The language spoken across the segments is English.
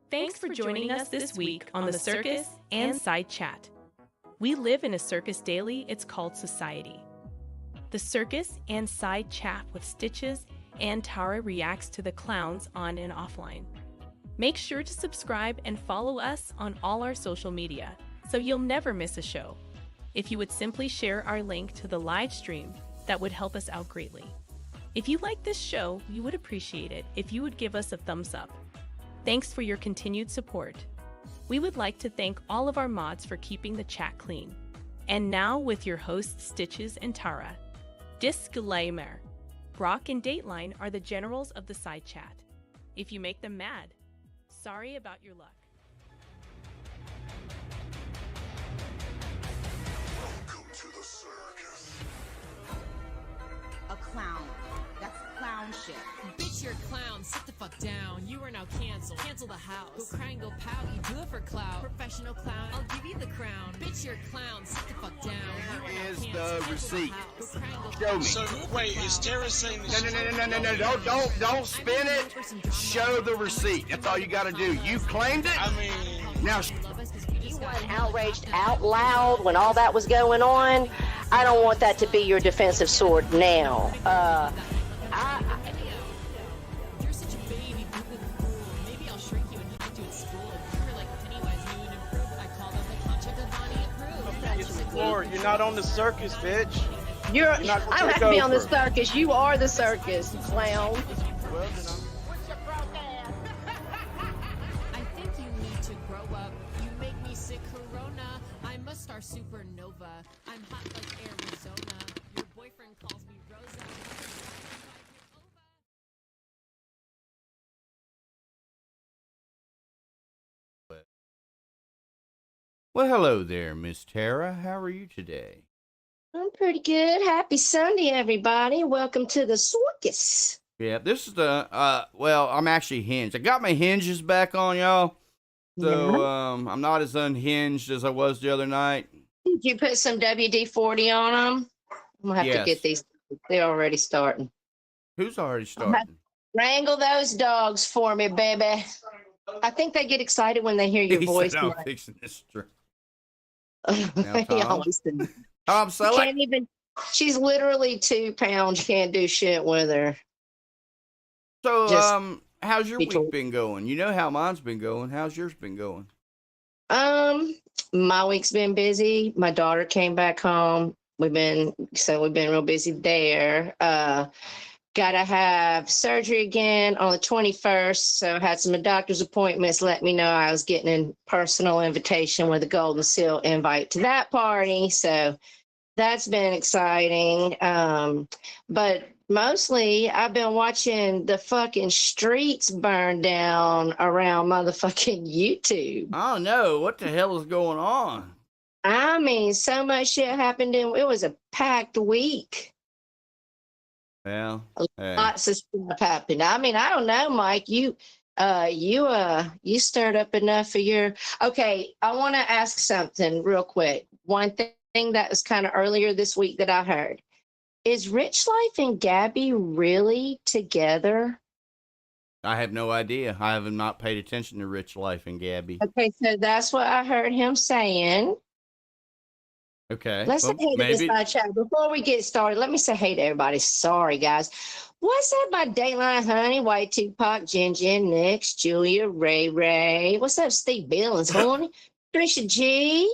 Thanks for joining us this week on the Circus and Side Chat. We live in a circus daily, it's called society. The Circus and Side Chat with Stitches and Tara reacts to the clowns on and offline. Make sure to subscribe and follow us on all our social media so you'll never miss a show. If you would simply share our link to the live stream, that would help us out greatly. If you like this show, we would appreciate it if you would give us a thumbs up. Thanks for your continued support. We would like to thank all of our mods for keeping the chat clean. And now with your hosts Stitches and Tara. Disclaimer. Brock and Dateline are the generals of the side chat. If you make them mad, sorry about your luck. Welcome to the circus. A clown. That's clown shit. Bitch, you're a clown. Sit the fuck down. You are now canceled. Cancel the house. Go cry and go pout. You do it for clout. Professional clown. I'll give you the crown. Bitch, you're a clown. Sit the fuck down. Where is the receipt? Show me. So wait, is Tara saying this? No. Don't spin it. Show the receipt. That's all you got to do. You claimed it. I mean, Now, You weren't outraged out loud when all that was going on. I don't want that to be your defensive sword now. You're such a baby. Maybe I'll shrink you and hit you at school. You're like Pennywise, new and improved. I call them the contract of Bonnie approved. You're not on the circus, bitch. I not gonna don't have take to be on the over. circus. You are the circus, you clown. Well, then I think you need to grow up. You make me sick, Corona. I'm a star supernova. I'm hot like Arizona. Your boyfriend calls me Rosa. well, hello there, Miss Tara. How are you today? I'm pretty good. Happy Sunday, everybody. Welcome to the circus. Yeah, this is the well, I'm actually hinged. I got my hinges back on, y'all. So I'm not as unhinged as I was the other night. Did you put some WD-40 on them? I'm gonna have to Yes. get these. They're already starting. Who's already starting? Wrangle those dogs for me, baby. I think they get excited when they hear your He voice. said, I'm fixing this straight. They Tom? always do. Tom You Selleck? can't even. She's literally 2 pounds. You can't do shit with her. So, Just how's your be week told. been going? You know how mine's been going. How's yours been going? My week's been busy. My daughter came back home. We've been real busy there. Gotta have surgery again on the 21st. So had some doctor's appointments. Let me know I was getting a personal invitation with a golden seal invite to that party. So that's been exciting. But mostly I've been watching the fucking streets burn down around motherfucking YouTube. Oh no, what the hell is going on? I mean, so much shit happened it was a packed week. Well, hey. Lots of stuff happened. I mean, I don't know, Mike. You stirred up enough for your. Okay, I want to ask something real quick. One thing that was kind of earlier this week that I heard is Rich Life and Gabby really together? I have no idea. I have not paid attention to Rich Life and Gabby. Okay, so that's what I heard him saying. Okay. Let's say hey to this side chat. Before we get started, let me say hey to everybody. Sorry, guys. What's up, my Dateline Honey, White Tupac, Jen, Nix, Julia, Ray? What's up, Steve Billings, Horny, Trisha G,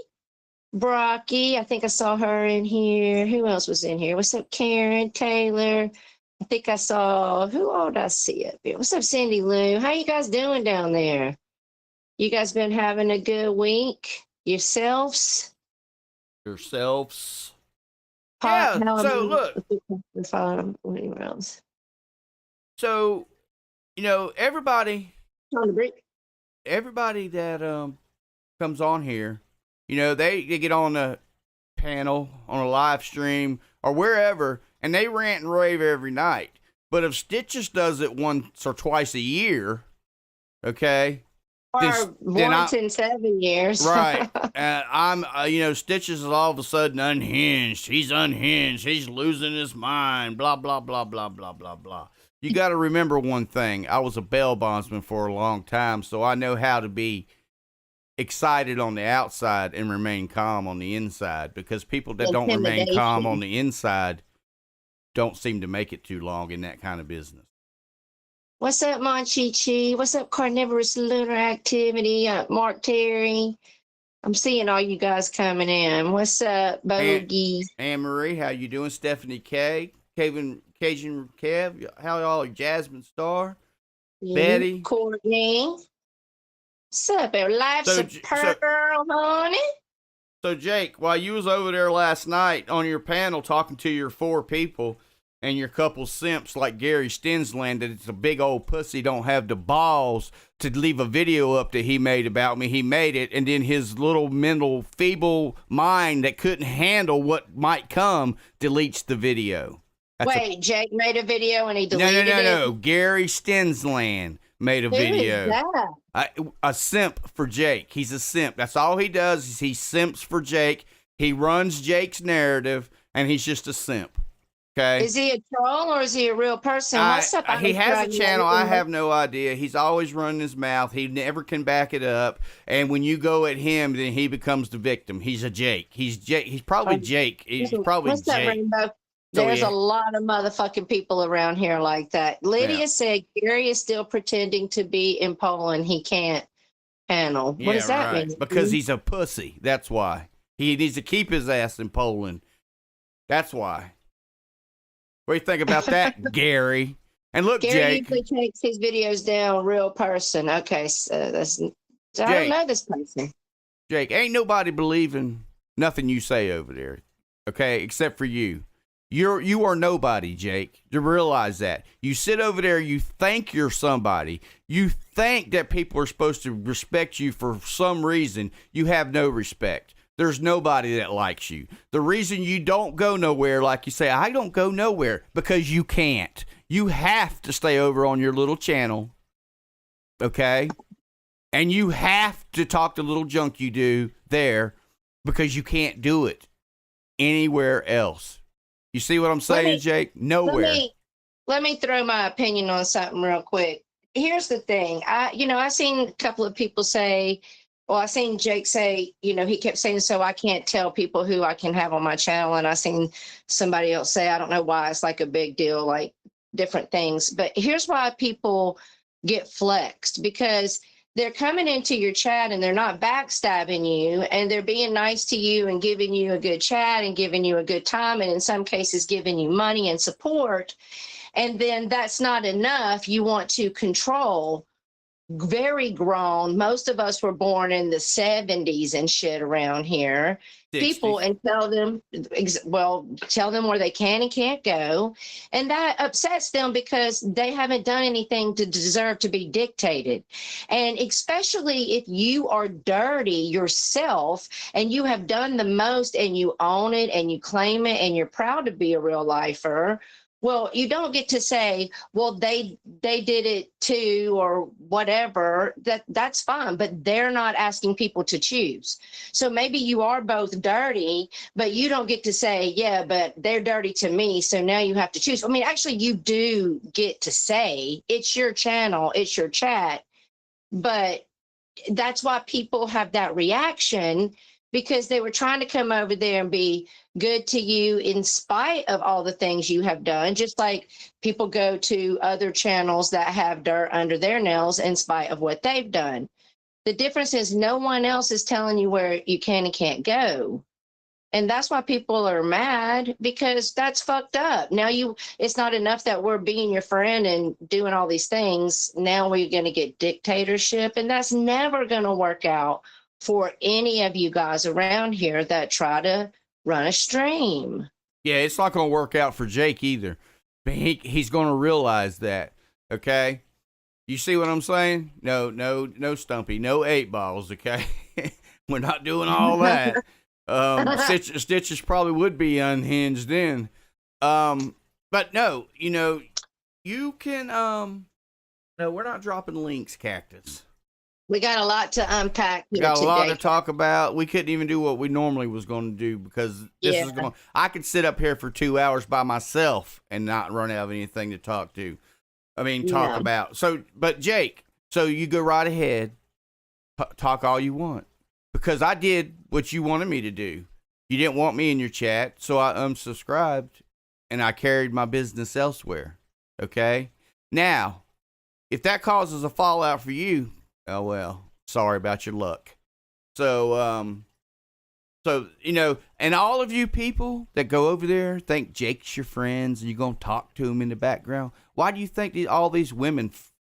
Brocky? I think I saw her in here. Who else was in here? What's up, Karen, Taylor? I think I saw, who all did I see up here? What's up, Cindy Lou? How you guys doing down there? You guys been having a good week yourselves? Yourselves. How So look. anywhere else? So, everybody On the break. that comes on here, they get on the panel, on a live stream, or wherever, and they rant and rave every night. But if Stitches does it once or twice a year, okay, Or once in 7 years. right. I'm, Stitches is all of a sudden unhinged. He's unhinged. He's losing his mind. Blah, blah, blah, blah, blah, blah, blah. You got to remember one thing. I was a bail bondsman for a long time, so I know how to be excited on the outside and remain calm on the inside, because people that don't remain calm on the inside don't seem to make it too long in that kind of business. What's up, Monchichi? What's up, Carnivorous Lunar Activity? Mark Terry. I'm seeing all you guys coming in. What's up, Bogey? Anne Marie, how you doing? Stephanie K, Cajun Kev, how y'all are? Jasmine Star, Betty, Courtney. What's up, life's a pearl, honey. So Jake, while you was over there last night on your panel talking to your 4 people and your couple simps like Gary Stinsland, that it's a big old pussy, don't have the balls to leave a video up that he made about me. He made it, and then his little mental feeble mind that couldn't handle what might come deletes the video. Wait, Jake made a video and he deleted it? No. Gary Stinsland made a video. Who is that? A simp for Jake. He's a simp. That's all he does is he simps for Jake. He runs Jake's narrative, and he's just a simp. Okay. Is he a troll or is he a real person? What's up? He has a channel. I have no idea. He's always running his mouth. He never can back it up. And when you go at him, then he becomes the victim. He's a Jake. He's Jake. He's probably Jake. He's probably What's that, Jake. Rainbow? There's a lot of motherfucking people around here like that. Lydia said Gary is still pretending to be in Poland. He can't handle. What does that mean? Because he's a pussy. That's why. He needs to keep his ass in Poland. That's why. What do you think about that, Gary? And look, Gary Jake. usually takes his videos down, real person. Okay, so I don't know this person. Jake, ain't nobody believing nothing you say over there, okay, except for you. You are nobody, Jake. You realize that. You sit over there, you think you're somebody. You think that people are supposed to respect you for some reason. You have no respect. There's nobody that likes you. The reason you don't go nowhere, like you say, I don't go nowhere, because you can't. You have to stay over on your little channel, okay? And you have to talk the little junk you do there, because you can't do it anywhere else. You see what I'm saying, Jake? Nowhere. Let me throw my opinion on something real quick. Here's the thing. I seen a couple of people say, well, I seen Jake say, he kept saying, so I can't tell people who I can have on my channel. And I seen somebody else say, I don't know why it's like a big deal, like different things. But here's why people get flexed, because they're coming into your chat and they're not backstabbing you, and they're being nice to you and giving you a good chat and giving you a good time, and in some cases giving you money and support. And then that's not enough. You want to control. Very grown. Most of us were born in the 70s and shit around here. 60s. People, and tell them where they can and can't go. And that upsets them because they haven't done anything to deserve to be dictated. And especially if you are dirty yourself and you have done the most and you own it and you claim it and you're proud to be a real lifer. Well, you don't get to say, well, they did it too, or whatever. That's fine, but they're not asking people to choose. So maybe you are both dirty, but you don't get to say, yeah, but they're dirty to me, so now you have to choose. I mean, actually, you do get to say, it's your channel, it's your chat, but that's why people have that reaction, because they were trying to come over there and be good to you in spite of all the things you have done, just like people go to other channels that have dirt under their nails in spite of what they've done. The difference is no one else is telling you where you can and can't go. And that's why people are mad, because that's fucked up. Now it's not enough that we're being your friend and doing all these things. Now we're going to get dictatorship, and that's never going to work out for any of you guys around here that try to run a stream. Yeah, it's not going to work out for Jake either. But he's going to realize that, okay? You see what I'm saying? No, Stumpy. No 8 balls, okay? We're not doing all that. Stitches probably would be unhinged then. But no, you can, no, we're not dropping links, Cactus. We got a lot to unpack. We got a lot to talk about. We couldn't even do what we normally was going to do, because this is going. I could sit up here for 2 hours by myself and not run out of anything to talk to. I mean, talk No. about. So, but Jake, so you go right ahead, talk all you want, because I did what you wanted me to do. You didn't want me in your chat, so I unsubscribed and I carried my business elsewhere. Okay? Now, if that causes a fallout for you, oh well, sorry about your luck. So, and all of you people that go over there think Jake's your friends and you're going to talk to him in the background. Why do you think all these women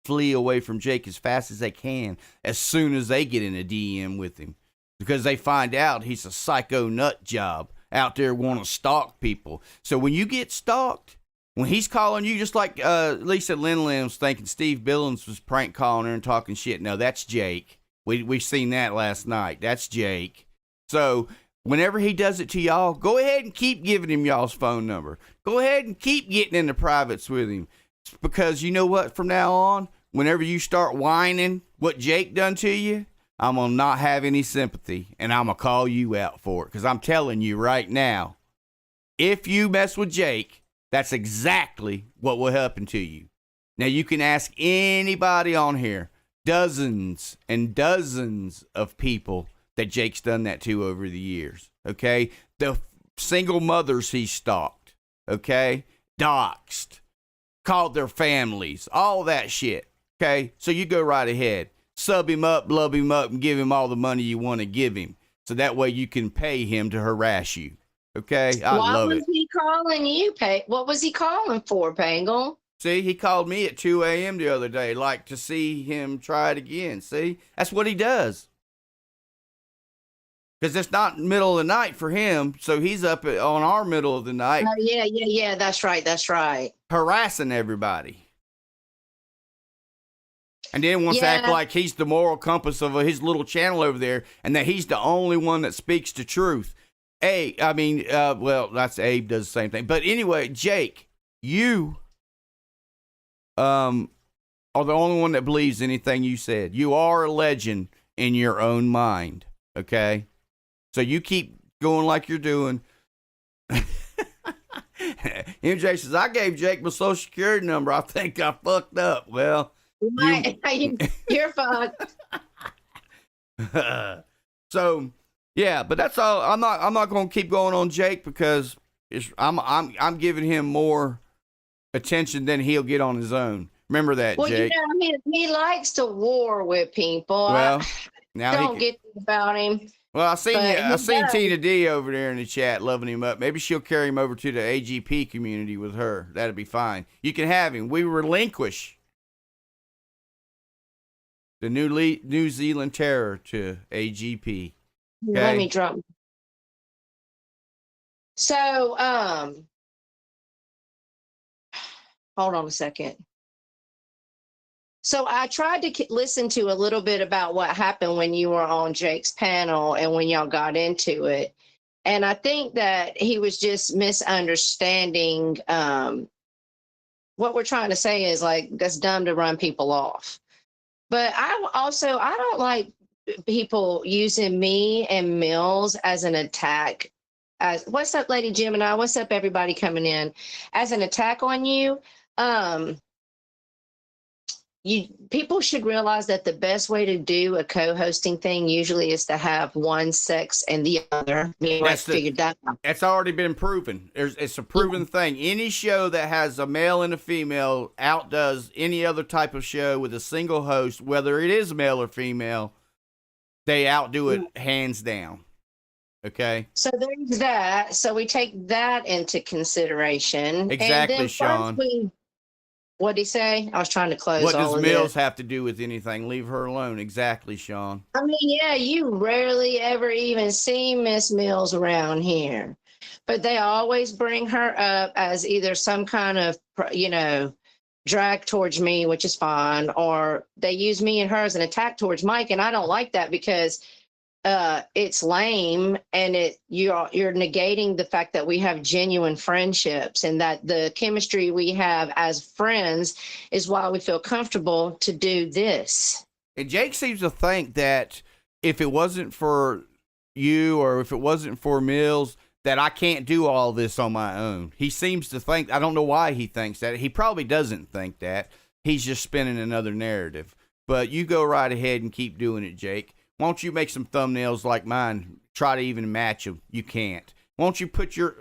flee away from Jake as fast as they can as soon as they get in a DM with him? Because they find out he's a psycho nut job out there wanting to stalk people. So when you get stalked, when he's calling you, just like Lisa Lindlem's thinking Steve Billings was prank calling her and talking shit. No, that's Jake. We seen that last night. That's Jake. So whenever he does it to y'all, go ahead and keep giving him y'all's phone number. Go ahead and keep getting into privates with him. Because you know what? From now on, whenever you start whining what Jake done to you, I'm going to not have any sympathy, and I'm going to call you out for it. Because I'm telling you right now, if you mess with Jake, that's exactly what will happen to you. Now, you can ask anybody on here, dozens and dozens of people that Jake's done that to over the years, okay? The single mothers he stalked, okay? Doxed, called their families, all that shit, okay? So you go right ahead. Sub him up, love him up, and give him all the money you want to give him. So that way you can pay him to harass you. Okay? I love it. What was he calling you, What was he calling for, Pangle? See, he called me at 2 a.m. the other day, like to see him try it again. See? That's what he does. Because it's not middle of the night for him, so he's up on our middle of the night. Oh, yeah. That's right. Harassing everybody. And then wants to act like he's the moral compass of his little channel over there and that he's the only one that speaks the truth. That's Abe does the same thing. But anyway, Jake, you are the only one that believes anything you said. You are a legend in your own mind, okay? So you keep going like you're doing. MJ says, I gave Jake my social security number. I think I fucked up. Well... You're fucked. So, yeah, but that's all. I'm not going to keep going on Jake because I'm giving him more attention than he'll get on his own. Remember that, Jake. You know, he likes to war with people. Well, now don't get about him. Well, I seen Tina D over there in the chat loving him up. Maybe she'll carry him over to the AGP community with her. That'd be fine. You can have him. We relinquish the New Zealand Terror to AGP. Okay? Let me drop. So, hold on a second. So I tried to listen to a little bit about what happened when you were on Jake's panel and when y'all got into it. And I think that he was just misunderstanding what we're trying to say is like, that's dumb to run people off. But I don't like people using me and Mills as an attack. What's up, Lady Gemini? What's up, everybody coming in? As an attack on you. People should realize that the best way to do a co-hosting thing usually is to have one sex and the other. Figured that out. That's already been proven. It's a proven thing. Any show that has a male and a female outdoes any other type of show with a single host, whether it is male or female. They outdo it hands down. Okay. So there's that. So we take that into consideration. Exactly, and then Sean. What'd he say? I was trying to close. What does Mills have to do with anything? Leave her alone. Exactly, Sean. I mean, yeah, you rarely ever even see Miss Mills around here, but they always bring her up as either some kind of, drag towards me, which is fine, or they use me and her as an attack towards Mike, and I don't like that because it's lame, and you're negating the fact that we have genuine friendships and that the chemistry we have as friends is why we feel comfortable to do this. And Jake seems to think that if it wasn't for you or if it wasn't for Mills, that I can't do all this on my own. He seems to think, I don't know why he thinks that. He probably doesn't think that. He's just spinning another narrative. But you go right ahead and keep doing it, Jake. Won't you make some thumbnails like mine? Try to even match them. You can't. Won't you put your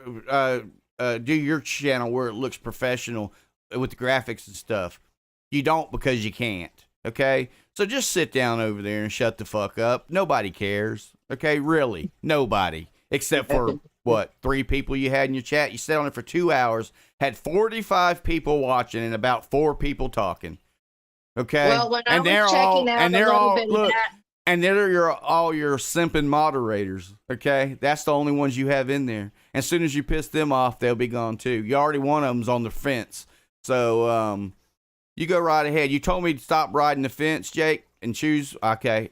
do your channel where it looks professional with the graphics and stuff? You don't because you can't. Okay, so just sit down over there and shut the fuck up. Nobody cares. Okay, really, nobody except for what 3 people you had in your chat. You sat on it for 2 hours, had 45 people watching and about 4 people talking. Okay, Well, when I and was they're checking all out and a they're little all bit of look. that- And they're all your simping moderators, okay? That's the only ones you have in there. As soon as you piss them off, they'll be gone too. You already one of them's on the fence. So you go right ahead. You told me to stop riding the fence, Jake, and choose. Okay,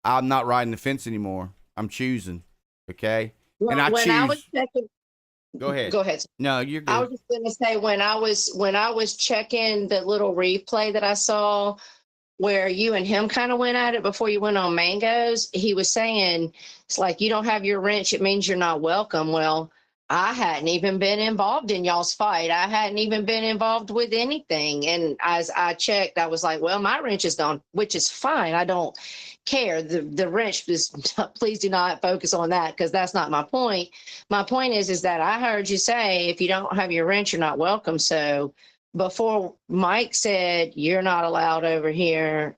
I'm not riding the fence anymore. I'm choosing, okay? Well, and I when choose. I was checking, Go ahead. Go ahead. No, you're good. I was just gonna say when I was checking the little replay that I saw where you and him kind of went at it before you went on Mangoes, he was saying it's like you don't have your wrench, it means you're not welcome. Well, I hadn't even been involved in y'all's fight. I hadn't even been involved with anything. And as I checked, I was like, well, my wrench is gone, which is fine. I don't care. The wrench is, please do not focus on that because that's not my point. My point is that I heard you say if you don't have your wrench, you're not welcome. So before Mike said you're not allowed over here,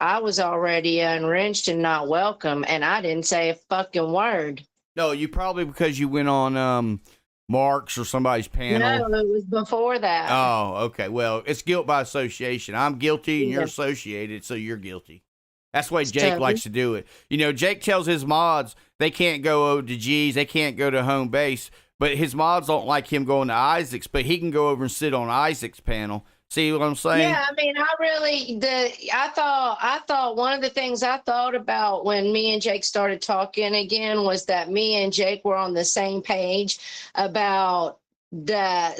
I was already unwrenched and not welcome, and I didn't say a fucking word. No, you probably because you went on Mark's or somebody's panel. No, it was before that. Oh, okay. Well, it's guilt by association. I'm guilty and you're Yeah. associated, so you're guilty. That's the way Jake So- likes to do it. You know, Jake tells his mods they can't go over to G's, they can't go to home base, but his mods don't like him going to Isaac's, but he can go over and sit on Isaac's panel. See what I'm saying? Yeah, I mean, I thought one of the things I thought about when me and Jake started talking again was that me and Jake were on the same page about the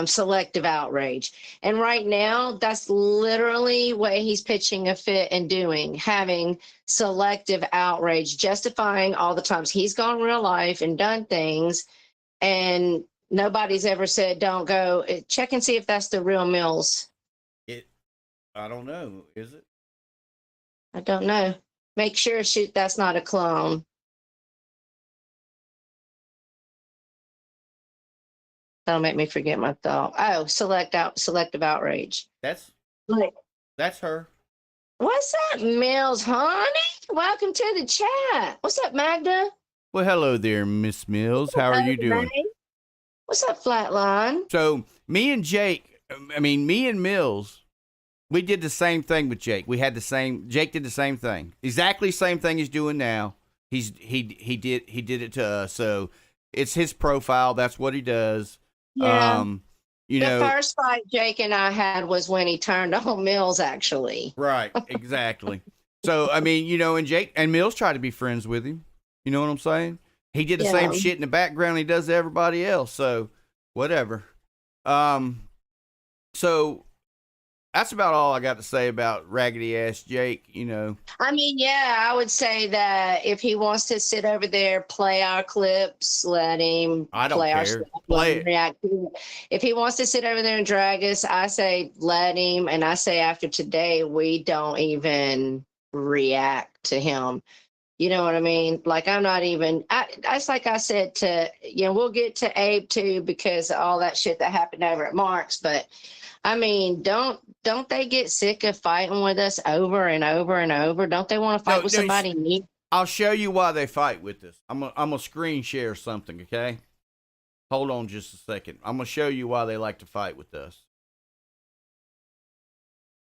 selective outrage. And right now, that's literally what he's pitching a fit and doing, having selective outrage, justifying all the times he's gone real life and done things. And nobody's ever said, don't go check and see if that's the real Mills. I don't know. Is it? I don't know. Make sure that's not a clone. That'll make me forget my thought. Oh, selective outrage. That's Like, her. what's up, Mills, honey? Welcome to the chat. What's up, Magda? Well, hello there, Miss Mills. How are you doing? What's up, Flatline? So me and Mills, we did the same thing with Jake. Jake did the same thing. Exactly same thing he's doing now. He did it to us. So it's his profile. That's what he does. Yeah. You The know, first fight Jake and I had was when he turned on Mills, actually. right, exactly. So I mean, you know, and Jake and Mills tried to be friends with him. You know what I'm saying? He did the same shit in the background he does to everybody else. So whatever. So that's about all I got to say about raggedy ass Jake, you know. I mean, yeah, I would say that if he wants to sit over there, play our clips, let him I don't play our care. stuff, Play let him it. react to it. If he wants to sit over there and drag us, I say let him. And I say after today, we don't even react to him. You know what I mean? Like, I'm not even, that's like I said to, we'll get to Abe too, because of all that shit that happened over at Mark's. But I mean, don't they get sick of fighting with us over and over and over? Don't they want to fight with somebody new? I'll show you why they fight with us. I'm gonna screen share something, okay? Hold on just a second. I'm gonna show you why they like to fight with us.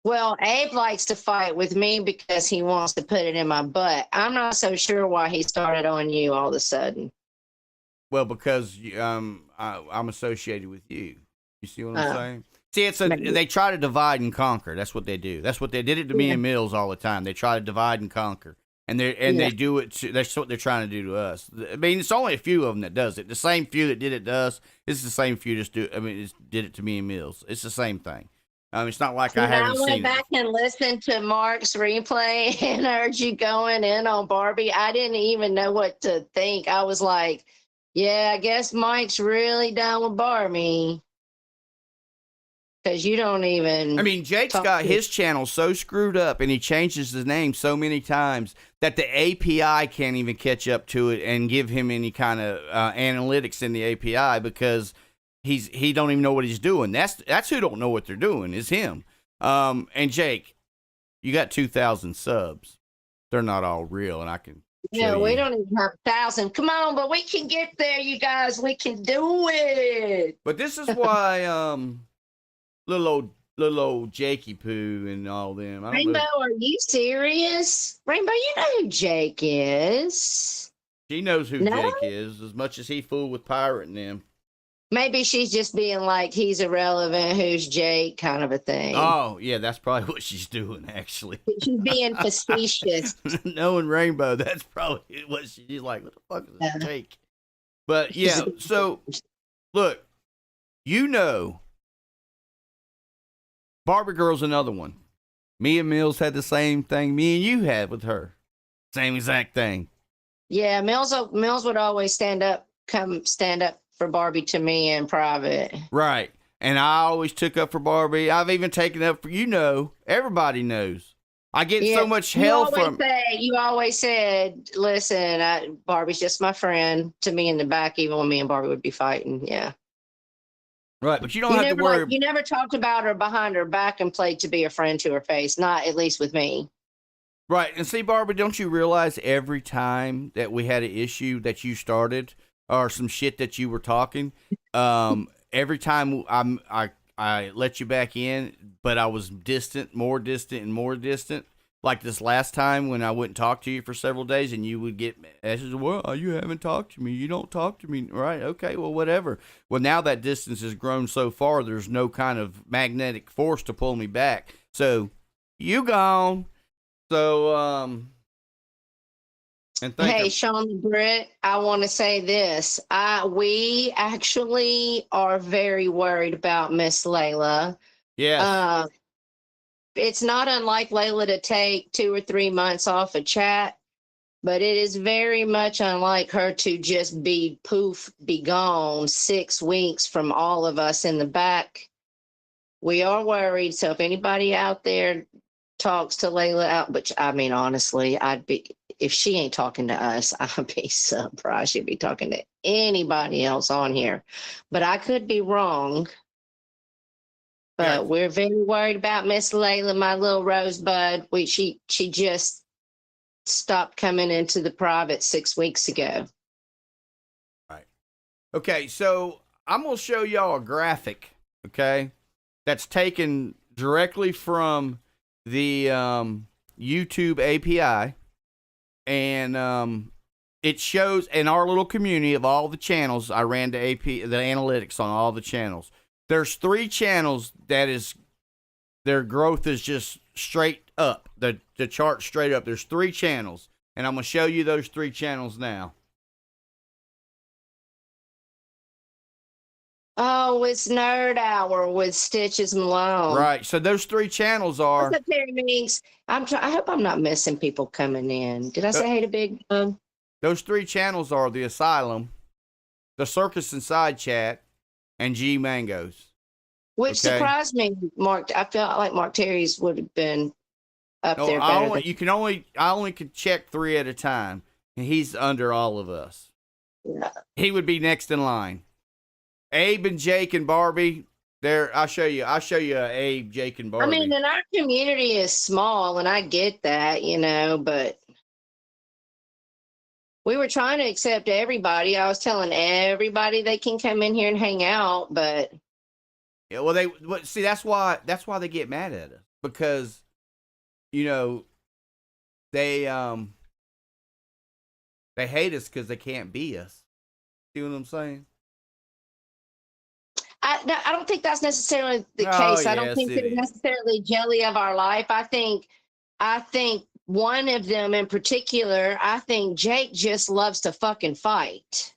Well, Abe likes to fight with me because he wants to put it in my butt. I'm not so sure why he started on you all of a sudden. Well, because I'm associated with you. You see what I'm saying? See, they try to divide and conquer. That's what they do. That's what they did it to me and Mills all the time. They try to divide and conquer, and they do it. That's what they're trying to do to us. I mean, it's only a few of them that does it. The same few that did it to us. It's the same few just did it to me and Mills. It's the same thing. It's not like I haven't seen it. I went back and listened to Mark's replay and heard you going in on Barbie. I didn't even know what to think. I was like, yeah, I guess Mike's really down with Barbie. because you don't even. I mean, Jake's talk got to- his channel so screwed up, and he changes his name so many times that the API can't even catch up to it and give him any kind of analytics in the API because he don't even know what he's doing. That's who don't know what they're doing is him. And Jake, you got 2,000 subs. They're not all real, and I can. Yeah, show we you. don't even have 1,000. Come on, but we can get there, you guys. We can do it. But this is why little old Jakey Poo and all them. I don't Rainbow, know. are you serious? Rainbow, you know who Jake is. She knows who No? Jake is as much as he fooled with Pirate and them. Maybe she's just being like, he's irrelevant, who's Jake, kind of a thing. Oh, yeah, that's probably what she's doing, actually. She's being facetious. Knowing Rainbow, that's probably what she's like, what the fuck is this Yeah. Jake? But, yeah, so, look, you know, Barbie Girl's another one. Me and Mills had the same thing me and you had with her. Same exact thing. Yeah, Mills would always stand up for Barbie to me in private. Right. And I always took up for Barbie. I've even taken up for, everybody knows. I get so much hell from. You always said, listen, Barbie's just my friend to me in the back, even when me and Barbie would be fighting. Yeah. Right. But you don't have to never, worry. you never talked about her behind her back and played to be a friend to her face. Not at least with me. Right. And see, Barbie, don't you realize every time that we had an issue that you started or some shit that you were talking, every time I let you back in, but I was distant, more distant, and more distant. Like this last time when I wouldn't talk to you for several days and you would get messages, well, you haven't talked to me. You don't talk to me. Right. Okay. Well, whatever. Well, now that distance has grown so far, there's no kind of magnetic force to pull me back. So you gone. So, and Hey, Sean the Brit, I want to say this. We actually are very worried about Miss Layla. yeah. It's not unlike Layla to take 2 or 3 months off of chat, but it is very much unlike her to just be gone 6 weeks from all of us in the back. We are worried. So if anybody out there talks to Layla out, which I mean, honestly, if she ain't talking to us, I'd be surprised she'd be talking to anybody else on here. But I could be wrong. But we're very worried about Miss Layla, my little rosebud. She just stopped coming into the private 6 weeks ago. Right. Okay, so I'm going to show y'all a graphic, okay, that's taken directly from the YouTube API. And it shows in our little community of all the channels, I ran the analytics on all the channels. There's 3 channels their growth is just straight up. The chart straight up. There's 3 channels, and I'm gonna show you those 3 channels now. Oh, it's Nerd Hour with Stitches Malone. Right. So those 3 channels are. What's up, Terry Minks? I hope I'm not missing people coming in. Did I say hey to Big Bug? Those 3 channels are the Asylum, the Circus and Side Chat, and G Mangoes. Which surprised me, Mark. I felt like Mark Terry's would have been up there better. I only could check 3 at a time, and he's under all of us. Yeah. He would be next in line. Abe and Jake and Barbie. There, I'll show you Abe, Jake, and Barbie. I mean, and our community is small, and I get that, but we were trying to accept everybody. I was telling everybody they can come in here and hang out, but yeah, well, see, that's why they get mad at us because, they hate us because they can't be us. See what I'm saying? I don't think that's necessarily the Oh, case. I don't yes, think it they're is. necessarily jelly of our life. I think one of them in particular, I think Jake just loves to fucking fight.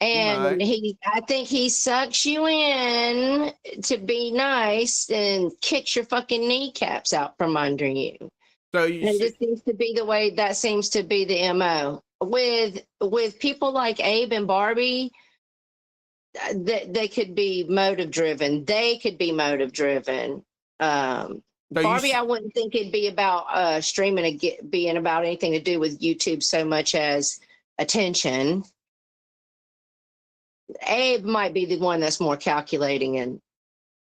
And I think he sucks you in to be nice and kicks your fucking kneecaps out from under you. So It just seems to be the way that seems to be the MO. With people like Abe and Barbie, they could be motive driven. They could be motive driven. Barbie, I wouldn't think it'd be about streaming being about anything to do with YouTube so much as attention. Abe might be the one that's more calculating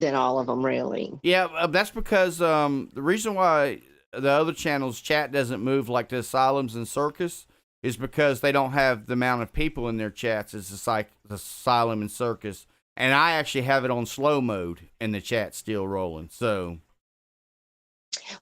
than all of them, really. Yeah, that's because the reason why the other channels' chat doesn't move like the Asylums and Circus is because they don't have the amount of people in their chats as the Asylum and Circus. And I actually have it on slow mode, and the chat's still rolling. So,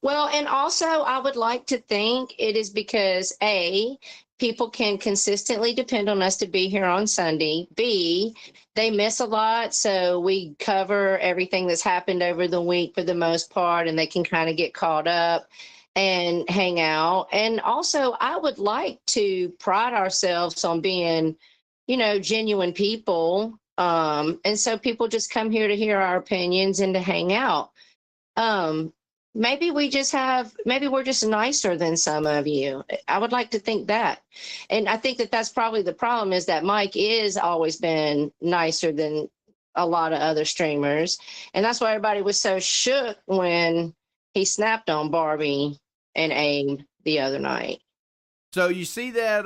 well, and also I would like to think it is because A, people can consistently depend on us to be here on Sunday. B, they miss a lot, so we cover everything that's happened over the week for the most part, and they can kind of get caught up and hang out. And also, I would like to pride ourselves on being, genuine people. And so people just come here to hear our opinions and to hang out. Maybe we're just nicer than some of you. I would like to think that. And I think that that's probably the problem, is that Mike is always been nicer than a lot of other streamers. And that's why everybody was so shook when he snapped on Barbie and Abe the other night. So you see that,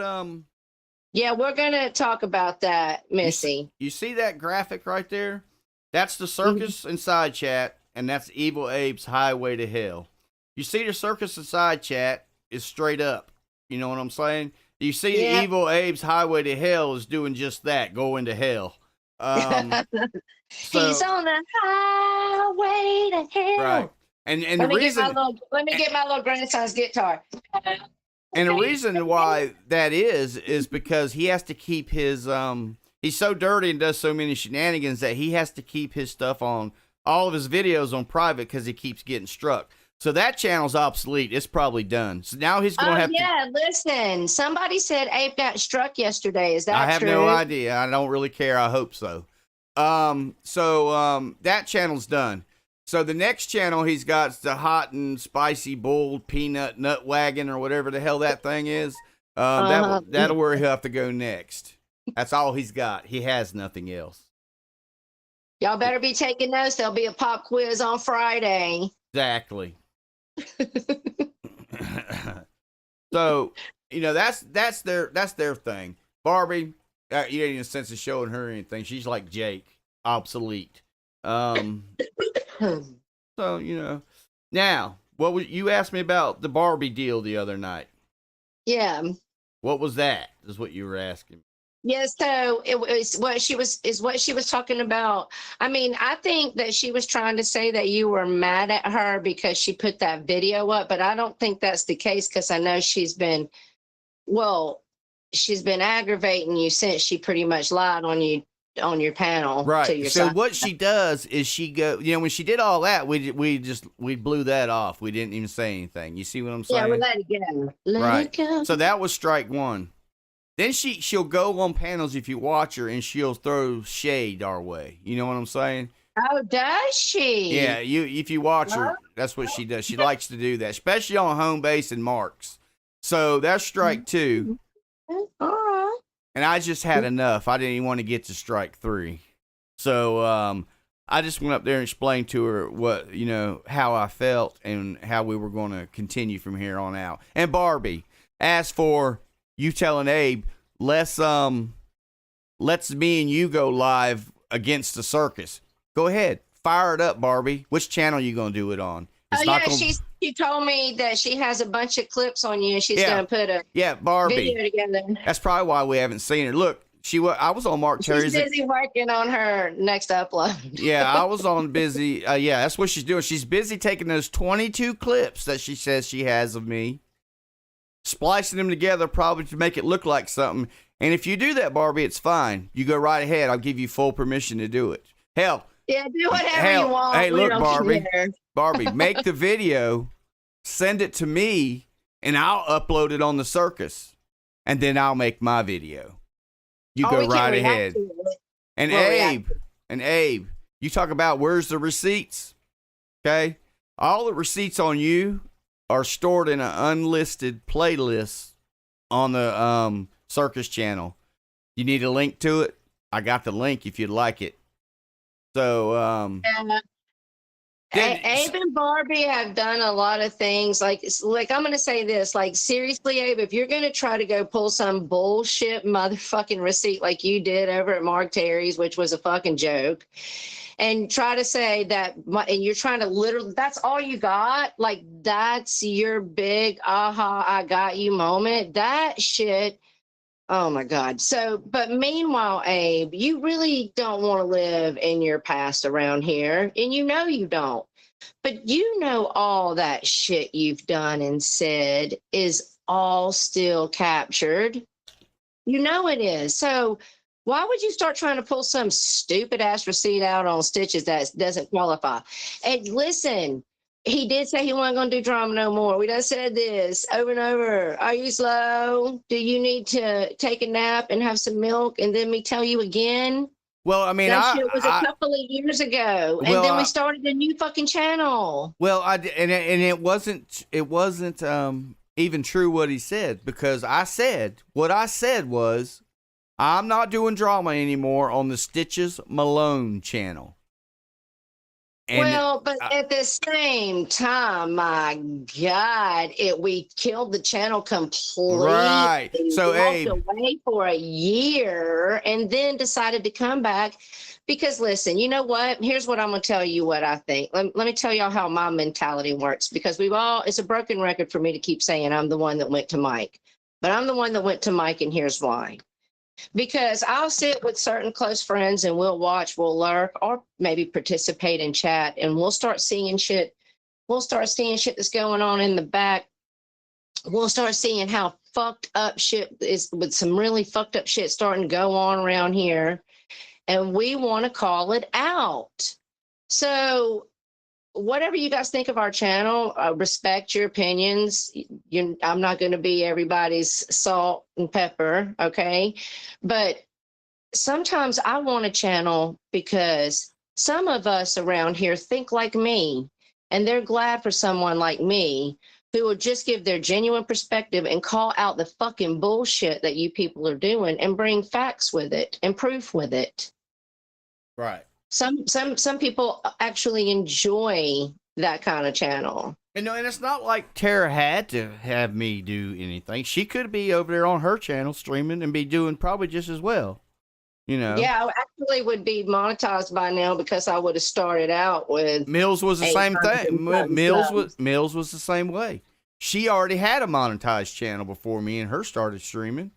yeah, we're going to talk about that, Missy. You see that graphic right there? That's the Circus inside chat. And that's Evil Abe's Highway to Hell. You see the Circus inside chat is straight up. You know what I'm saying? You see the Evil Abe's Highway to Hell is doing just that, going to hell. He's on the highway to hell. Right. And the reason... let me get my little grandson's guitar. And the reason why that is because he has to keep his... he's so dirty and does so many shenanigans that he has to keep his stuff on... all of his videos on private because he keeps getting struck. So that channel's obsolete. It's probably done. So now he's going to have to... yeah, listen. Somebody said Abe got struck yesterday. Is that true? I have no idea. I don't really care. I hope so. That channel's done. So the next channel he's got is the Hot and Spicy Bull Peanut Nut Wagon or whatever the hell that thing is. That'll where he'll have to go next. That's all he's got. He has nothing else. Y'all better be taking notes. There'll be a pop quiz on Friday. Exactly. So, that's their thing. Barbie, you ain't even sense of showing her anything. She's like Jake, obsolete. So, now, you asked me about the Barbie deal the other night. Yeah. What was that? Is what you were asking. Yes, so it was what she was talking about. I mean, I think that she was trying to say that you were mad at her because she put that video up, but I don't think that's the case, because I know she's been aggravating you since she pretty much lied on you on your panel. Right. To your so side. What she does is she when she did all that, we blew that off. We didn't even say anything. You see what I'm saying? Yeah, we let it go. Let it go. So that was strike one. Then she'll go on panels if you watch her, and she'll throw shade our way. You know what I'm saying? Oh, does she? Yeah, if you watch her, that's what she does. She likes to do that, especially on home base and marks. So that's strike two. All right. And I just had enough. I didn't even want to get to strike three. So I just went up there and explained to her what, how I felt and how we were going to continue from here on out. And Barbie, as for you telling Abe, let's me and you go live against the Circus. Go ahead, fire it up, Barbie. Which channel you gonna do it on? She told me that she has a bunch of clips on you, and she's gonna put a Barbie video together. That's probably why we haven't seen her. Look, I was on Mark Terry's. She's busy working on her next upload. Yeah, I was on busy. That's what she's doing. She's busy taking those 22 clips that she says she has of me, splicing them together probably to make it look like something. And if you do that, Barbie, it's fine. You go right ahead. I'll give you full permission to do it. Hell. Yeah, do whatever you want. Hey, look, Barbie. Barbie, make the video, send it to me, and I'll upload it on the Circus. And then I'll make my video. You go right ahead. And Abe, you talk about where's the receipts? Okay? All the receipts on you are stored in an unlisted playlist on the Circus channel. You need a link to it? I got the link if you'd like it. So, Abe and Barbie have done a lot of things. Like I'm going to say this. Like, seriously, Abe, if you're going to try to go pull some bullshit motherfucking receipt like you did over at Mark Terry's, which was a fucking joke, and try to say that, and you're trying to literally, that's all you got? Like, that's your big aha, I got you moment? That shit. Oh my God. So, but meanwhile, Abe, you really don't want to live in your past around here. And you know you don't. But you know all that shit you've done and said is all still captured. You know it is. So why would you start trying to pull some stupid ass receipt out on Stitches that doesn't qualify? And listen, he did say he wasn't going to do drama no more. We done said this over and over. Are you slow? Do you need to take a nap and have some milk and then me tell you again? well, I mean, That shit was a couple of years ago, and well, then we started a new fucking channel. well, and it wasn't even true what he said, because what I said was, I'm not doing drama anymore on the Stitches Malone channel. And Well, but at the same time, my God, we killed the channel completely. Right. So, walked Abe, away for a year and then decided to come back because, listen, you know what? Here's what I'm going to tell you what I think. Let me tell y'all how my mentality works, because it's a broken record for me to keep saying I'm the one that went to Mike, but I'm the one that went to Mike, and here's why. Because I'll sit with certain close friends and we'll watch, we'll lurk, or maybe participate in chat, and we'll start seeing shit. We'll start seeing shit that's going on in the back. We'll start seeing how fucked up shit is, with some really fucked up shit starting to go on around here. And we want to call it out. So whatever you guys think of our channel, I respect your opinions. I'm not going to be everybody's salt and pepper, okay? But sometimes I want a channel because some of us around here think like me, and they're glad for someone like me who will just give their genuine perspective and call out the fucking bullshit that you people are doing and bring facts with it and proof with it. right. Some people actually enjoy that kind of channel. And no, and it's not like Tara had to have me do anything. She could be over there on her channel streaming and be doing probably just as well. You know. Yeah, I actually would be monetized by now because I would have started out with Mills was the same thing. 800 Mills was the same way. She already had a monetized channel before me and her started streaming.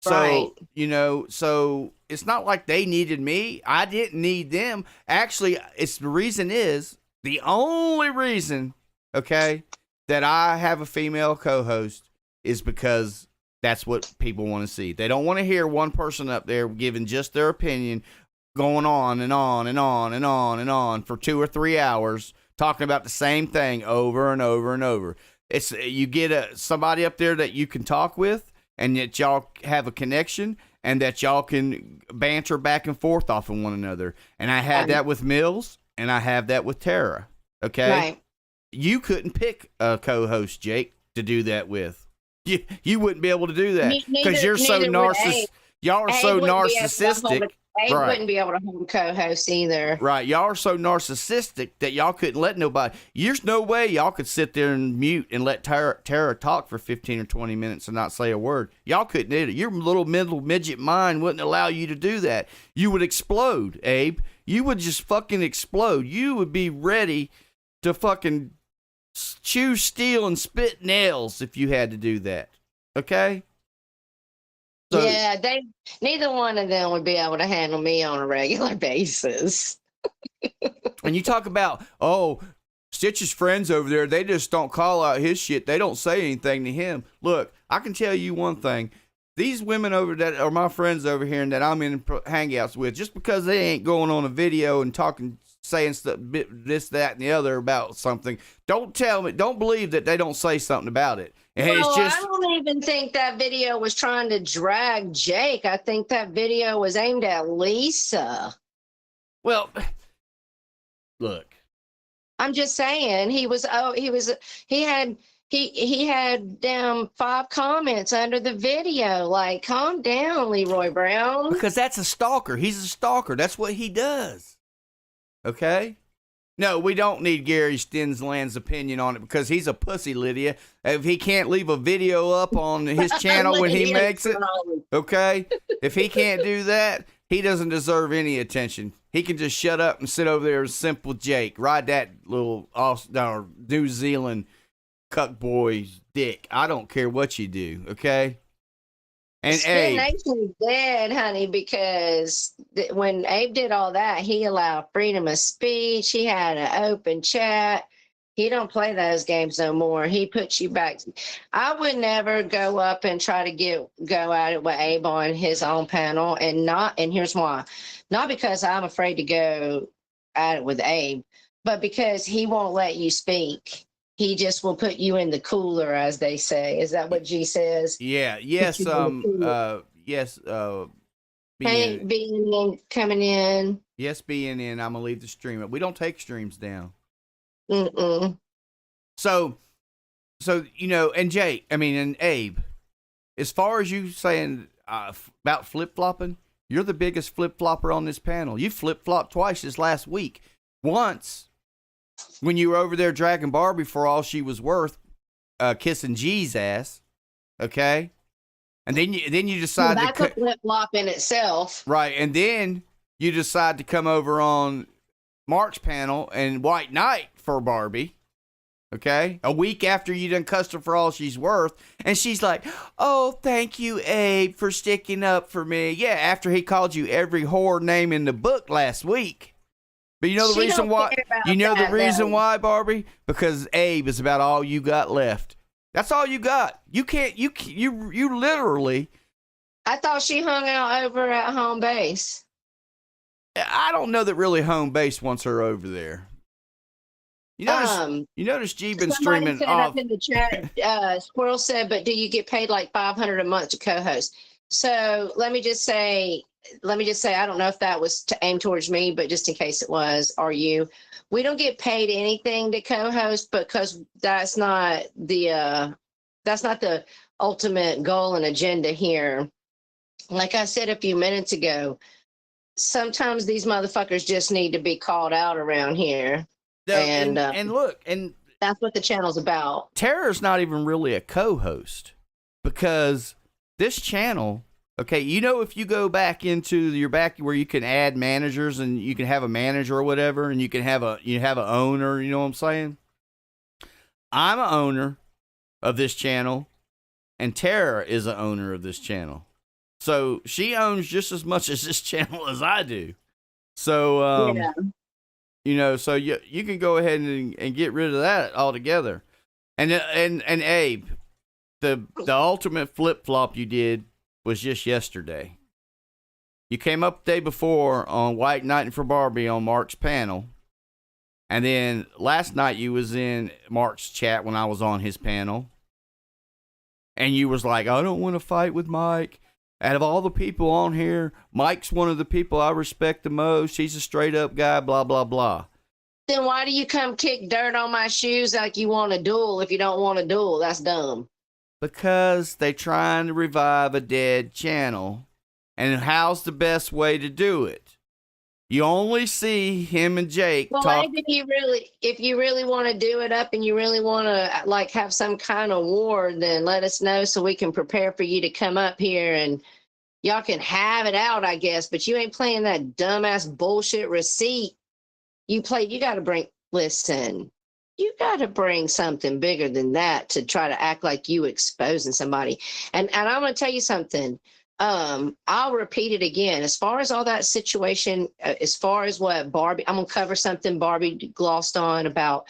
So, Right. you know, so it's not like they needed me. I didn't need them. Actually, the only reason, okay, that I have a female co-host is because that's what people want to see. They don't want to hear one person up there giving just their opinion, going on and on and on and on and on for 2 or 3 hours, talking about the same thing over and over and over. It's you get somebody up there that you can talk with, and that y'all have a connection, and that y'all can banter back and forth off of one another. And I had that with Mills, and I have that with Tara. Okay, Right. You couldn't pick a co-host, Jake, to do that with. You wouldn't be able to do that because you're so neither would narcissistic. Abe. Y'all are Abe so wouldn't be able to hold narcissistic. Abe Right. wouldn't be able to hold co-host either. Right, y'all are so narcissistic that y'all couldn't let nobody. There's no way y'all could sit there and mute and let Tara talk for 15 or 20 minutes and not say a word. Y'all couldn't do it. Your little middle midget mind wouldn't allow you to do that. You would explode, Abe. You would just fucking explode. You would be ready to fucking chew steel and spit nails if you had to do that. Okay? So, Yeah, neither one of them would be able to handle me on a regular basis. and you talk about, oh, Stitch's friends over there, they just don't call out his shit. They don't say anything to him. Look, I can tell you one thing. These women over that are my friends over here and that I'm in hangouts with, just because they ain't going on a video and talking, saying stuff, this, that, and the other about something, don't believe that they don't say something about it. And Well, it's just, I don't even think that video was trying to drag Jake. I think that video was aimed at Lisa. well, look. I'm just saying he had He had down 5 comments under the video. Like, calm down, Leroy Brown. Because that's a stalker. He's a stalker. That's what he does. Okay? No, we don't need Gary Stinsland's opinion on it because he's a pussy, Lydia. If he can't leave a video up on his channel when he makes it, okay? If he can't do that, he doesn't deserve any attention. He can just shut up and sit over there as Simple Jake. Ride that little New Zealand cuck boy's dick. I don't care what you do, okay? And Spin Abe, Nation's dead, honey, because when Abe did all that, he allowed freedom of speech. He had an open chat. He don't play those games no more. He puts you back. I would never go up and try to go at it with Abe on his own panel, and here's why. Not because I'm afraid to go at it with Abe, but because he won't let you speak. He just will put you in the cooler, as they say. Is that what G says? yeah, yes, yes, Being in, coming in. yes, being in, I'm gonna leave the stream up. We don't take streams down. Mm-mm. So, and Abe, as far as you saying about flip flopping, you're the biggest flip flopper on this panel. You flip flopped twice this last week. Once when you were over there dragging Barbie for all she was worth, kissing G's ass, okay, and then you decide that's a flip flop in itself, right? And then you decide to come over on Mark's panel and White Knight for Barbie. Okay, a week after you done cussed her for all she's worth, and she's like, "Oh, thank you, Abe, for sticking up for me." Yeah, after he called you every whore name in the book last week. But you know the reason why? You know the reason why, Barbie? Because Abe is about all you got left. That's all you got. You can't. You literally. I thought she hung out over at home base. I don't know that really home base wants her over there. You notice G been streaming said off. Up in the chat, Squirrel said, "But do you get paid like $500 a month to co-host?" So let me just say, I don't know if that was aimed towards me, but just in case it was, or you, we don't get paid anything to co-host because that's not the ultimate goal and agenda here. Like I said a few minutes ago, sometimes these motherfuckers just need to be called out around here. And look, and that's what the channel's about. Tara's not even really a co-host because this channel, okay, if you go back into your back where you can add managers and you can have a manager or whatever, and you have an owner, you know what I'm saying? I'm an owner of this channel, and Tara is an owner of this channel. So she owns just as much as this channel as I do. So, so you can go ahead and get rid of that altogether. And Abe, the ultimate flip flop you did was just yesterday. You came up the day before on White Knight for Barbie on Mark's panel. And then last night you was in Mark's chat when I was on his panel. And you was like, I don't want to fight with Mike. Out of all the people on here, Mike's one of the people I respect the most. He's a straight up guy, blah, blah, blah. Then why do you come kick dirt on my shoes like you want a duel if you don't want a duel? That's dumb. Because they trying to revive a dead channel. And how's the best way to do it? You only see him and Jake talk. Maybe if you really want to do it up and you really want to have some kind of war, then let us know so we can prepare for you to come up here and y'all can have it out, I guess. But you ain't playing that dumbass bullshit receipt. You got to bring something bigger than that to try to act like you exposing somebody. And I'm going to tell you something. I'll repeat it again. As far as all that situation, as far as what Barbie, I'm going to cover something Barbie glossed on about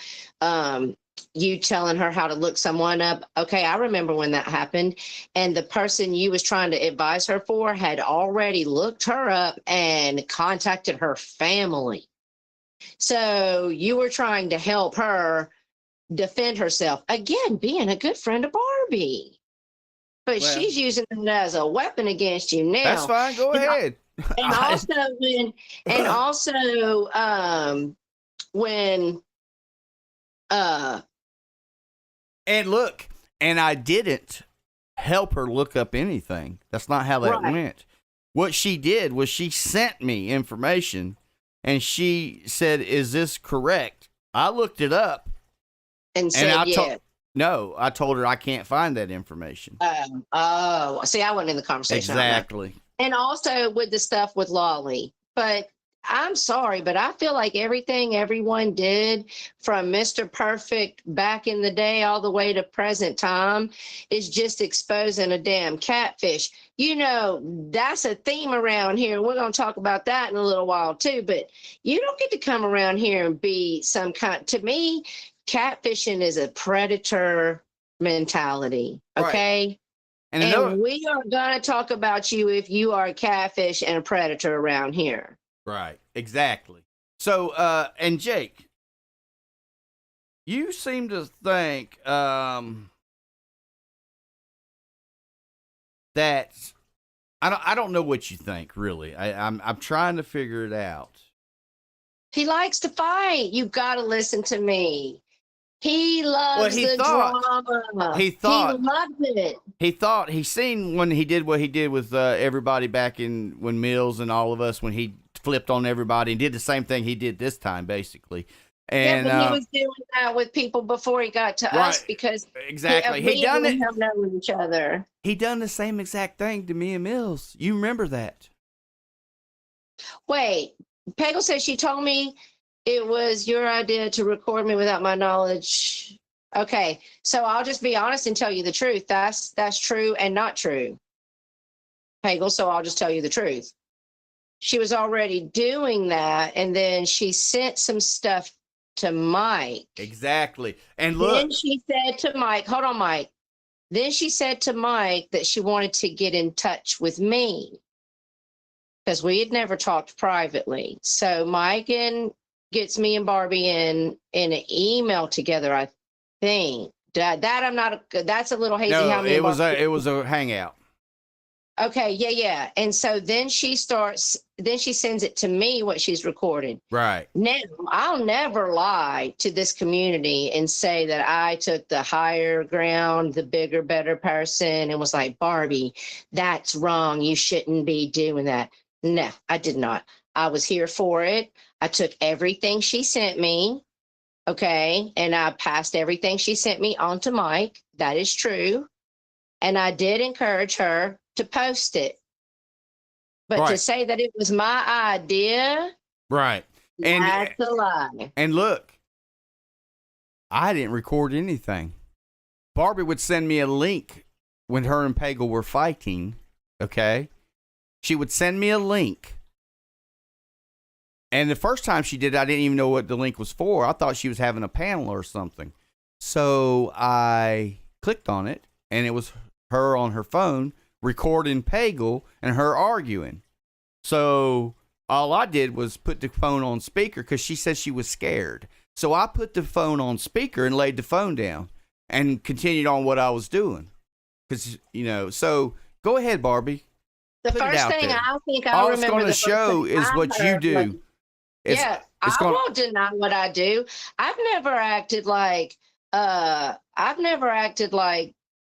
you telling her how to look someone up. Okay, I remember when that happened. And the person you was trying to advise her for had already looked her up and contacted her family. So you were trying to help her defend herself. Again, being a good friend of Barbie. But she's using it as a weapon against you now. That's fine. Go ahead. And also when And look, and I didn't help her look up anything. That's not how that went. What she did was she sent me information, and she said, "Is this correct?" I looked it up, and said, no, I told her I can't find that information. See, I wasn't in the conversation. Exactly. And also with the stuff with Lolly. But I'm sorry, but I feel like everything everyone did from Mr. Perfect back in the day all the way to present time is just exposing a damn catfish. You know, that's a theme around here. And we're going to talk about that in a little while too. But you don't get to come around here and be some kind, to me, catfishing is a predator mentality. Okay. Right. And we are going to talk about you if you are a catfish and a predator around here. Right, exactly. So, and Jake, you seem to think that I don't know what you think really. I'm trying to figure it out. He likes to fight. You got to listen to me. He loves drama. He thought he loved it. He thought he seen when he did what he did with everybody back in when Mills and all of us when he flipped on everybody and did the same thing he did this time basically. And yeah, but he was doing that with people before he got to us because exactly he done it. Have known each other. He done the same exact thing to me and Mills. You remember that? Wait, Peggle says she told me it was your idea to record me without my knowledge. Okay, so I'll just be honest and tell you the truth. That's true and not true, Peggle. So I'll just tell you the truth. She was already doing that, and then she sent some stuff to Mike. Exactly. And look. Then she said to Mike, hold on, Mike. Then she said to Mike that she wanted to get in touch with me because we had never talked privately. So Mike gets me and Barbie in an email together, I think. That I'm not, that's a little hazy. No, it was a hangout. Okay, yeah. And so then she sends it to me what she's recorded. Right. Now, I'll never lie to this community and say that I took the higher ground, the bigger, better person and was like, Barbie, that's wrong. You shouldn't be doing that. No, I did not. I was here for it. I took everything she sent me. Okay. And I passed everything she sent me on to Mike. That is true. And I did encourage her to post it. But to say that it was my idea, right? And that's a lie. And look, I didn't record anything. Barbie would send me a link when her and Peggle were fighting. Okay, she would send me a link. And the first time she did, I didn't even know what the link was for. I thought she was having a panel or something. So I clicked on it, and it was her on her phone recording Peggle and her arguing. So all I did was put the phone on speaker because she said she was scared. So I put the phone on speaker and laid the phone down and continued on what I was doing. Because, so go ahead, Barbie. The first thing I think I all remember. All it's going to show is what you do. I won't deny what I do. I've never acted like,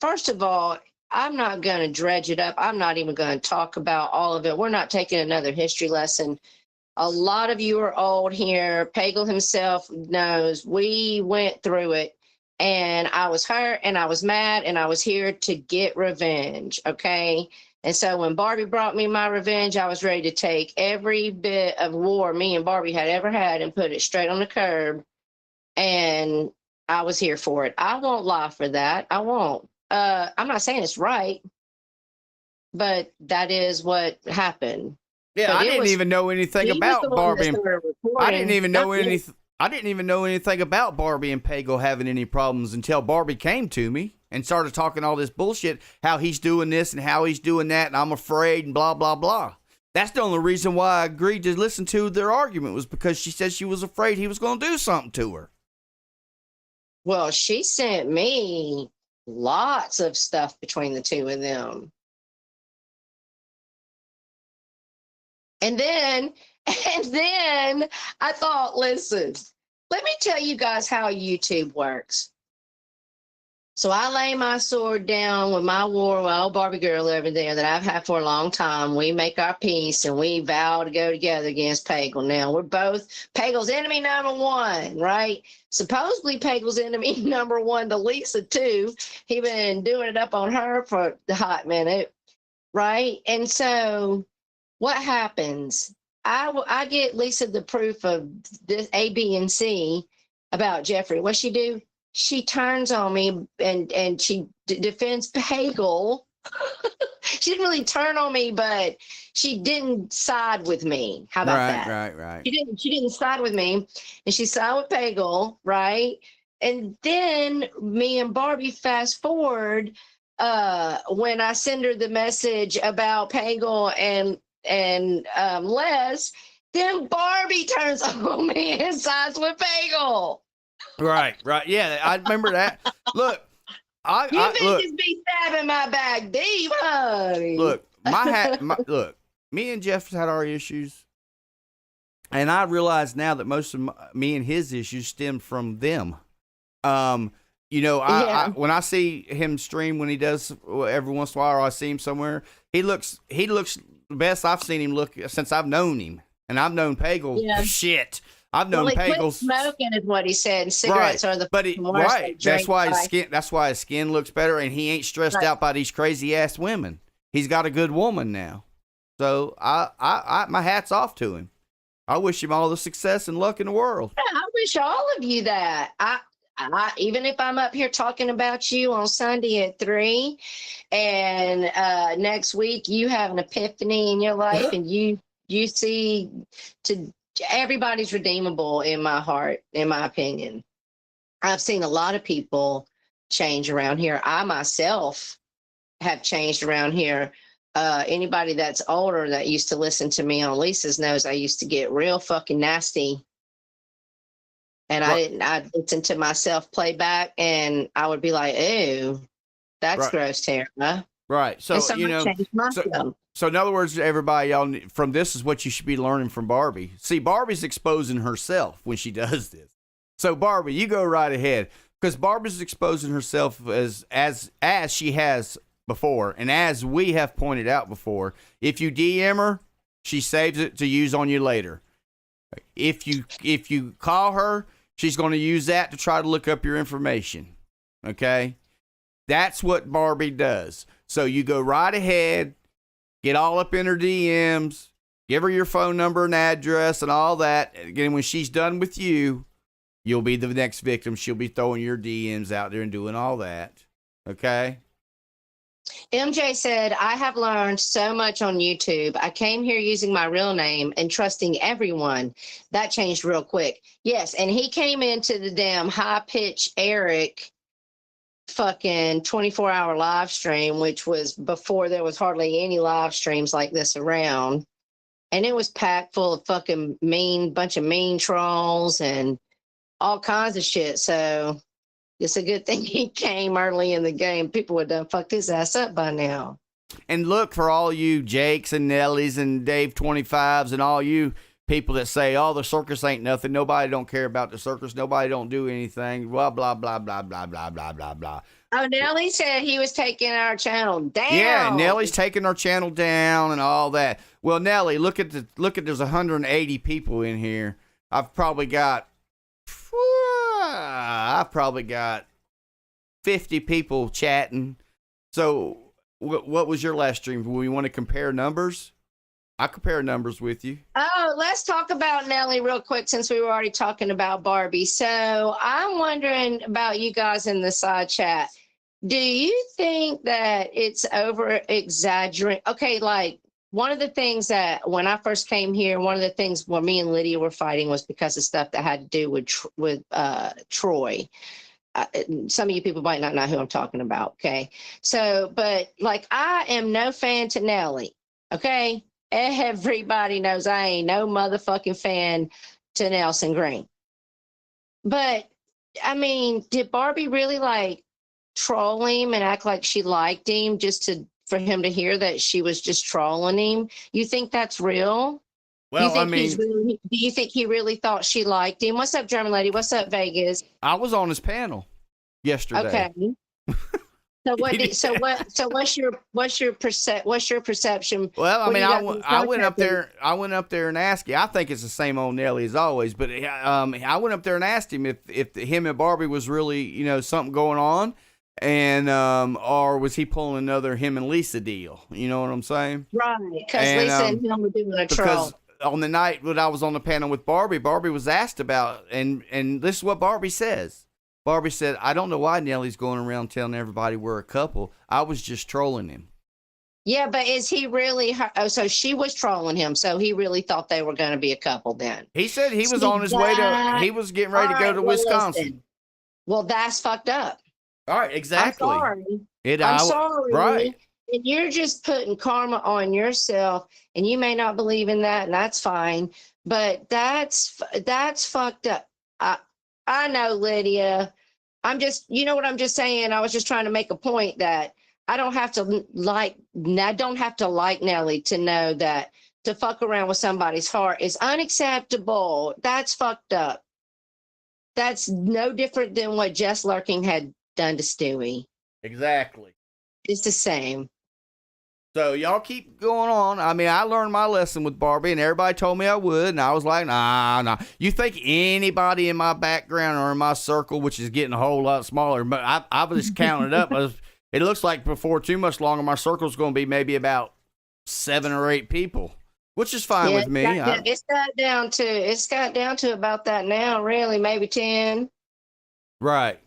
first of all, I'm not going to dredge it up. I'm not even going to talk about all of it. We're not taking another history lesson. A lot of you are old here. Peggle himself knows we went through it, and I was hurt and I was mad and I was here to get revenge. Okay. And so when Barbie brought me my revenge, I was ready to take every bit of war me and Barbie had ever had and put it straight on the curb. And I was here for it. I won't lie for that. I won't. I'm not saying it's right, but that is what happened. Yeah, I didn't even know anything about Barbie. I didn't even know anything. I didn't even know anything about Barbie and Peggle having any problems until Barbie came to me and started talking all this bullshit, how he's doing this and how he's doing that, and I'm afraid and blah, blah, blah. That's the only reason why I agreed to listen to their argument was because she said she was afraid he was going to do something to her. Well, she sent me lots of stuff between the two of them. And then I thought, listen, let me tell you guys how YouTube works. So I lay my sword down with my old Barbie girl over there that I've had for a long time. We make our peace and we vow to go together against Pagel. Now we're both Pagel's enemy number one, right? Supposedly Pagel's enemy number one to Lisa too. He been doing it up on her for a hot minute, right? And so what happens? I get Lisa the proof of this A, B, and C about Jeffrey. What she do? She turns on me and she defends Pagel. She didn't really turn on me, but she didn't side with me. How about that? Right. She didn't side with me, and she sided with Pagel, right? And then me and Barbie fast forward when I send her the message about Pagel and Les, then Barbie turns on me and sides with Pagel. Right. Yeah, I remember that. Look, You bitches be stabbing my back deep, honey. Look, look, me and Jeff had our issues, and I realize now that most of me and his issues stemmed from them. You know, I when I see him stream when he does every once in a while, or I see him somewhere, he looks the best I've seen him look since I've known him, and I've known Pagel. Yeah. Shit. I've known Pagel's smoking is what he said. And cigarettes are the worst. Right. That's why his skin looks better, and he ain't stressed out by these crazy ass women. He's got a good woman now. So I my hat's off to him. I wish him all the success and luck in the world. Yeah, I wish all of you that. I even if I'm up here talking about you on Sunday at 3, and next week you have an epiphany in your life, and you see everybody's redeemable in my heart, in my opinion. I've seen a lot of people change around here. I myself have changed around here. Anybody that's older that used to listen to me on Lisa's knows I used to get real fucking nasty. And I'd listen to myself play back and I would be like, ew, that's gross, Tara. Right. So, you know, so in other words, everybody, y'all, from this is what you should be learning from Barbie. See, Barbie's exposing herself when she does this. So, Barbie, you go right ahead, because Barbie's exposing herself as she has before, and as we have pointed out before. If you DM her, she saves it to use on you later. If you call her, she's going to use that to try to look up your information. Okay, that's what Barbie does. So you go right ahead. Get all up in her DMs, give her your phone number and address and all that. Again, when she's done with you, you'll be the next victim. She'll be throwing your DMs out there and doing all that. Okay? MJ said, I have learned so much on YouTube. I came here using my real name and trusting everyone. That changed real quick. Yes, and he came into the damn high-pitch Eric fucking 24-hour live stream, which was before there was hardly any live streams like this around, and it was packed full of fucking bunch of mean trolls and all kinds of shit. So it's a good thing he came early in the game. People would have fucked his ass up by now. And look, for all you Jakes and Nellies and Dave 25s and all you people that say, oh, the circus ain't nothing, nobody don't care about the circus, nobody don't do anything, blah, blah, blah, blah, blah, blah, blah, blah, blah. Oh, Nelly said he was taking our channel down. Yeah, Nelly's taking our channel down and all that. Well, Nelly, look at there's 180 people in here. I've probably got 50 people chatting. So what was your last stream? We want to compare numbers? I compare numbers with you. Oh, let's talk about Nelly real quick since we were already talking about Barbie. So I'm wondering about you guys in the side chat. Do you think that it's over exaggerating? Okay, like one of the things that when I first came here, one of the things where me and Lydia were fighting was because of stuff that had to do with Troy. Some of you people might not know who I'm talking about. Okay, so but like I am no fan to Nelly. Okay. Everybody knows I ain't no motherfucking fan to Nelson Green. But, I mean, did Barbie really, like, troll him and act like she liked him just for him to hear that she was just trolling him? You think that's real? Well, do you think he really thought she liked him? What's up, German lady? What's up, Vegas? I was on his panel yesterday. Okay. So what's your perception? Well, I What do mean, you got for I went up contract? there. I went up there and asked you. I think it's the same old Nelly as always. But I went up there and asked him if him and Barbie was really something going on, and or was he pulling another him and Lisa deal? You know what I'm saying? Right, because And, Lisa and him were doing a Because troll. on the night when I was on the panel with Barbie, Barbie was asked about, and this is what Barbie says. Barbie said, "I don't know why Nelly's going around telling everybody we're a couple. I was just trolling him." Yeah, but is he really? Oh, so she was trolling him. So he really thought they were going to be a couple then. He said he was See on his way to. that? He was getting ready to All go right, to well, Wisconsin. listen. Well, that's fucked up. All right, exactly. I'm sorry. I'm I'm sorry. Right. And you're just putting karma on yourself, and you may not believe in that, and that's fine. But that's fucked up. I know, Lydia. I'm just, you know what I'm just saying? I was just trying to make a point that I don't have to like Nelly to know that to fuck around with somebody's heart is unacceptable. That's fucked up. That's no different than what Jess Lurking had done to Stewie. Exactly. It's the same. So y'all keep going on. I mean, I learned my lesson with Barbie, and everybody told me I would, and I was like, nah. You think anybody in my background or in my circle, which is getting a whole lot smaller, but I just counted up. It looks like before too much longer, my circle's going to be maybe about 7 or 8 people, which is fine with me. It's got down to about that now, really, maybe 10. Right.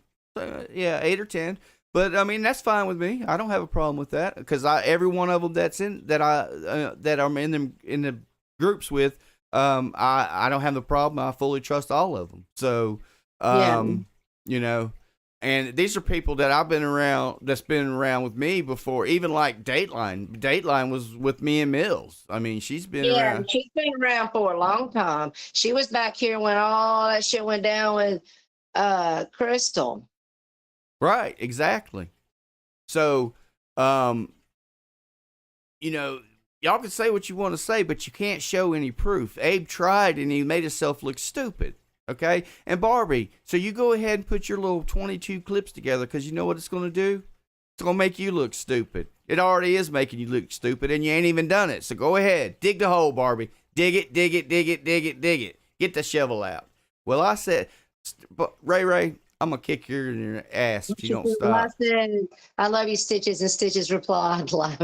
Yeah, 8 or 10. But I mean, that's fine with me. I don't have a problem with that because every one of them that I'm in the groups with, I don't have the problem. I fully trust all of them. So, and these are people that I've been around. That's been around with me before. Even like Dateline. Dateline was with me and Mills. I mean, she's been around. She's been around for a long time. She was back here when all that shit went down with Crystal. Right, exactly. So, y'all can say what you want to say, but you can't show any proof. Abe tried, and he made himself look stupid, okay? And Barbie, so you go ahead and put your little 22 clips together, because you know what it's going to do? It's going to make you look stupid. It already is making you look stupid, and you ain't even done it. So go ahead. Dig the hole, Barbie. Dig it, dig it, dig it, dig it, dig it. Get the shovel out. Well, I said, Ray, I'm going to kick your ass if you don't stop. I said, I love you, Stitches, and Stitches replied, laugh.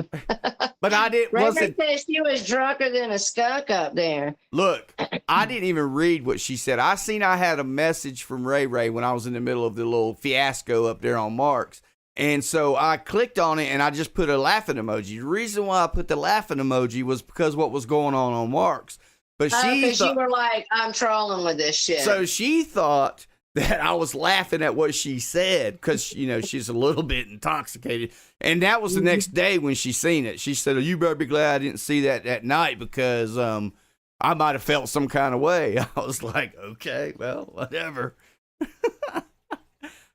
But I didn't. Ray said she was drunker than a skunk up there. Look, I didn't even read what she said. I had a message from Ray when I was in the middle of the little fiasco up there on Marks. And so I clicked on it and I just put a laughing emoji. The reason why I put the laughing emoji was because what was going on Marks. But Because you were like, I'm trolling with this shit. So she thought that I was laughing at what she said because, she's a little bit intoxicated. And that was the next day when she seen it. She said, you better be glad I didn't see that night because I might have felt some kind of way. I was like, okay, well, whatever.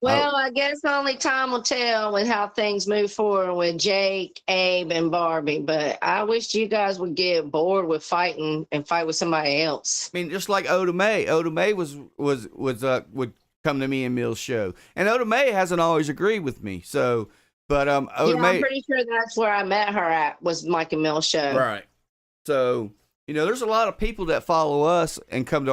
Well, I guess only time will tell with how things move forward with Jake, Abe, and Barbie. But I wish you guys would get bored with fighting and fight with somebody else. I mean, just like Oda Mae. Oda Mae would come to me and Mill's show, and Oda Mae hasn't always agreed with me. So, but Oda Mae, I'm pretty sure that's where I met her at was Mike and Mill's show. Right. So, there's a lot of people that follow us and come to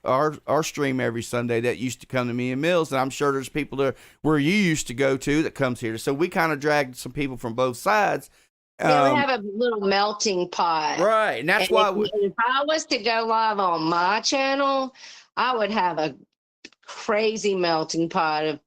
our stream every Sunday that used to come to me and Mills, and I'm sure there's people there where you used to go to that comes here. So we kind of dragged some people from both sides. We have a little melting pot. Right, and that's why if I was to go live on my channel, I would have a crazy melting pot of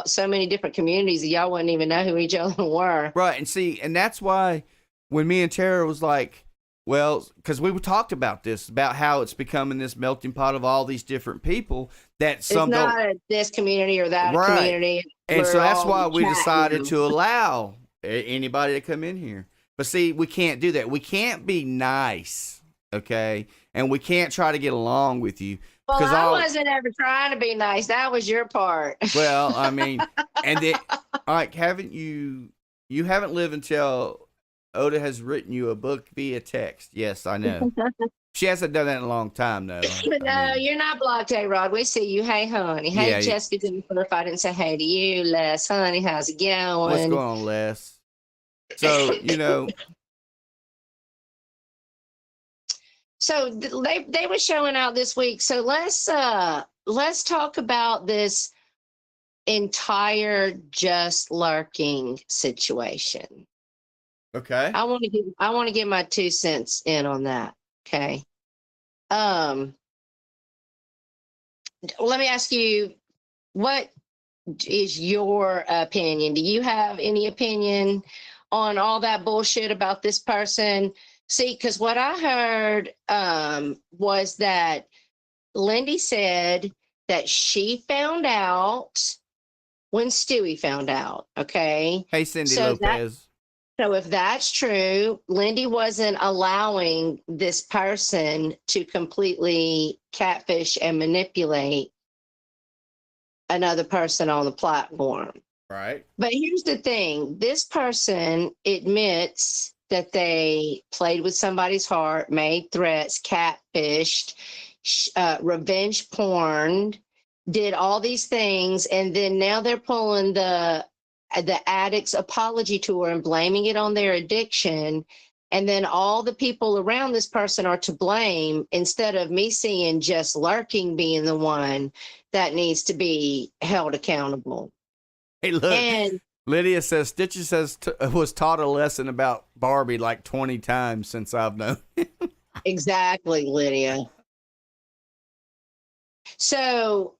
so many different communities that y'all wouldn't even know who each other were. Right, and that's why when me and Tara was like, well, because we talked about this, about how it's becoming this melting pot of all these different people that some it's not this community or that community. And so that's why we chatting. decided to allow anybody to come in here. But see, we can't do that. We can't be nice, okay? And we can't try to get along with you. Well, I wasn't ever trying to be nice. That was your part. Well, I mean, and then, all right, you haven't lived until Oda has written you a book via text. Yes, I know. She hasn't done that in a long time, though. No, you're not blocked, A-Rod. We see you. Hey, honey. Hey, Yeah, Jessica didn't if I didn't say hey to you, Les. Honey, how's it going? What's going on, Les? So, So they were showing out this week. So let's talk about this entire just lurking situation. Okay. I want to give my 2 cents in on that. Okay. Let me ask you, what is your opinion? Do you have any opinion on all that bullshit about this person? See, because what I heard was that Lindy said that she found out when Stewie found out. Okay. Hey, Cindy So Lopez. So if that's true, Lindy wasn't allowing this person to completely catfish and manipulate another person on the platform. Right. But here's the thing. This person admits that they played with somebody's heart, made threats, catfished, revenge porn, did all these things, and then now they're pulling the addict's apology tour and blaming it on their addiction. And then all the people around this person are to blame, instead of me seeing just lurking being the one that needs to be held accountable. Hey, look. And Lydia says Stitches was taught a lesson about Barbie like 20 times since I've known him. Exactly, Lydia. So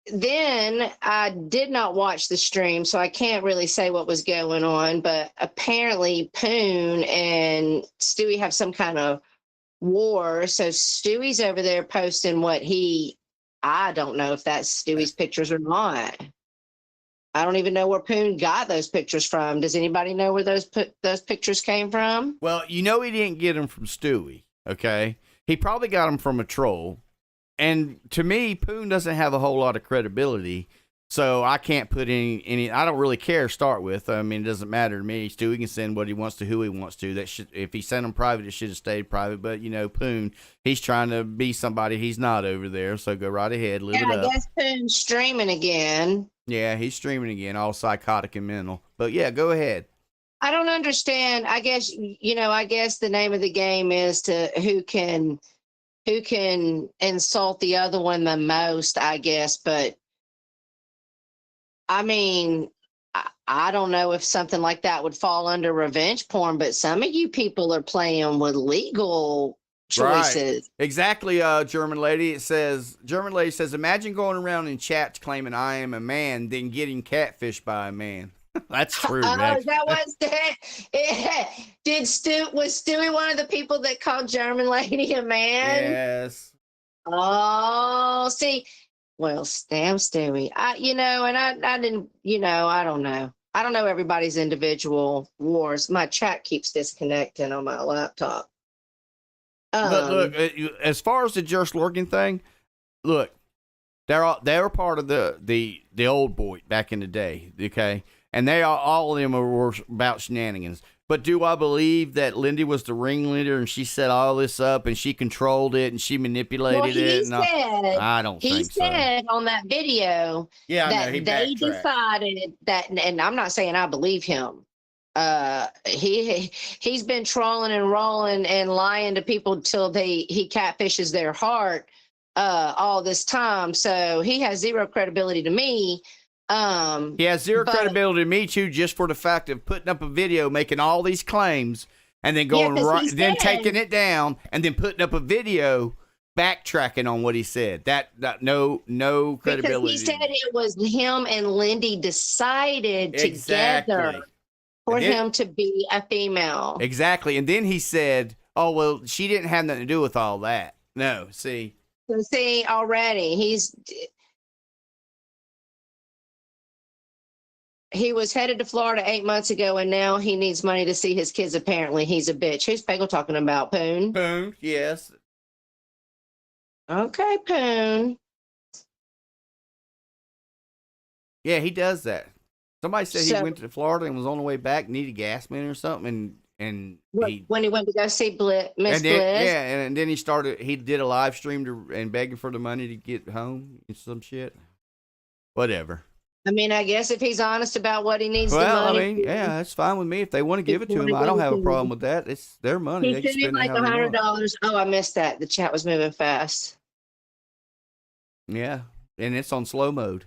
then I did not watch the stream, so I can't really say what was going on, but apparently Poon and Stewie have some kind of war. So Stewie's over there posting I don't know if that's Stewie's pictures or not. I don't even know where Poon got those pictures from. Does anybody know where those pictures came from? Well, he didn't get them from Stewie, okay? He probably got them from a troll. And to me, Poon doesn't have a whole lot of credibility, so I can't put any. I don't really care to start with. I mean, it doesn't matter to me. Stewie can send what he wants to who he wants to. If he sent them private, it should have stayed private. But Poon, he's trying to be somebody he's not over there. So go right ahead, live it up. I guess Poon's streaming again. Yeah, he's streaming again, all psychotic and mental. But yeah, go ahead. I don't understand. I guess the name of the game is to who can insult the other one the most, I guess. But I mean, I don't know if something like that would fall under revenge porn, but some of you people are playing with legal choices. Right. Exactly, German lady says, imagine going around in chats claiming I am a man, then getting catfished by a man. That's true. That was was Stewie one of the people that called German lady a man? Yes. Oh, see, well, damn Stewie. I didn't, I don't know. I don't know everybody's individual wars. My chat keeps disconnecting on my laptop. But look, as far as the just lurking thing, look, they were part of the old boy back in the day, okay? And all of them were about shenanigans. But do I believe that Lindy was the ringleader and she set all this up and she controlled it and she manipulated it? I don't think so. He said on that video that they decided that, and I'm not saying I believe him. He's been trolling and rolling and lying to people till he catfishes their heart all this time. So he has zero credibility to me. He has zero credibility to me too, just for the fact of putting up a video making all these claims and then then taking it down and then putting up a video backtracking on what he said. That no credibility. Because he said it was him and Lindy decided together for him to be a female. Exactly. And then he said, "Oh well, she didn't have nothing to do with all that." No, see. So see, already he was headed to Florida 8 months ago, and now he needs money to see his kids. Apparently, he's a bitch. Who's Peggle talking about? Poon? Poon, yes. Okay, Poon. Yeah, he does that. Somebody said he went to Florida and was on the way back, needed gas money or something, and and When he went to go see Miss and then, Bliss. yeah, and then he did a live stream and begging for the money to get home and some shit. Whatever. I mean, I guess if he's honest about what he needs the Well, money I mean, for, yeah, it's fine with me if they want to give it to him. I don't have a problem with that. It's their money. he They can sent him spend it like how they want. $100. Oh, I missed that. The chat was moving fast. Yeah, and it's on slow mode.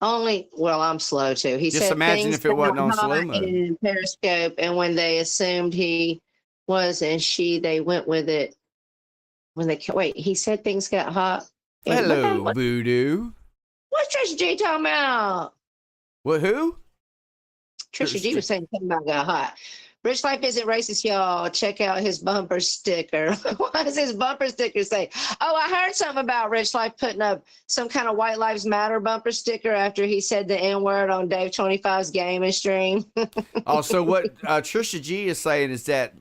Well, I'm slow too. He Just said imagine things if it wasn't on got slow hot mode. in Periscope, and when they assumed he was and they went with it. He said things got hot. Hello, Voodoo. What's Trisha G talking about? What? Who? Trisha G was saying something about got hot. Rich Life isn't racist, y'all. Check out his bumper sticker. What does his bumper sticker say? Oh, I heard something about Rich Life putting up some kind of White Lives Matter bumper sticker after he said the N-word on Dave 25's gaming stream. Also, what Trisha G is saying is that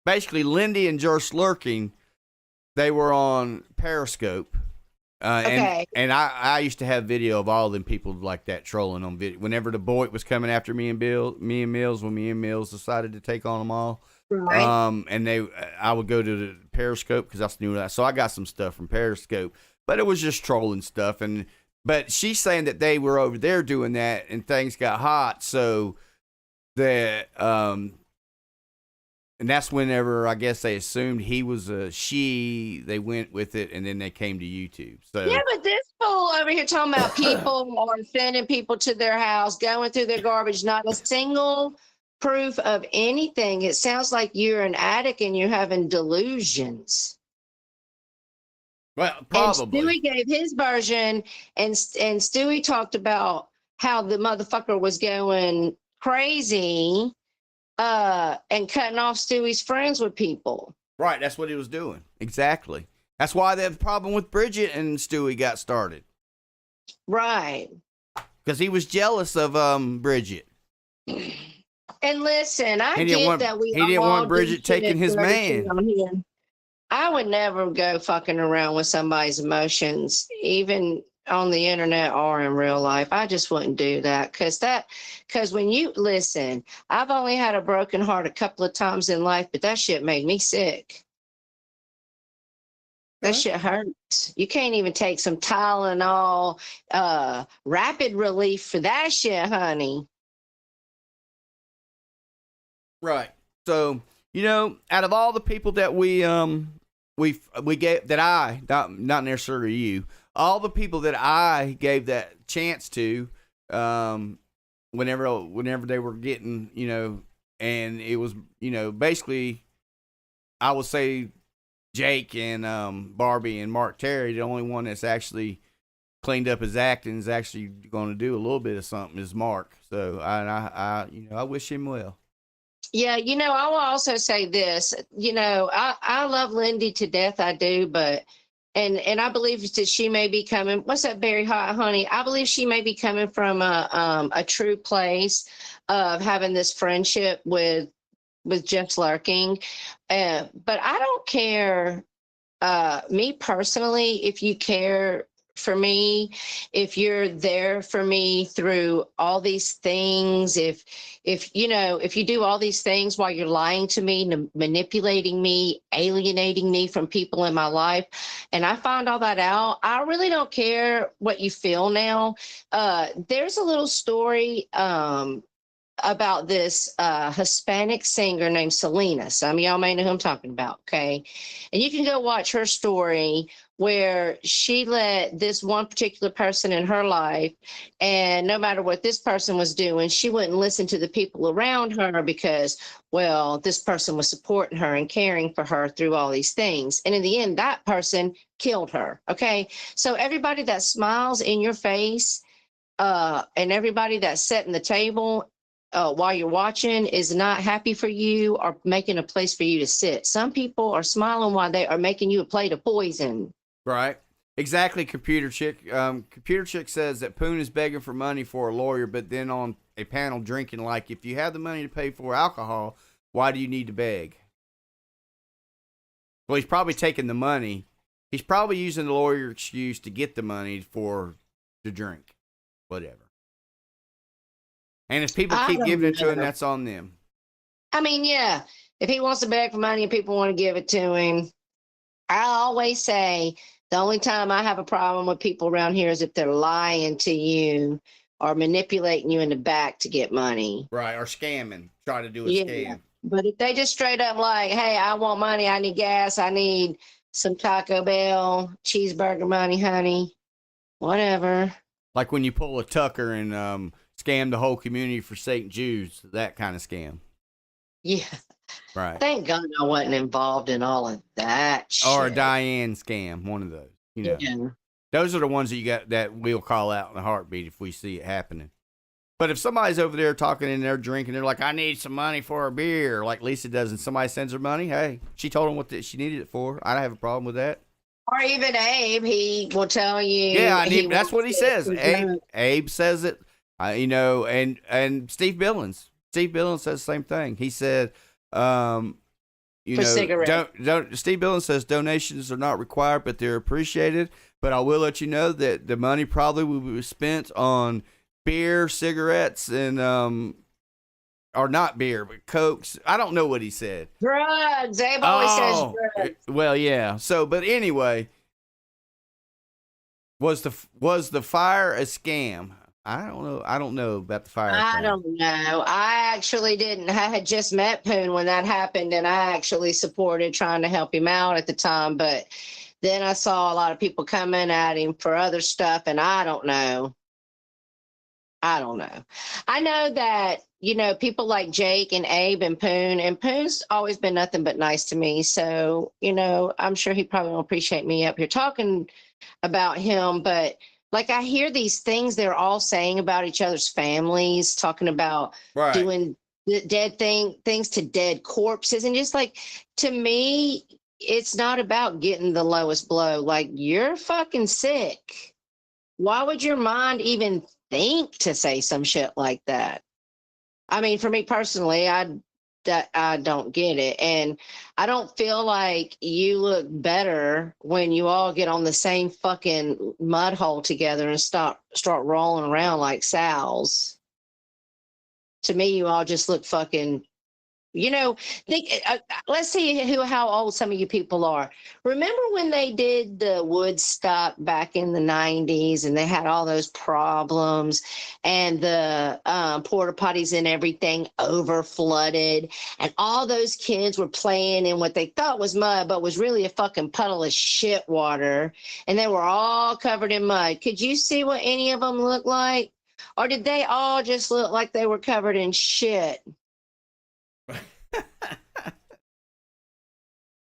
basically Lindy and Jerse Lurking, they were on Periscope. Okay. And I used to have video of all them people like that trolling on video. Whenever the boy was coming after me and Mills, when me and Mills decided to take on them all. Right. And I would go to the Periscope because I knew that. So I got some stuff from Periscope, but it was just trolling stuff. But she's saying that they were over there doing that and things got hot. So that, and that's whenever I guess they assumed he was a she. They went with it, and then they came to YouTube. So Yeah, but this fool over here talking about people or sending people to their house, going through their garbage, not a single proof of anything. It sounds like you're an addict and you're having delusions. well, probably. And Stewie gave his version, and Stewie talked about how the motherfucker was going crazy and cutting off Stewie's friends with people. Right, that's what he was doing. Exactly. That's why the problem with Bridget and Stewie got started. Right. Because he was jealous of Bridget. And listen, I He get didn't want- that we he didn't all want do Bridget shit taking his flirting man. on here. I would never go fucking around with somebody's emotions, even on the internet or in real life. I just wouldn't do that because when you listen, I've only had a broken heart a couple of times in life, but that shit made me sick. That shit hurts. You can't even take some Tylenol, rapid relief for that shit, honey. Right. So, out of all the people that we gave that I not necessarily you, all the people that I gave that chance to, whenever they were getting, and it was, basically, I would say Jake and Barbie and Mark Terry, the only one that's actually cleaned up his act and is actually going to do a little bit of something is Mark. So I wish him well. Yeah, I will also say this. I love Lindy to death. I do, but and I believe that she may be coming. What's that, Berry Hot Honey? I believe she may be coming from a true place of having this friendship with Jeff Lurking. But I don't care. Me personally, if you care for me, if you're there for me through all these things, if you do all these things while you're lying to me, manipulating me, alienating me from people in my life, and I find all that out, I really don't care what you feel now. There's a little story about this Hispanic singer named Selena. Some of y'all may know who I'm talking about, okay? And you can go watch her story where she let this one particular person in her life, and no matter what this person was doing, she wouldn't listen to the people around her because, well, this person was supporting her and caring for her through all these things. And in the end, that person killed her, okay? So everybody that smiles in your face and everybody that's setting the table while you're watching is not happy for you or making a place for you to sit. Some people are smiling while they are making you a plate of poison. Right. Exactly, Computer Chick. Computer Chick says that Poon is begging for money for a lawyer, but then on a panel drinking like, if you have the money to pay for alcohol, why do you need to beg? Well, he's probably taking the money. He's probably using the lawyer excuse to get the money for the drink. Whatever. And if people keep giving it to him, that's on them. I mean, yeah, if he wants to beg for money and people want to give it to him, I always say the only time I have a problem with people around here is if they're lying to you or manipulating you in the back to get money. Right, or scamming. Try to do a Yeah. scam. But if they just straight up like, hey, I want money, I need gas, I need some Taco Bell cheeseburger money, honey, whatever. Like when you pull a Tucker and scam the whole community for St. Jews, that kind of scam. Yeah. Right. Thank God I wasn't involved in all of that shit. Or a Diane scam, one of those. You know, Yeah. those are the ones that you got that we'll call out in a heartbeat if we see it happening. But if somebody's over there talking and they're drinking, they're like, I need some money for a beer, like Lisa does, and somebody sends her money, hey, she told them what she needed it for. I don't have a problem with that. Or even Abe, he will tell you. Yeah, wants that's what he it says. for Abe says it, you know, and Steve Billings. Steve Billings says the same thing. He said, you For know, cigarettes. don't. Steve Billings says donations are not required, but they're appreciated. But I will let you know that the money probably will be spent on beer, cigarettes, and or not beer, but Cokes. I don't know what he said. Drugs. Abe always says drugs. Well, yeah. So, but anyway, was the fire a scam? I don't know. I don't know about the fire. I thing. don't know. I actually didn't. I had just met Poon when that happened, and I actually supported trying to help him out at the time. But then I saw a lot of people coming at him for other stuff, and I don't know. I don't know. I know that, you know, people like Jake and Abe and Poon's always been nothing but nice to me. So, you know, I'm sure he probably won't appreciate me up here talking about him, but like I hear these things they're all saying about each other's families, talking about Right. doing dead things to dead corpses, and just like, to me, it's not about getting the lowest blow. Like, you're fucking sick. Why would your mind even think to say some shit like that? I mean, for me personally, I don't get it. And I don't feel like you look better when you all get on the same fucking mud hole together and start rolling around like sows. To me, you all just look fucking, you know, let's see how old some of you people are. Remember when they did the Woodstock back in the 90s and they had all those problems and the porta potties and everything over flooded and all those kids were playing in what they thought was mud but was really a fucking puddle of shit water, and they were all covered in mud. Could you see what any of them looked like? Or did they all just look like they were covered in shit?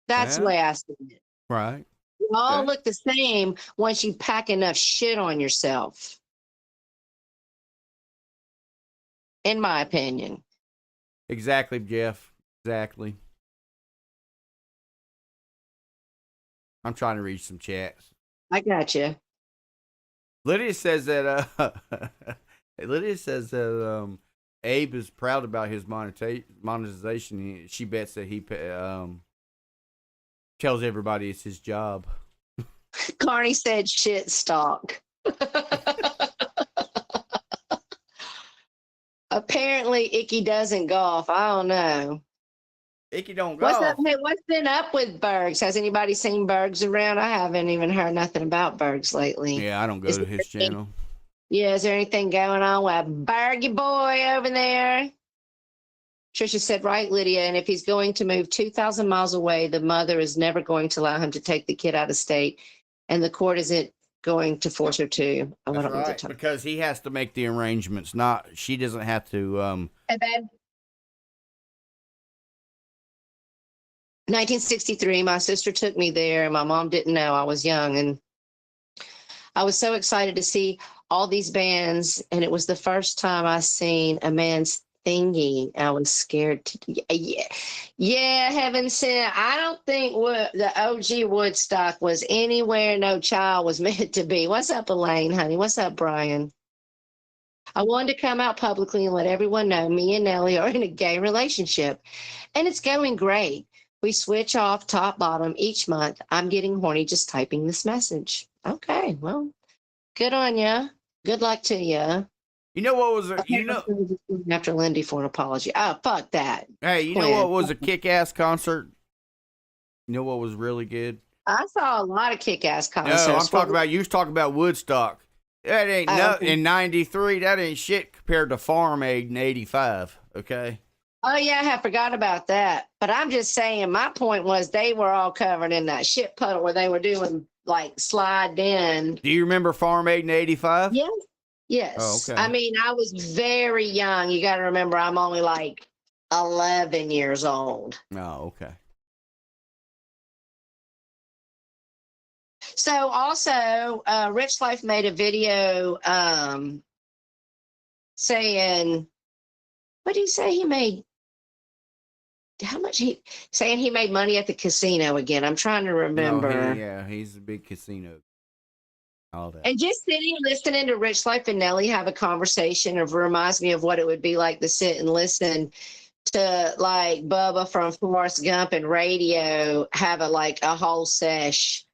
That's the way I see it. Right. You all Okay. look the same once you pack enough shit on yourself. In my opinion. Exactly, Jeff. Exactly. I'm trying to read some chats. I got you. Lydia says that Abe is proud about his monetization. She bets that he tells everybody it's his job. Carney said shit stock. Apparently, Icky doesn't golf. I don't know. Icky don't What's golf. up? Hey, what's been up with Bergs? Has anybody seen Bergs around? I haven't even heard nothing about Bergs lately. Yeah, I don't go Is to there his anything- channel. Yeah, is there anything going on with Bergie boy over there? Trisha said, right, Lydia, and if he's going to move 2,000 miles away, the mother is never going to allow him to take the kid out of state, and the court isn't going to force her to. Oh, I That's don't need to right, talk. because he has to make the arrangements. She doesn't have to. Hey, babe. 1963, my sister took me there, and my mom didn't know. I was young, and I was so excited to see all these bands, and it was the first time I seen a man's thingy. I was scared to. Yeah, heaven sent. I don't think the OG Woodstock was anywhere no child was meant to be. What's up, Elaine, honey? What's up, Brian? I wanted to come out publicly and let everyone know me and Nellie are in a gay relationship, and it's going great. We switch off top bottom each month. I'm getting horny just typing this message. Okay, well, good on ya. Good luck to ya. You know what was after Lindy for an apology. Oh, fuck that. Hey, you know what was a kick-ass concert? You know what was really good? I saw a lot of kick-ass concerts. No, I'm talking about, you was talking about Woodstock. That ain't nothing in 93. That ain't shit compared to Farm Aid in 85. Okay. Oh yeah, I forgot about that. But I'm just saying, my point was they were all covered in that shit puddle where they were doing like slide in. Do you remember Farm Aid in 85? Yes. Yes. Oh, okay. I mean, I was very young. You got to remember, I'm only like 11 years old. Oh, okay. So also, Rich Life made a video saying, what did he say he made? How much saying he made money at the casino again. I'm trying to remember. No, he's a big casino. All that. And just sitting listening to Rich Life and Nelly have a conversation of reminds me of what it would be like to sit and listen to like Bubba from Forrest Gump and radio have a whole sesh.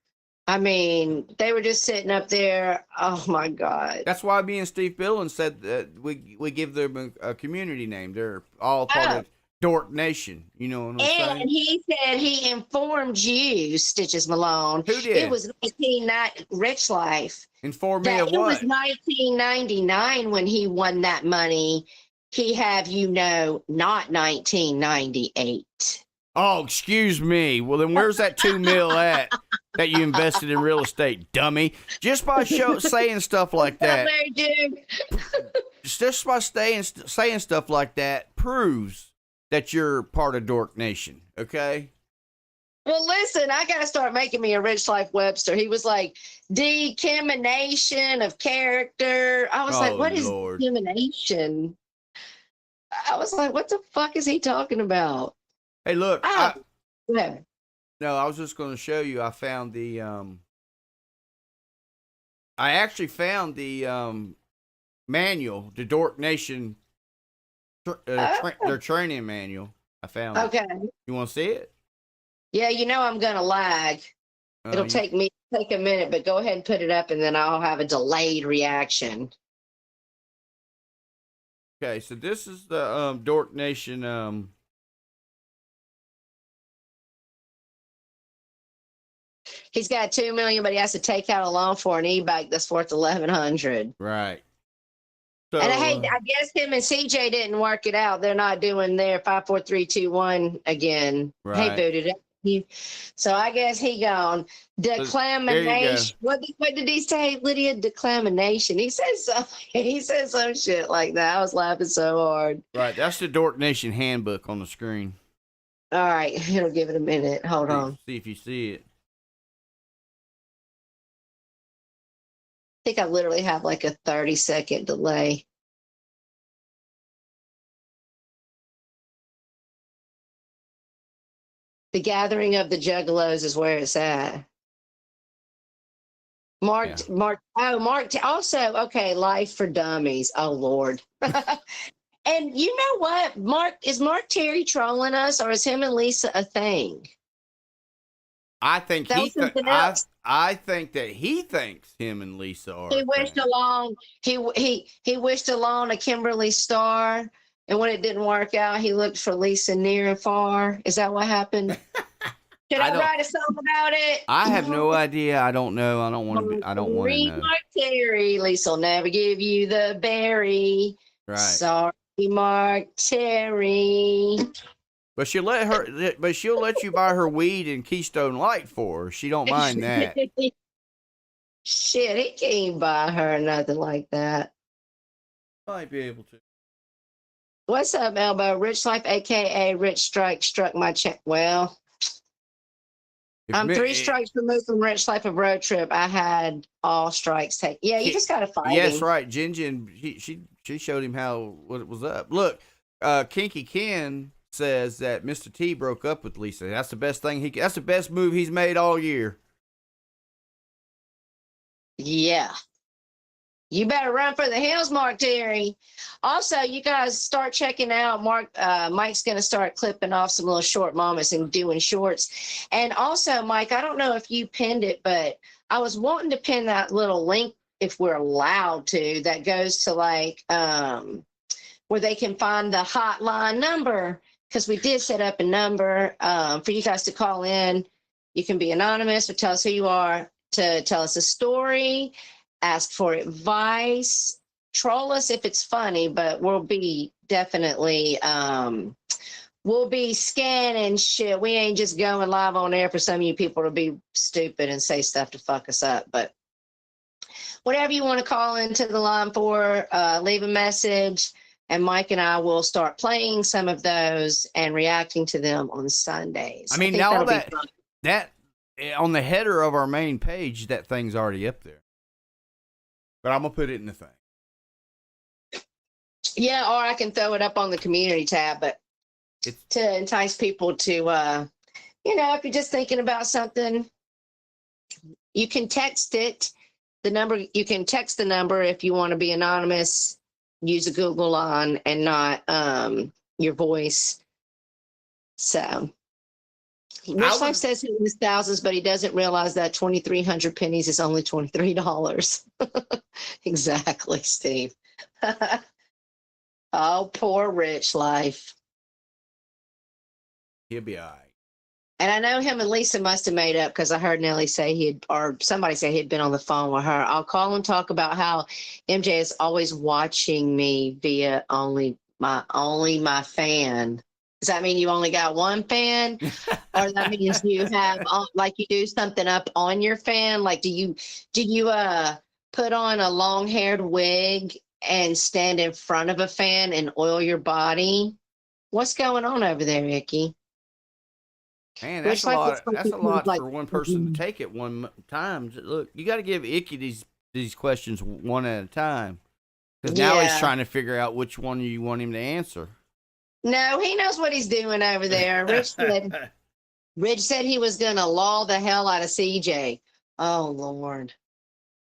I mean, they were just sitting up there. Oh my God. That's why me and Steve Billings said that we give them a community name. They're all part of Dork Nation. You know what I'm saying? And he said he informed you, Stitches Malone. Who did? It was 1990 Rich Life. Inform me of It was what? 1999 when he won that money. He have you know, not 1998. Oh, excuse me. Well, then where's that $2 million at that you invested in real estate, dummy? Just by saying stuff like that. Just by saying stuff like that proves that you're part of Dork Nation, okay? Well, listen, I got to start making me a Rich Life Webster. He was like, decrimination of character. I was like, what is decrimination? I was like, what the fuck is he talking about? Hey, look. Yeah. No, I was just going to show you. I found the. I actually found the manual, the Dork Nation, their training manual. I found it. Okay. You want to see it? Yeah, you know I'm going to lag. It'll take a minute, but go ahead and put it up, and then I'll have a delayed reaction. Okay, so this is the Dork Nation. He's got $2 million, but he has to take out a loan for an e-bike that's worth $1,100. Right. So, And I guess him and CJ didn't work it out. They're not doing their 5, 4, 3, 2, 1 again. Right. Hey, booted up. So I guess he gone. Declamination. What did he say, Lydia? Declamination. He said something. He said some shit like that. I was laughing so hard. Right. That's the Dork Nation handbook on the screen. All right. It'll give it a minute. Hold on. See if you see it. I think I literally have like a 30-second delay. The Gathering of the Juggalos is where it's at. Mark, also, okay, Life for Dummies. Oh, Lord. And you know what? Is Mark Terry trolling us, or is him and Lisa a thing? I think I think that he thinks him and Lisa are. He wished along a Kimberly Star, and when it didn't work out, he looked for Lisa near and far. Is that what happened? Should I write a song about it? I have no idea. I don't know. I don't want to know. Mark Terry, Lisa will never give you the berry. Right. Sorry, Mark Terry. But she'll let you buy her weed and Keystone Light for her. She don't mind that. Shit, he can't buy her nothing like that. Might be able to. What's up, Elbow? Rich Life, aka Rich Strike, struck my check. Well, I'm 3 strikes removed from Rich Life of Road Trip. I had all strikes taken. Yeah, you just gotta fight him. Yes, right. Jin, she showed him what was up. Look, Kinky Ken says that Mr. T broke up with Lisa. That's the best thing that's the best move he's made all year. Yeah. You better run for the hills, Mark Terry. Also, you guys start checking out Mike's going to start clipping off some little short moments and doing shorts. And also, Mike, I don't know if you pinned it, but I was wanting to pin that little link if we're allowed to, that goes to like where they can find the hotline number, because we did set up a number for you guys to call in. You can be anonymous or tell us who you are, to tell us a story, ask for advice, troll us if it's funny, but we'll be definitely we'll be scanning shit. We ain't just going live on air for some of you people to be stupid and say stuff to fuck us up. But whatever you want to call into the line for, leave a message, and Mike and I will start playing some of those and reacting to them on Sundays. I mean, think now that'll be that fun. that on the header of our main page, that thing's already up there. But I'm gonna put it in the thing. Yeah, or I can throw it up on the community tab, but to entice people to, if you're just thinking about something, you can text it. You can text the number if you want to be anonymous. Use a Google line and not your voice. So, Rich Life says he was thousands, but he doesn't realize that 2,300 pennies is only $23. Exactly, Steve. Oh, poor Rich Life. He'll be all right. And I know him and Lisa must have made up, because I heard Nelly say somebody say he'd been on the phone with her. I'll call and talk about how MJ is always watching me via only my fan. Does that mean you only got one fan? Or that means you have, like, you do something up on your fan? Like, do you put on a long-haired wig and stand in front of a fan and oil your body? What's going on over there, Icky? Man, that's a lot. That's a lot for one person to take at one time. Look, you got to give Icky these questions one at a time, because now he's trying to figure out which one you want him to answer. No, he knows what he's doing over there. Rich said he was gonna lull the hell out of CJ. Oh Lord,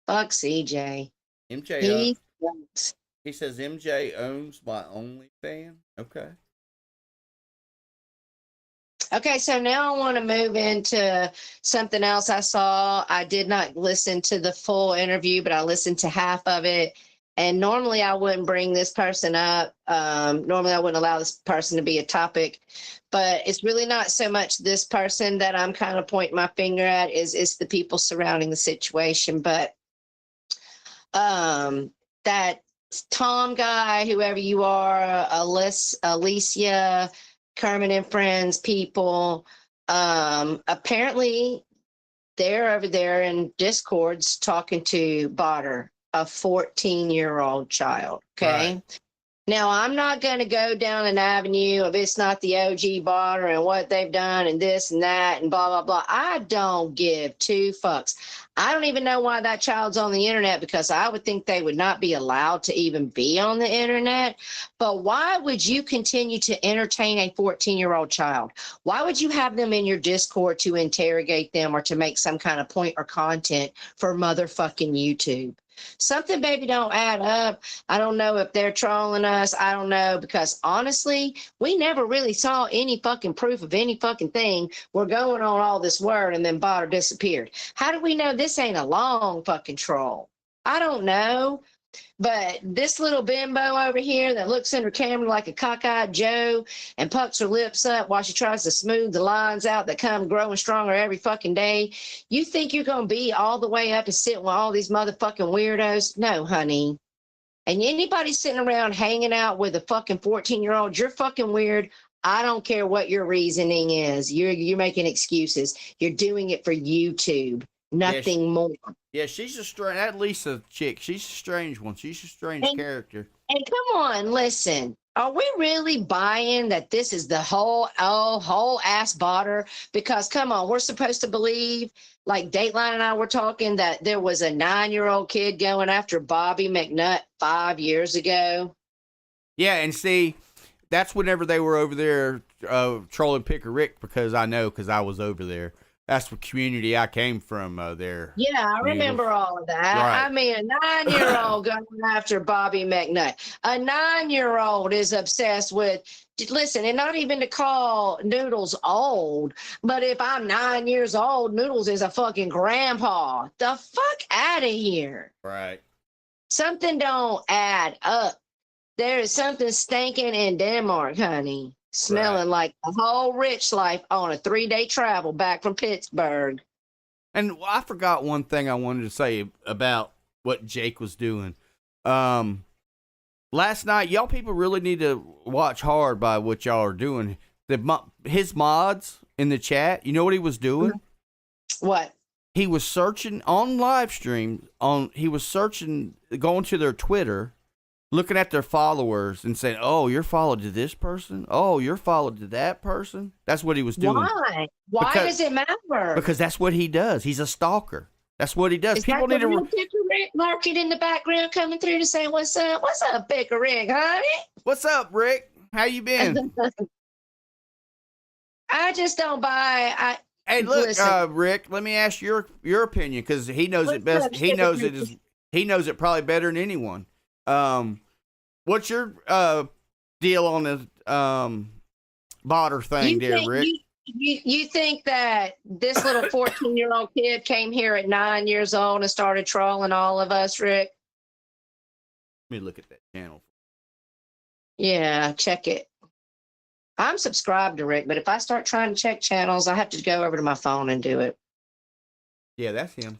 fuck CJ. MJ. He says MJ owns my OnlyFans. Okay. Okay, so now I want to move into something else I saw. I did not listen to the full interview, but I listened to half of it. And normally I wouldn't bring this person up. Normally I wouldn't allow this person to be a topic. But it's really not so much this person that I'm kind of pointing my finger at. It's the people surrounding the situation. But that Tom guy, whoever you are, Alicia, Kermit and Friends people, apparently they're over there in Discords talking to Botter, a 14-year-old child. Okay. Right. Now, I'm not going to go down an avenue of it's not the OG Botter and what they've done and this and that and blah, blah, blah. I don't give two fucks. I don't even know why that child's on the internet, because I would think they would not be allowed to even be on the internet. But why would you continue to entertain a 14-year-old child? Why would you have them in your Discord to interrogate them or to make some kind of point or content for motherfucking YouTube? Something, baby, don't add up. I don't know if they're trolling us. I don't know, because honestly, we never really saw any fucking proof of any fucking thing. We're going on all this word, and then Botter disappeared. How do we know this ain't a long fucking troll? I don't know. But this little bimbo over here that looks in her camera like a cockeyed Joe and pucks her lips up while she tries to smooth the lines out that come growing stronger every fucking day. You think you're going to be all the way up and sitting with all these motherfucking weirdos? No, honey. And anybody sitting around hanging out with a fucking 14-year-old, you're fucking weird. I don't care what your reasoning is. You're making excuses. You're doing it for YouTube. Nothing more. Yeah, she's a strange. That Lisa chick, she's a strange one. She's a strange character. And come on, listen. Are we really buying that this is the whole ass Botter? Because come on, we're supposed to believe, like Dateline and I were talking, that there was a 9-year-old kid going after Bobby McNutt 5 years ago. Yeah, and see, that's whenever they were over there trolling Picker Rick, because I was over there. That's the community I came from there. Yeah, I remember all of that. Right. I mean, a 9-year-old going after Bobby McNutt. A 9-year-old is obsessed with, listen, and not even to call Noodles old, but if I'm 9 years old, Noodles is a fucking grandpa. The fuck out of here. Right. Something don't add up. There is something stinking in Denmark, honey. Smelling like a whole rich life on a 3-day travel back from Pittsburgh. And I forgot one thing I wanted to say about what Jake was doing. Last night, y'all people really need to watch hard by what y'all are doing. His mods in the chat, you know what he was doing? What? He was searching on live stream. He was searching, going to their Twitter, looking at their followers and saying, "Oh, you're followed to this person. Oh, you're followed to that person." That's what he was doing. Why? Why does it matter? Because that's what he does. He's a stalker. That's what he does. Is People that need the to. real Picker Rick lurking in the background coming through to say, "What's up? What's up, Picker Rick, honey?" What's up, Rick? How you been? I just don't buy. Hey, look, listen. Rick. Let me ask your opinion because he knows it best. He knows it is. He knows it probably better than anyone. What's your deal on the botter thing, Rick? You think that this little 14-year-old kid came here at 9 years old and started trolling all of us, Rick? Let me look at that channel. Yeah, check it. I'm subscribed to Rick, but if I start trying to check channels, I have to go over to my phone and do it. Yeah, that's him.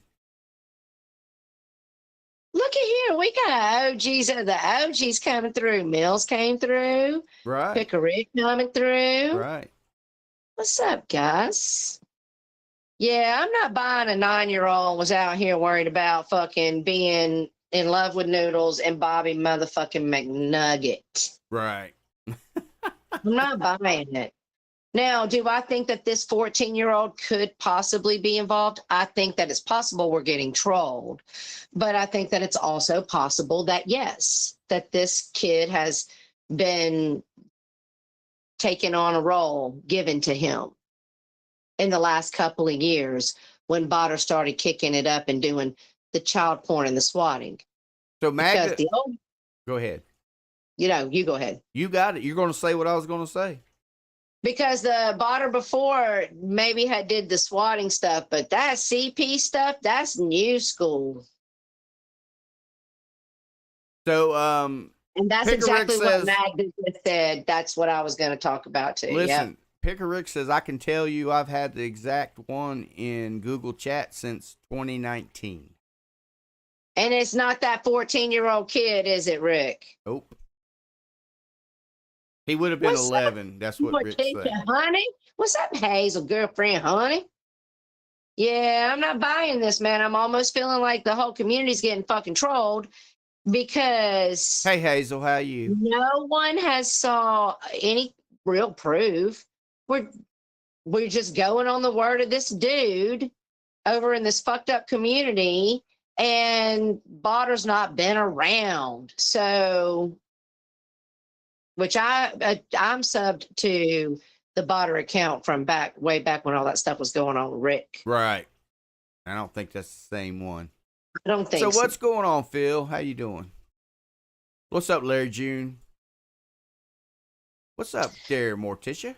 Look at here. We got OGs. The OGs coming through. Mills came through. Right. Picker Rick coming through. Right. What's up, guys? Yeah, I'm not buying a 9-year-old was out here worried about fucking being in love with Noodles and Bobby motherfucking McNugget. Right. I'm not buying it. Now, do I think that this 14-year-old could possibly be involved? I think that it's possible we're getting trolled, but I think that it's also possible that, yes, that this kid has been taken on a role given to him in the last couple of years when Botter started kicking it up and doing the child porn and the swatting. So, Magda, old, go ahead. You know, you go ahead. You got it. You're going to say what I was going to say. Because the Botter before maybe had did the swatting stuff, but that CP stuff, that's new school. So, and that's Picker exactly Rick what says, Magda just said. That's what I was going to talk about too. Listen, Yep. Picker Rick says, I can tell you I've had the exact one in Google Chat since 2019. And it's not that 14-year-old kid, is it, Rick? Nope. He would have been What's 11. That's what Rick said. Honey? What's up, Hazel, girlfriend, honey? Yeah, I'm not buying this, man. I'm almost feeling like the whole community's getting fucking trolled because Hey, Hazel, how you? no one has saw any real proof. We're just going on the word of this dude over in this fucked up community, and Botter's not been around. So, which I'm subbed to the Botter account from way back when all that stuff was going on with Rick. Right. I don't think that's the same one. I don't think So so. what's going on, Phil? How you doing? What's up, Larry June? What's up there, Morticia?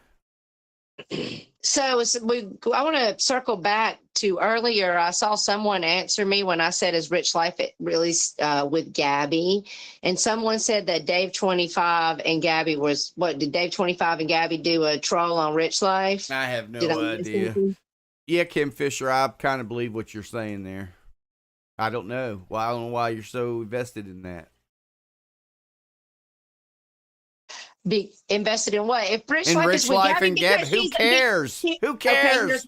So I want to circle back to earlier. I saw someone answer me when I said, "Is Rich Life released with Gabby?" And someone said that Dave 25 and Gabby was what? Did Dave 25 and Gabby do a troll on Rich Life? I have no Did I miss idea. anything? Yeah, Kim Fisher, I kind of believe what you're saying there. I don't know. Well, I don't know why you're so invested in that. Be invested in what? If Rich In Life Rich is with Life Gabby, and Gabby, because who she's a cares? Who cares?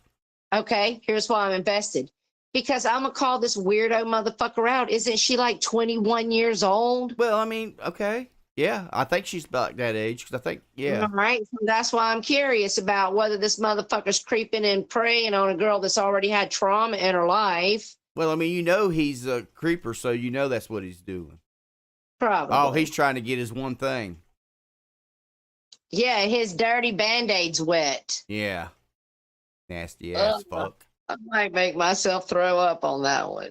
Okay, here's why I'm invested. Because I'm gonna call this weirdo motherfucker out. Isn't she like 21 years old? Well, I mean, okay. Yeah, I think she's about that age because I think, yeah. All right. So that's why I'm curious about whether this motherfucker's creeping and preying on a girl that's already had trauma in her life. Well, I mean, you know he's a creeper, so you know that's what he's doing. Probably. Oh, he's trying to get his one thing. Yeah, his dirty Band-Aid's wet. Yeah. Nasty ass fuck. I might make myself throw up on that one.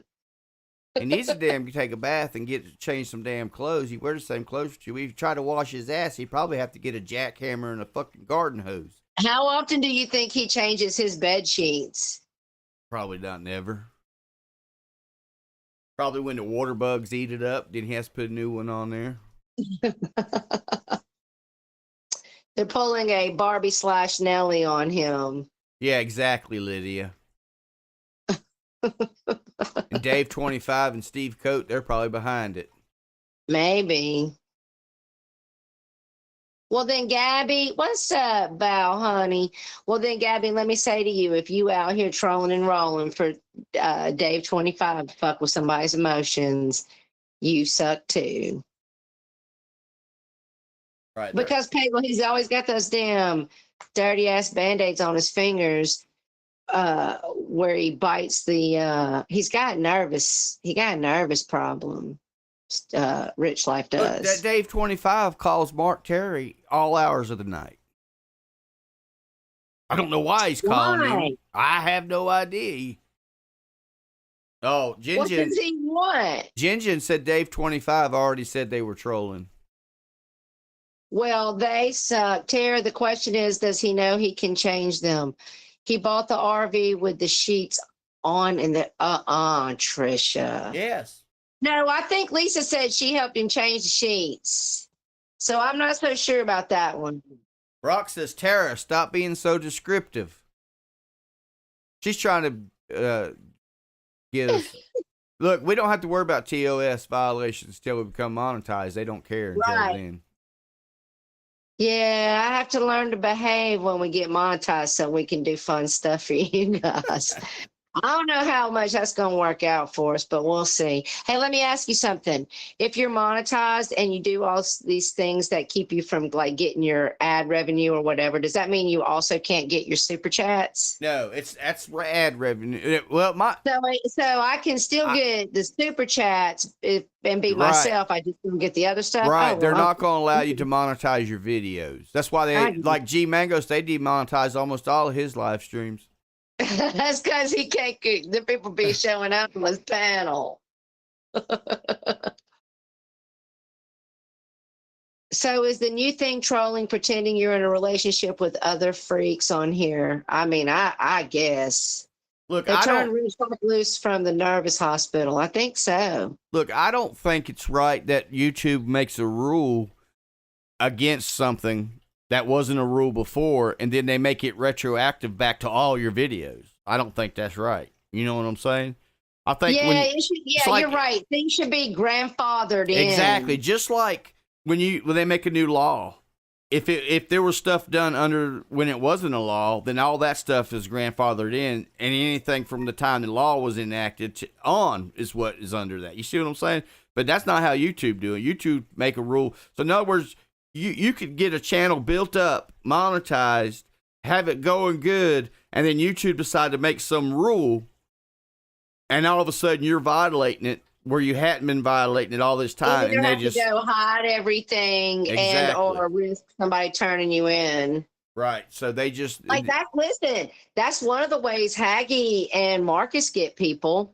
He needs to damn take a bath and change some damn clothes. He wears the same clothes for 2 weeks. If he tried to wash his ass, he'd probably have to get a jackhammer and a fucking garden hose. How often do you think he changes his bed sheets? Probably not never. Probably when the water bugs eat it up, then he has to put a new one on there. They're pulling a Barbie / Nelly on him. Yeah, exactly, Lydia. And Dave 25 and Steve Coate, they're probably behind it. Maybe. Well then, Gabby, what's up, Val, honey? Well then, Gabby, let me say to you, if you out here trolling and rolling for Dave 25 to fuck with somebody's emotions, you suck too. Right. Because people, he's always got those damn dirty ass band-aids on his fingers, where he bites the he got a nervous problem. Rich Life does. Look, that Dave 25 calls Mark Terry all hours of the night. I don't know why he's calling him. I have no idea. Oh, What does he want? Jinjin said Dave 25 already said they were trolling. Well, they suck. Tara, the question is, does he know he can change them? He bought the RV with the sheets on and the Trisha. Yes. No, I think Lisa said she helped him change the sheets. So I'm not so sure about that one. Rock says, Tara, stop being so descriptive. She's trying to get us. Look, we don't have to worry about TOS violations until we become monetized. They don't care until then. Yeah, I have to learn to behave when we get monetized so we can do fun stuff for you guys. I don't know how much that's going to work out for us, but we'll see. Hey, let me ask you something. If you're monetized and you do all these things that keep you from like getting your ad revenue or whatever, does that mean you also can't get your super chats? No, that's ad revenue. Well, so I can still get the super chats and be myself. I just don't get the other stuff. Right. Oh, They're not going to allow you to monetize your videos. That's why like G Mangos, they demonetize almost all of his live streams. That's because he can't get the people be showing up on his panel. So is the new thing trolling, pretending you're in a relationship with other freaks on here? I mean, I guess. Look, they turned Rich loose from the nervous hospital. I think so. Look, I don't think it's right that YouTube makes a rule against something that wasn't a rule before, and then they make it retroactive back to all your videos. I don't think that's right. You know what I'm saying? I think you're right. Things should be grandfathered in. Exactly. Just like when they make a new law. If there was stuff done under when it wasn't a law, then all that stuff is grandfathered in, and anything from the time the law was enacted on is what is under that. You see what I'm saying? But that's not how YouTube do it. YouTube make a rule. So in other words, you could get a channel built up, monetized, have it going good, and then YouTube decide to make some rule, and all of a sudden you're violating it where you hadn't been violating it all this time, and they just go hide everything and or risk somebody turning you in. Right. So they just like that. Listen, that's one of the ways Haggy and Marcus get people.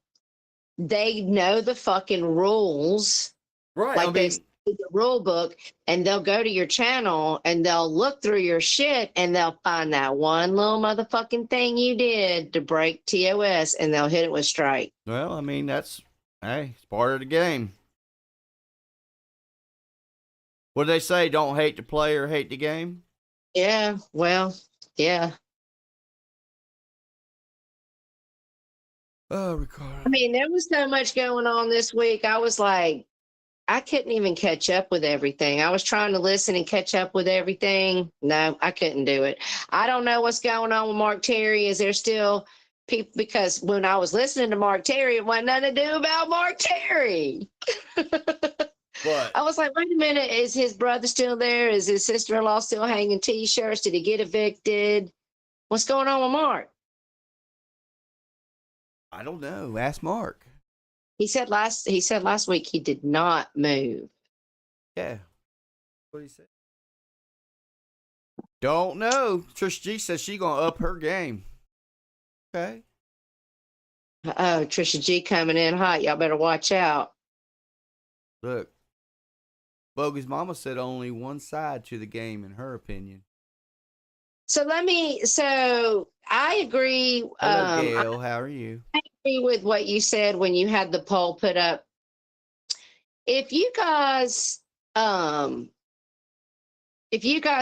They know the fucking rules. Right. Like they the rule book, and they'll go to your channel and they'll look through your shit and they'll find that one little motherfucking thing you did to break TOS, and they'll hit it with strike. Well, I mean, it's part of the game. What do they say? Don't hate the player, hate the game? Yeah, well, yeah. Oh, Ricardo. I mean, there was so much going on this week. I was like, I couldn't even catch up with everything. I was trying to listen and catch up with everything. No, I couldn't do it. I don't know what's going on with Mark Terry. Is there still people? Because when I was listening to Mark Terry, it wasn't nothing to do about Mark Terry. What? I was like, wait a minute. Is his brother still there? Is his sister-in-law still hanging T-shirts? Did he get evicted? What's going on with Mark? I don't know. Ask Mark. He said last week he did not move. Yeah. What did he say? Don't know. Trish G says she's gonna up her game. Okay. Oh, Trisha G coming in hot. Y'all better watch out. Look, Bogey's mama said only one side to the game, in her opinion. So I agree. Hello, Gail. How are you? I agree with what you said when you had the poll put up. If you guys,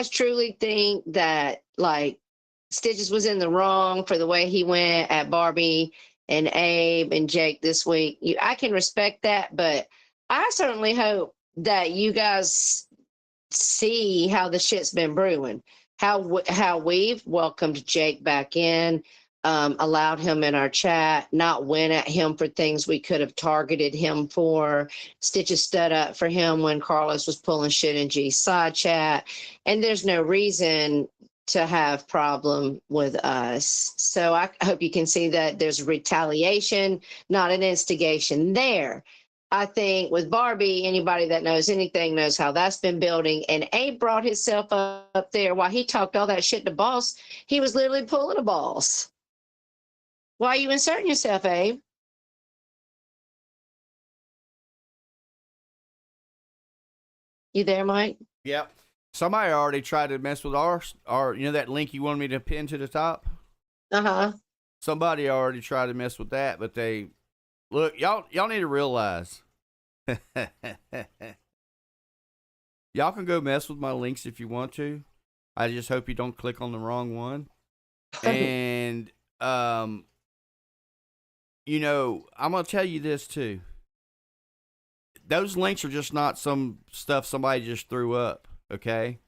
truly think that like Stitches was in the wrong for the way he went at Barbie and Abe and Jake this week, I can respect that, but I certainly hope that you guys see how the shit's been brewing, how we've welcomed Jake back in, allowed him in our chat, not went at him for things we could have targeted him for. Stitches stood up for him when Carlos was pulling shit in G's side chat, and there's no reason to have problem with us. So I hope you can see that there's retaliation, not an instigation there. I think with Barbie, anybody that knows anything knows how that's been building. And Abe brought himself up there while he talked all that shit to Boss. He was literally pulling a Boss. Why are you inserting yourself, Abe? You there, Mike? Yep. Somebody already tried to mess with our that link you wanted me to pin to the top? Uh-huh. Somebody already tried to mess with that, but look, y'all need to realize y'all can go mess with my links if you want to. I just hope you don't click on the wrong one. And I'm gonna tell you this too. Those links are just not some stuff somebody just threw up, okay?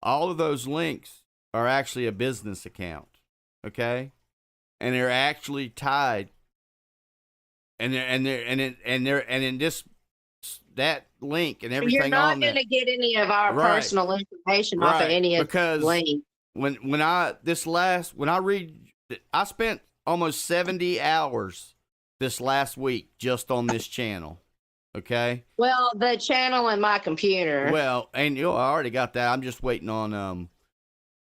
All of those links are actually a business account, okay? And they're actually tied. And in that link and everything You're not on there. going to get any of our personal information off of any of because the links. I spent almost 70 hours this last week just on this channel. Okay. Well, the channel and my computer. Well, and I already got that. I'm just waiting on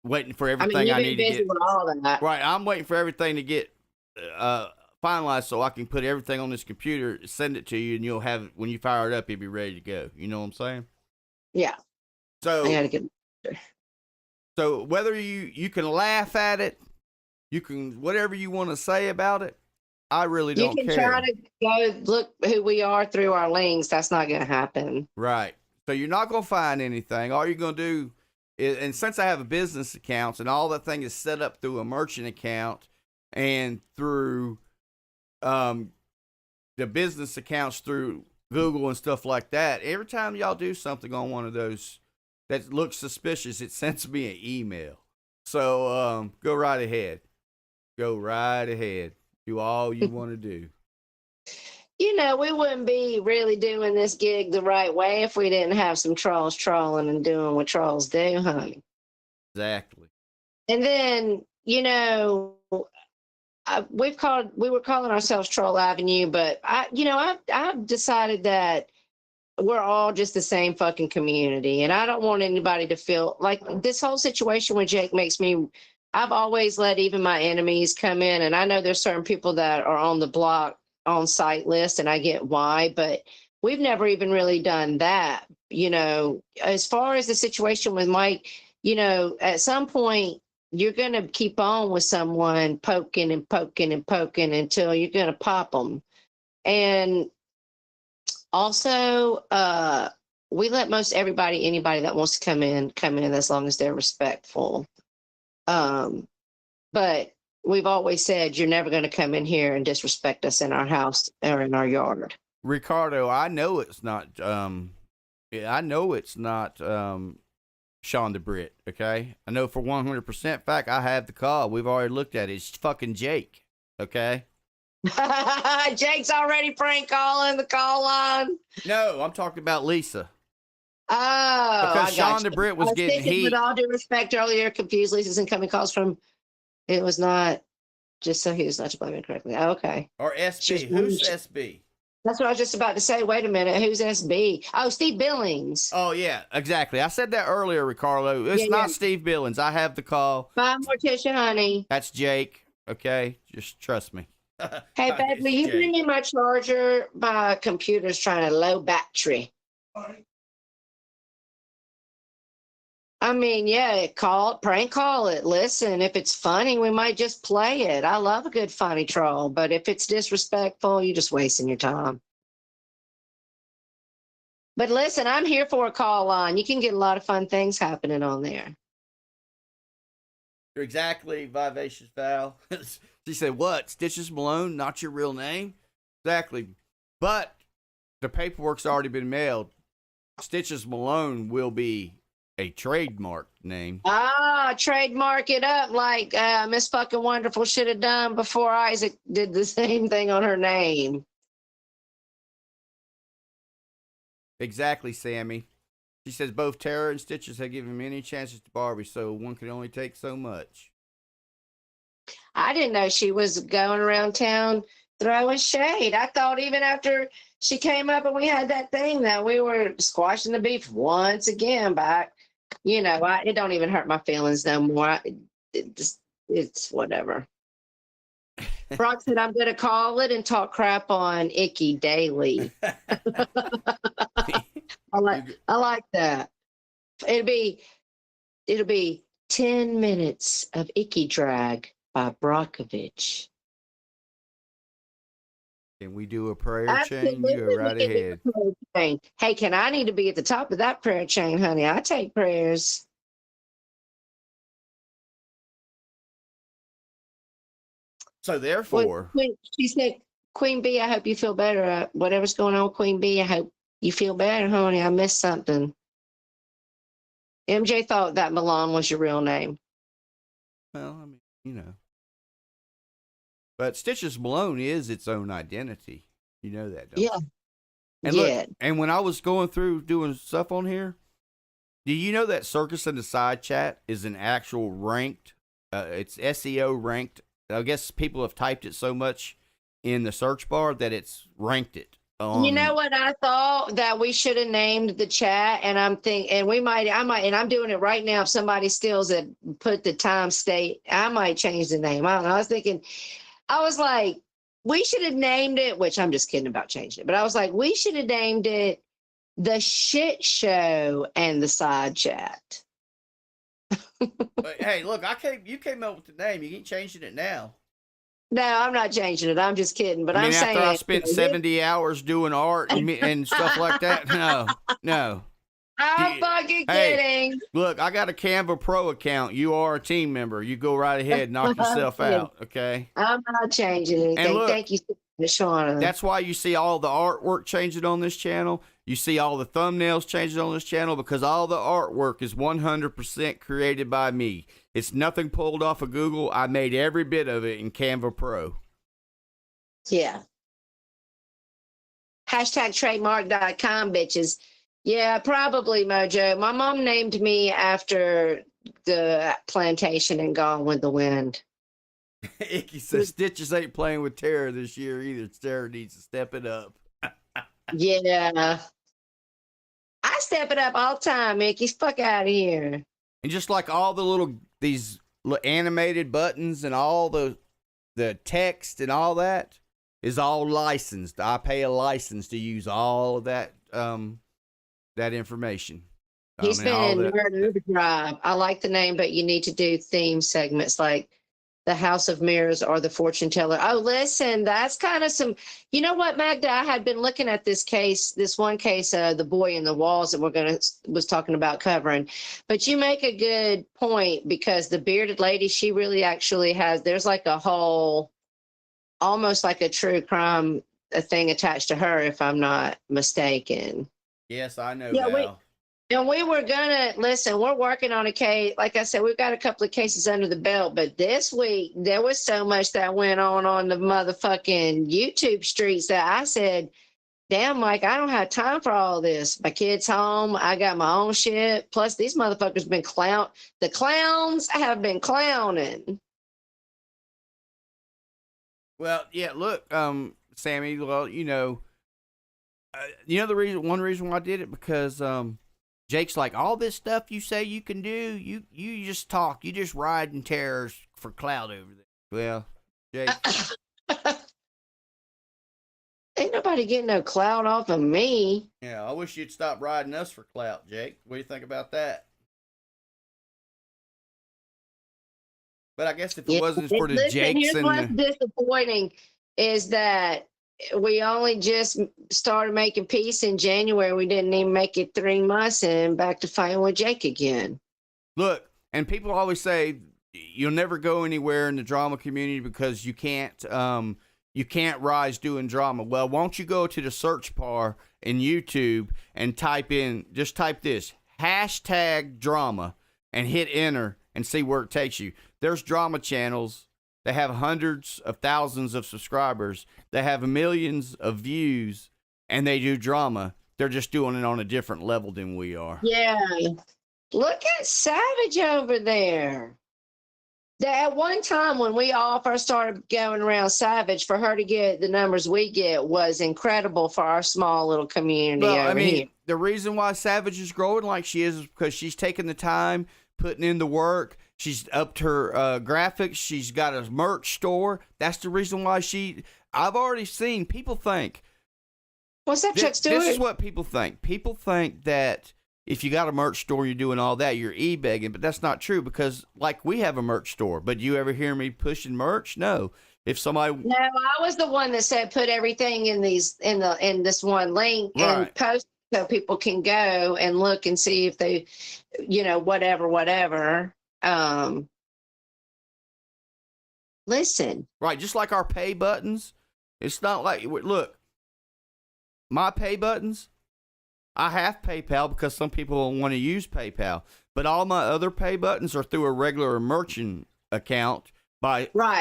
waiting for everything I need to get. With all of that. Right. I'm waiting for everything to get finalized so I can put everything on this computer, send it to you, and you'll have it when you fire it up. It'll be ready to go. You know what I'm saying? Yeah. So I gotta get. So whether you can laugh at it, you can whatever you want to say about it. I really don't care. You can try to go look who we are through our links. That's not going to happen. Right. So you're not going to find anything. All you're going to do is, and since I have a business account and all that thing is set up through a merchant account and through the business accounts through Google and stuff like that, every time y'all do something on one of those that looks suspicious, it sends me an email. So go right ahead. Go right ahead. Do all you want to do. We wouldn't be really doing this gig the right way if we didn't have some trolls trolling and doing what trolls do, honey. Exactly. And then, we were calling ourselves Troll Avenue, but I've decided that we're all just the same fucking community, and I don't want anybody to feel like this whole situation with Jake makes me. I've always let even my enemies come in, and I know there's certain people that are on the block on site list, and I get why, but we've never even really done that. As far as the situation with Mike, at some point you're going to keep on with someone poking and poking and poking until you're going to pop them. And also, we let most anybody that wants to come in as long as they're respectful. But we've always said you're never going to come in here and disrespect us in our house or in our yard. Ricardo, I know it's not Sean DeBritt, okay? I know for 100% fact I have the call. We've already looked at it. It's fucking Jake, okay? Jake's already prank calling the call line. No, I'm talking about Lisa. Oh, because Sean DeBritt was getting heat. With all due respect, earlier confused Lisa's incoming calls from. It was not just so he was not to blame incorrectly. Oh, okay. Or SB. Who's SB? That's what I was just about to say. Wait a minute. Who's SB? Oh, Steve Billings. Oh, yeah, exactly. I said that earlier, Ricardo. It's not Steve Billings. I have the call. Bye, Morticia, honey. That's Jake. Okay, just trust me. Hey, babe, It's will you Jake. bring me my charger? My computer's trying to low battery. I mean, yeah, prank call it. Listen, if it's funny, we might just play it. I love a good funny troll, but if it's disrespectful, you're just wasting your time. But listen, I'm here for a call on. You can get a lot of fun things happening on there. You're exactly, Vivacious Val. She said, what? Stitches Malone, not your real name? Exactly. But the paperwork's already been mailed. Stitches Malone will be a trademark name. Trademark it up like Miss Fucking Wonderful should have done before Isaac did the same thing on her name. Exactly, Sammy. She says both Tara and Stitches have given many chances to Barbie, so one can only take so much. I didn't know she was going around town throwing shade. I thought even after she came up and we had that thing that we were squashing the beef once again, but it don't even hurt my feelings no more. It's whatever. Brock said I'm going to call it and talk crap on Icky daily. I like that. It'll be 10 minutes of Icky drag by Brockovich. Can we do a prayer chain? You go right ahead. Hey, I need to be at the top of that prayer chain, honey. I take prayers. So therefore, she said, Queen B, I hope you feel better. Whatever's going on, Queen B, I hope you feel better, honey. I missed something. MJ thought that Malone was your real name. well, I mean, But Stitches Malone is its own identity. You know that, don't you? And look, and when I was going through doing stuff on here, do you know that Circus in the side chat is an actual ranked, it's SEO ranked. I guess people have typed it so much in the search bar that it's ranked it. You know what I thought? That we should have named the chat, and I'm doing it right now. If somebody steals it, put the time state, I might change the name. I don't know. I was like, we should have named it, which I'm just kidding about changing it, but I was like, we should have named it The Shit Show and the Side Chat. But, hey, look, you came up with the name. You ain't changing it now. No, I'm not changing it. I'm just kidding. But I'm saying, after I spent 70 hours doing art and stuff like that, no. I'm fucking kidding. Look, I got a Canva Pro account. You are a team member. You go right ahead, knock yourself out, okay? I'm not changing it. Thank you, Shauna. That's why you see all the artwork changing on this channel. You see all the thumbnails changing on this channel because all the artwork is 100% created by me. It's nothing pulled off of Google. I made every bit of it in Canva Pro. Yeah. #trademark.com, bitches. Yeah, probably, Mojo. My mom named me after the plantation and Gone with the Wind. Icky says Stitches ain't playing with Tara this year either. Tara needs to step it up. Yeah. I step it up all the time, Mickey. Fuck out of here. And just like all the these animated buttons and all the text and all that is all licensed. I pay a license to use all of that that information. He's been in Nerd Overdrive. I like the name, but you need to do theme segments like the House of Mirrors or the Fortune Teller. Oh, listen, that's kind of some, you know what, Magda, I had been looking at this one case, the boy in the walls that was talking about covering, but you make a good point because the bearded lady, she really actually there's like a whole, almost like a true crime, a thing attached to her, if I'm not mistaken. Yes, I know. Yeah, and we were we're working on a case. Like I said, we've got a couple of cases under the belt, but this week there was so much that went on the motherfucking YouTube streets that I said, damn, Mike, I don't have time for all this. My kid's home. I got my own shit. Plus these motherfuckers the clowns have been clowning. Well, yeah, look, Sammy, well, one reason why I did it because, Jake's like, all this stuff you say you can do, you just talk. You just ride in terrors for clout over there. Well, Jake, nobody getting no clout off of me. Yeah, I wish you'd stop riding us for clout, Jake. What do you think about that? But I guess if it wasn't for the Listen, Jakes here's and what's the, disappointing is that we only just started making peace in January. We didn't even make it 3 months and back to fighting with Jake again. look, and people always say you'll never go anywhere in the drama community because you can't rise doing drama. Well, won't you go to the search bar in YouTube and type this hashtag drama and hit enter and see where it takes you. There's drama channels that have hundreds of thousands of subscribers, that have millions of views, and they do drama. They're just doing it on a different level than we are. Yeah. Look at Savage over there. At one time when we all first started going around Savage, for her to get the numbers we get was incredible for our small little community over here. The reason why Savage is growing like she is because she's taking the time, putting in the work. She's upped her graphics. She's got a merch store. That's the reason why I've already seen people think. What's that, Chuck Stewart? This is what people think. People think that if you got a merch store, you're doing all that, you're e-begging, but that's not true because, like, we have a merch store. But do you ever hear me pushing merch? No. If somebody... No, I was the one that said put everything in this one link and post so people can go and look and see if they, whatever. Listen. Right, just like our pay buttons. It's not like, look, my pay buttons, I have PayPal because some people want to use PayPal, but all my other pay buttons are through a regular merchant account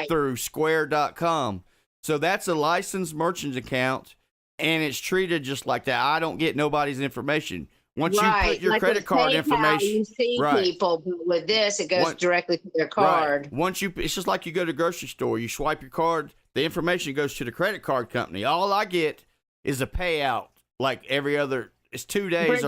through square.com. So that's a licensed merchant account, and it's treated just like that. I don't get nobody's information. Once you put your credit card PayPal, information, you see people, but with this, it goes directly to their card. Right. It's just like you go to the grocery store. You swipe your card, the information goes to the credit card company. All I get is a payout, like every other. It's 2 days,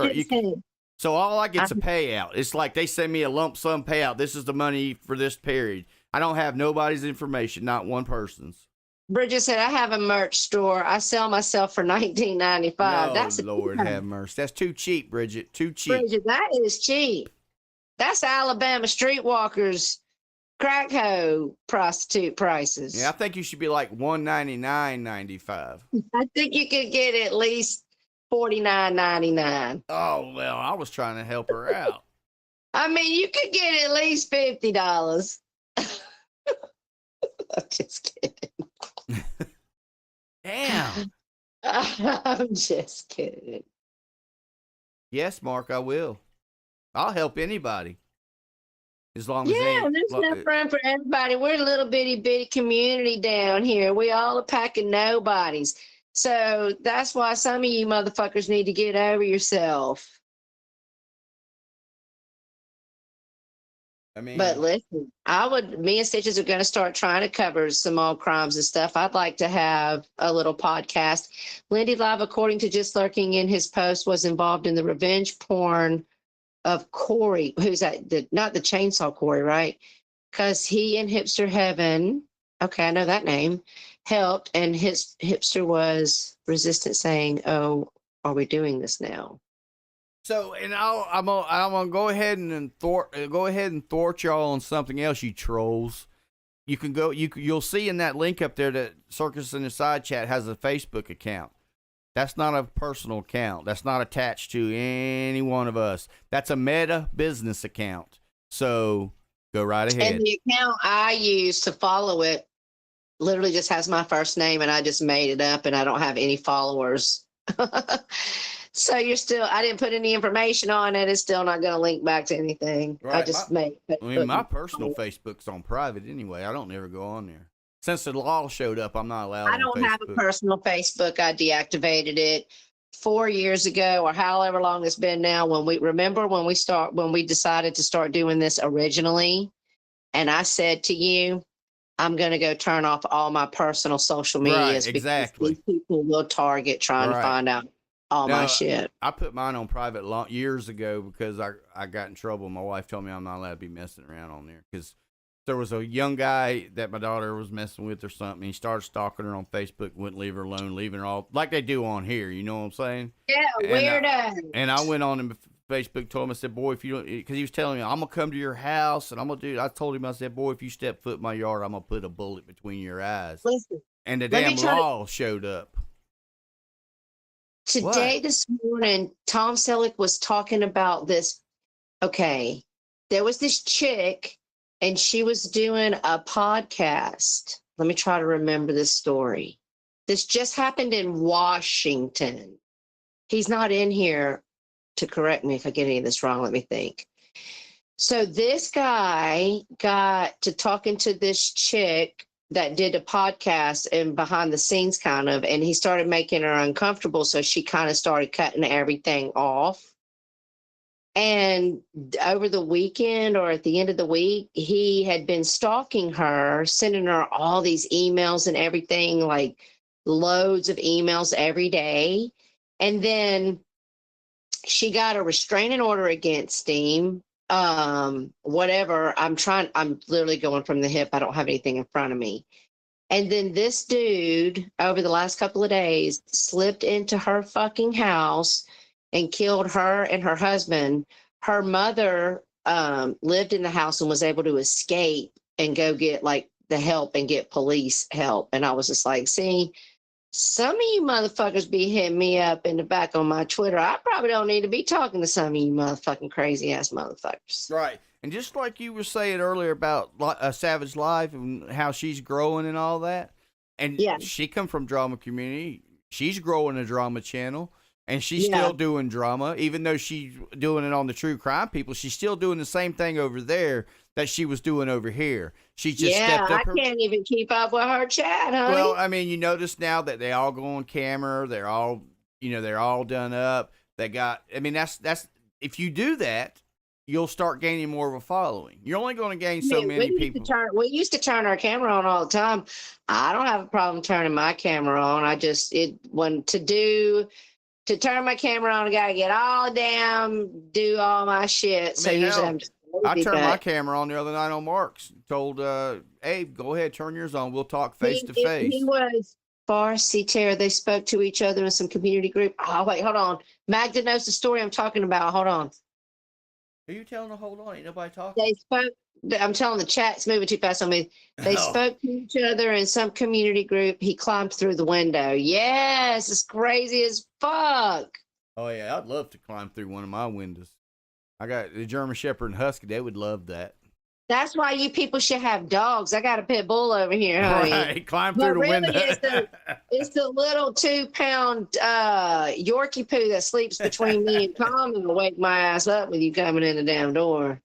so all I get's a payout. It's like they send me a lump sum payout. This is the money for this period. I don't have nobody's information, not one person's. Bridget said, I have a merch store. I sell myself for $19.95. That's Lord have mercy. That's too cheap, Bridget. Too cheap. Bridget, that is cheap. That's Alabama streetwalkers, crack hoe prostitute prices. Yeah, I think you should be like $199.95. I think you could get at least $49.99. Oh, well, I was trying to help her out. I mean, you could get at least $50. I'm just kidding. Damn. I'm just kidding. Yes, Mark, I will. I'll help anybody. As long as there's enough room for everybody. We're a little bitty community down here. We all a pack of nobodies. So that's why some of you motherfuckers need to get over yourself. But listen, me and Stitches are going to start trying to cover some old crimes and stuff. I'd like to have a little podcast. Lindy Live, according to Just Lurking in his post, was involved in the revenge porn of Corey, who's not the chainsaw Corey, right? Because he in Hipster Heaven, okay, I know that name, helped, and his hipster was resistant, saying, "Oh, are we doing this now?" So, and I'm gonna go ahead and thwart y'all on something else, you trolls. You'll see in that link up there that Circus in the Side Chat has a Facebook account. That's not a personal account. That's not attached to any one of us. That's a Meta business account. So go right ahead. And the account I use to follow it literally just has my first name, and I just made it up, and I don't have any followers. So I didn't put any information on it. It's still not going to link back to anything. Right. I just made. My personal Facebook's on private anyway. I don't ever go on there. Since the law showed up, I'm not allowed. I don't have a personal Facebook. I deactivated it 4 years ago, or however long it's been now. When we decided to start doing this originally, and I said to you, I'm going to go turn off all my personal social medias. Right, exactly. Because these people will target trying to find out all my shit. I put mine on private years ago because I got in trouble. My wife told me I'm not allowed to be messing around on there because there was a young guy that my daughter was messing with or something. He started stalking her on Facebook, wouldn't leave her alone, leaving her all like they do on here. You know what I'm saying? Yeah, weirdo. And I went on him Facebook, told him, I said, boy, if you don't, because he was telling me, I'm going to come to your house and I'm going to do, I told him, I said, boy, if you step foot in my yard, I'm going to put a bullet between your eyes. Listen, And the let me damn try to- law showed up. Today, this morning, Tom Selleck was talking about this. Okay, there was this chick, and she was doing a podcast. Let me try to remember this story. This just happened in Washington. He's not in here to correct me if I get any of this wrong. Let me think. So this guy got to talking to this chick that did a podcast and behind the scenes kind of, and he started making her uncomfortable. So she kind of started cutting everything off. And over the weekend or at the end of the week, he had been stalking her, sending her all these emails and everything, like loads of emails every day. And then she got a restraining order against him. Whatever. I'm literally going from the hip. I don't have anything in front of me. And then this dude, over the last couple of days, slipped into her fucking house and killed her and her husband. Her mother lived in the house and was able to escape and go get like the help and get police help. And I was just like, see, some of you motherfuckers be hitting me up in the back on my Twitter. I probably don't need to be talking to some of you motherfucking crazy ass motherfuckers. Right. And just like you were saying earlier about Savage Life and how she's growing and all that. And Yeah. she come from drama community. She's growing a drama channel. And she's still doing drama, even though she's doing it on the true crime people. She's still doing the same thing over there that she was doing over here. She just stepped up. I can't even keep up with her chat, honey. Well, I mean, you notice now that they all go on camera. They're all, they're all done up. They got. I mean, that's if you do that, you'll start gaining more of a following. You're only going to gain so many people. We used to turn our camera on all the time. I don't have a problem turning my camera on. To turn my camera on, I gotta get all down, do all my shit. So usually I'm just I turned my camera on the other night on Mark's. Told Abe, go ahead, turn yours on. We'll talk face to face. He was Farsi Terror. They spoke to each other in some community group. Oh, wait, hold on. Magda knows the story I'm talking about. Hold on. Are you telling her, hold on, ain't nobody talking? They spoke. I'm telling the chat's moving too fast on me. They spoke to each other in some community group. He climbed through the window. Yes, it's crazy as fuck. Oh, yeah, I'd love to climb through one of my windows. I got the German Shepherd and Husky. They would love that. That's why you people should have dogs. I got a pit bull over here, honey. Right, climb through the window. It's the little 2-pound Yorkie poo that sleeps between me and Tom and will wake my ass up with you coming in the damn door.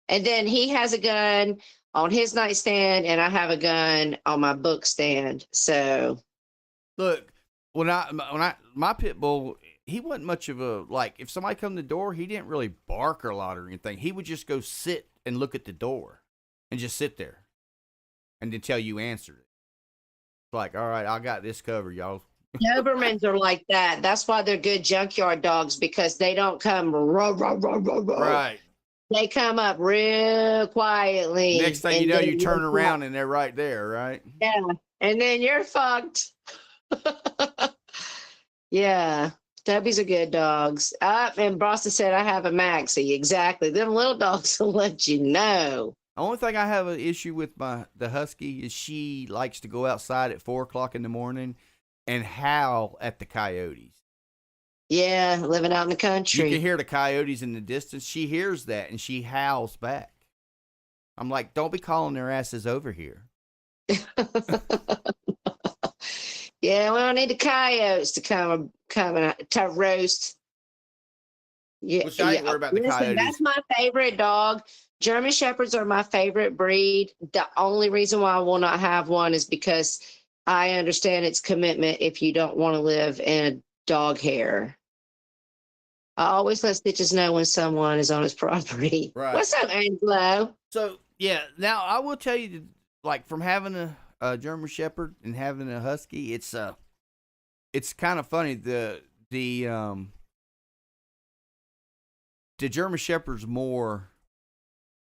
And then he has a gun on his nightstand, and I have a gun on my book stand. So, look, when my pit bull, he wasn't much of a if somebody come to the door, he didn't really bark a lot or anything. He would just go sit and look at the door, and just sit there, and until you answered it. It's like, all right, I got this covered, y'all. Dobermans are like that. That's why they're good junkyard dogs, because they don't come Right. They come up real quietly. Next thing you know, you turn around and they're right there, right? Yeah. And then you're fucked. Yeah. Tubbies are good dogs. And Boston said, I have a Maxie. Exactly. Them little dogs will let you know. The only thing I have an issue with the Husky is she likes to go outside at 4 o'clock in the morning and howl at the coyotes. Yeah, living out in the country. You can hear the coyotes in the distance. She hears that, and she howls back. I'm like, don't be calling their asses over here. Yeah, we don't need the coyotes to come to roast. Yeah, Which I ain't worried about the coyotes. That's my favorite dog. German Shepherds are my favorite breed. The only reason why I will not have one is because I understand its commitment if you don't want to live in a dog hair. I always let Stitches know when someone is on his property. Right. What's up, Angelo? So, yeah, now I will tell you, from having a German Shepherd and having a Husky, it's kind of funny. The German Shepherd's more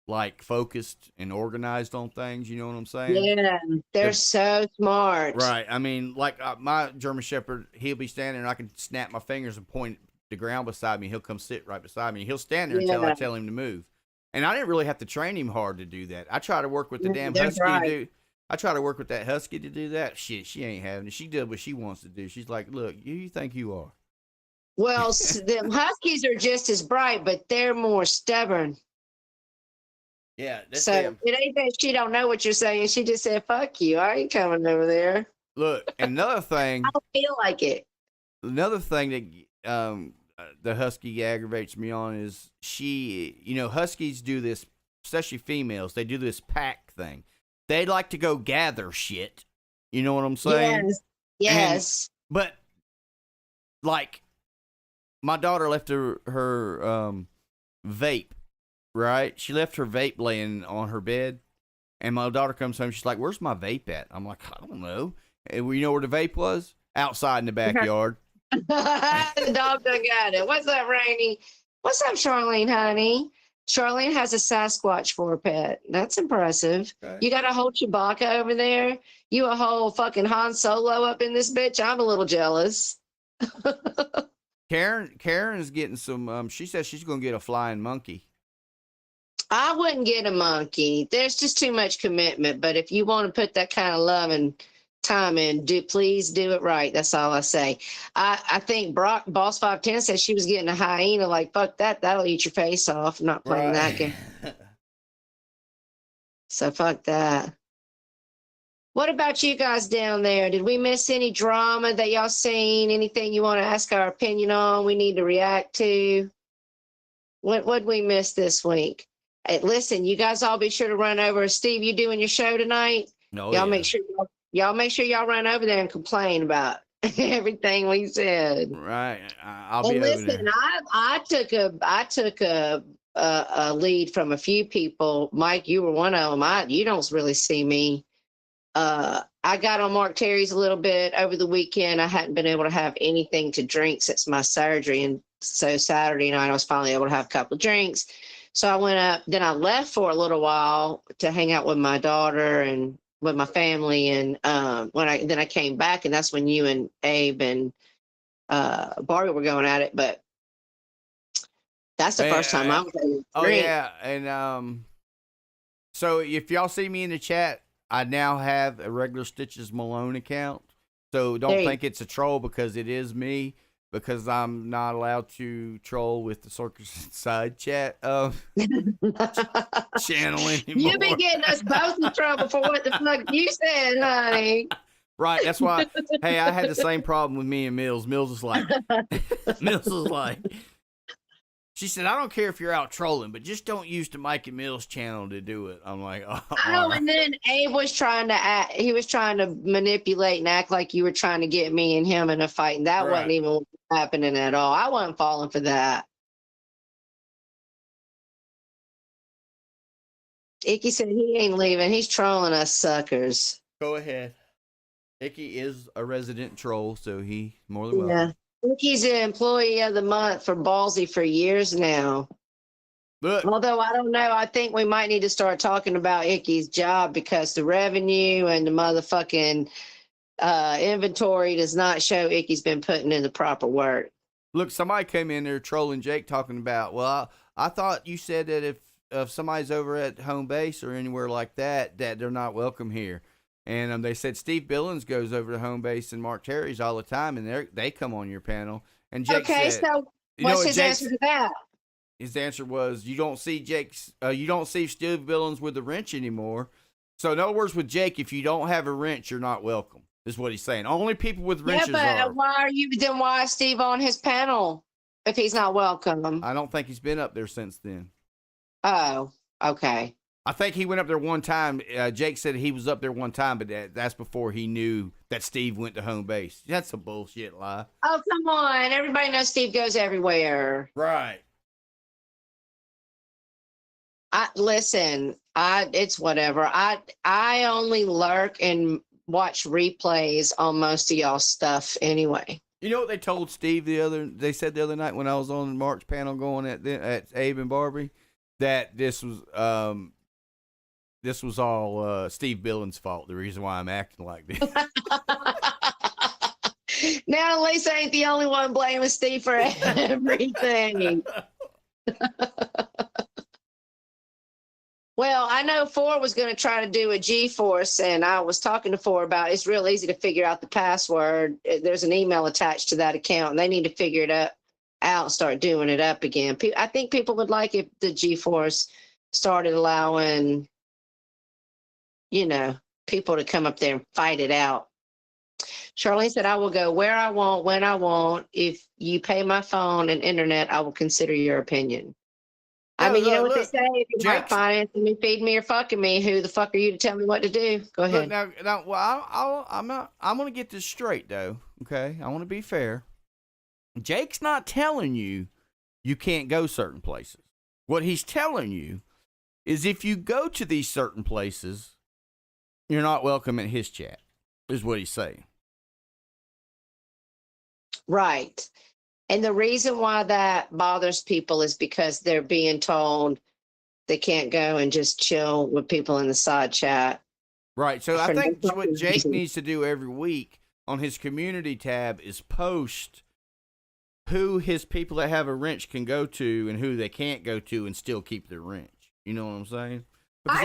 like focused and organized on things. You know what I'm saying? Yeah, they're so smart. Right. I mean, like my German Shepherd, he'll be standing there and I can snap my fingers and point the ground beside me. He'll come sit right beside me. He'll stand there until I tell him to move. And I didn't really have to train him hard to do that. I try to work with the damn husky to do. I try to work with that husky to do that. Shit, she ain't having it. She did what she wants to do. She's like, look, you think you are. Well, the huskies are just as bright, but they're more stubborn. Yeah. That's So it ain't that she don't know what you're saying. She just said, fuck you. I ain't coming over there. Look, another thing. I don't feel like it. Another thing that the husky aggravates me on is huskies do this, especially females. They do this pack thing. They like to go gather shit. You know what I'm saying? Yes. But like, my daughter left her vape. Right? She left her vape laying on her bed, and my daughter comes home. She's like, "Where's my vape at?" I'm like, "I don't know." And you know where the vape was? Outside in the backyard. The dog done got it. What's up, Rainy? What's up, Charlene, honey? Charlene has a Sasquatch for a pet. That's impressive. Okay. You got a whole Chewbacca over there? You a whole fucking Han Solo up in this bitch? I'm a little jealous. Karen is getting some. She says she's gonna get a flying monkey. I wouldn't get a monkey. There's just too much commitment. But if you want to put that kind of love and time in, please do it right. That's all I say. I think Boss 510 said she was getting a hyena. Like, fuck that. That'll eat your face off. I'm not playing that game. So fuck that. What about you guys down there? Did we miss any drama that y'all seen? Anything you want to ask our opinion on? We need to react to? What'd we miss this week? Hey, listen, you guys all be sure to run over. Steve, you doing your show tonight? No, Y'all make sure y'all run over there and complain about everything we said. Right. I'll be over listen, there. I took a lead from a few people. Mike, you were one of them. You don't really see me. I got on Mark Terry's a little bit over the weekend. I hadn't been able to have anything to drink since my surgery, and so Saturday night I was finally able to have a couple of drinks. So I went up, then I left for a little while to hang out with my daughter and with my family. And then I came back, and that's when you and Abe and Barbie were going at it. But that's the first time I was able to drink. Yeah. And so if y'all see me in the chat, I now have a regular Stitches Malone account. So don't think it's a troll, because it is me. Because I'm not allowed to troll with the Circus side chat channel anymore. You've been getting us both in trouble for what the fuck you said, honey. Right, that's why. Hey, I had the same problem with me and Mills. Mills is like, she said, I don't care if you're out trolling, but just don't use the Mike and Mills channel to do it. I'm like, oh. And then Abe was trying to manipulate and act like you were trying to get me and him in a fight, and that wasn't even happening at all. I wasn't falling for that. Icky said he ain't leaving. He's trolling us suckers. Go ahead. Icky is a resident troll, so he more than welcome. Yeah. Icky's an employee of the month for Ballsy for years now. Look. Although I don't know, I think we might need to start talking about Icky's job, because the revenue and the motherfucking inventory does not show Icky's been putting in the proper work. Look, somebody came in there trolling Jake, talking about, well, I thought you said that if somebody's over at home base or anywhere like that they're not welcome here. And they said Steve Billings goes over to home base and Mark Terry's all the time, and they come on your panel. And Jake said, so what's his answer to that? His answer was, you don't see Steve Billings with the wrench anymore. So in other words, with Jake, if you don't have a wrench, you're not welcome, is what he's saying. Only people with wrenches yeah, but are. Why is Steve on his panel if he's not welcome? I don't think he's been up there since then. Oh, okay. I think he went up there one time. Jake said he was up there one time, but that's before he knew that Steve went to home base. That's a bullshit lie. Oh, come on. Everybody knows Steve goes everywhere. Right. It's whatever. I only lurk and watch replays on most of y'all's stuff anyway. You know what they told Steve they said the other night when I was on Mark's panel going at Abe and Barbie? that this was all Steve Billings' fault. The reason why I'm acting like this. Now, at least I ain't the only one blaming Steve for everything. Well, I know Four was going to try to do a G-Force, and I was talking to Four about it's real easy to figure out the password. There's an email attached to that account, and they need to figure it out and start doing it up again. I think people would like if the G-Force started allowing, people to come up there and fight it out. Charlene said, I will go where I want, when I want. If you pay my phone and internet, I will consider your opinion. I mean, you know what they say? If you're not financing me, feeding me, or fucking me, who the fuck are you to tell me what to do? Go ahead. Now, well, I'm going to get this straight, though, okay? I want to be fair. Jake's not telling you can't go certain places. What he's telling you is if you go to these certain places, you're not welcome in his chat, is what he's saying. Right. And the reason why that bothers people is because they're being told they can't go and just chill with people in the side chat. Right. So I think what Jake needs to do every week on his community tab is post who his people that have a wrench can go to and who they can't go to and still keep their wrench. You know what I'm saying? Because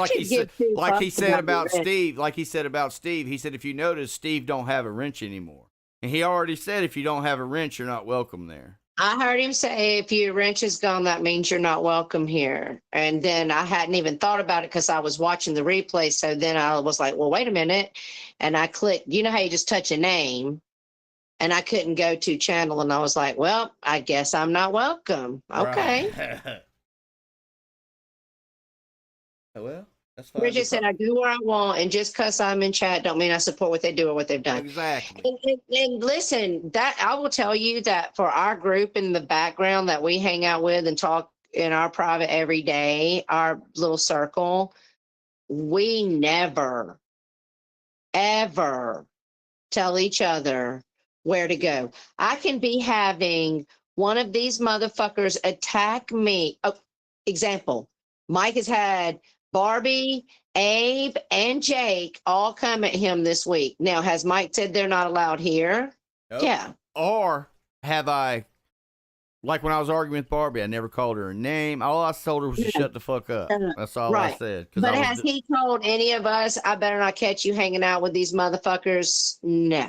like he said about Steve, he said, if you notice, Steve don't have a wrench anymore. And he already said, if you don't have a wrench, you're not welcome there. I heard him say, if your wrench is gone, that means you're not welcome here. And then I hadn't even thought about it because I was watching the replay. So then I was like, well, wait a minute. And I clicked, you know how you just touch a name? And I couldn't go to channel. And I was like, well, I guess I'm not welcome. Okay. Right. Well, that's fine. Bridget said, I do what I want. And just because I'm in chat don't mean I support what they do or what they've done. Exactly. And listen, that I will tell you that for our group in the background that we hang out with and talk in our private every day, our little circle, we never, ever tell each other where to go. I can be having one of these motherfuckers attack me. Oh, example, Mike has had Barbie, Abe, and Jake all come at him this week. Now, has Mike said they're not allowed here? Nope. Yeah. Or have I, like when I was arguing with Barbie, I never called her a name. All I told her was to shut the fuck up. That's all I said. But has he told any of us, I better not catch you hanging out with these motherfuckers? No.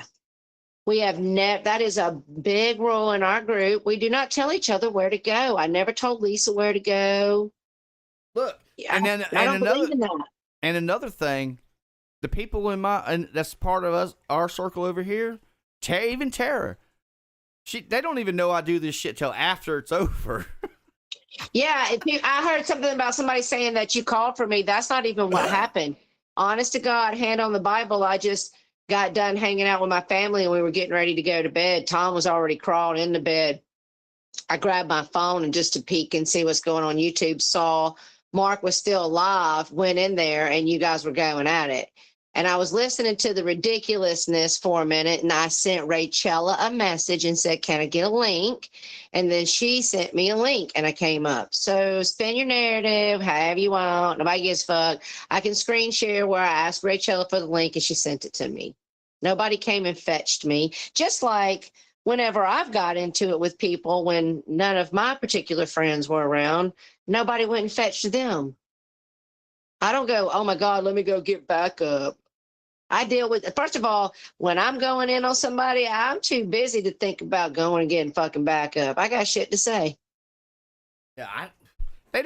We have never, that is a big rule in our group. We do not tell each other where to go. I never told Lisa where to go. Look, I don't believe in that. And another thing, the people and that's part of our circle over here, even Tara, they don't even know I do this shit till after it's over. Yeah, I heard something about somebody saying that you called for me. That's not even what happened. Honest to God, hand on the Bible, I just got done hanging out with my family and we were getting ready to go to bed. Tom was already crawled into bed. I grabbed my phone and just to peek and see what's going on YouTube, saw Mark was still alive, went in there, and you guys were going at it. And I was listening to the ridiculousness for a minute, and I sent Rachella a message and said, can I get a link? And then she sent me a link, and I came up. So spin your narrative however you want. Nobody gives a fuck. I can screen share where I asked Rachella for the link, and she sent it to me. Nobody came and fetched me. Just like whenever I've got into it with people when none of my particular friends were around, nobody went and fetched them. I don't go, oh my God, let me go get back up. I deal with, first of all, when I'm going in on somebody, I'm too busy to think about going and getting fucking back up. I got shit to say. Yeah, I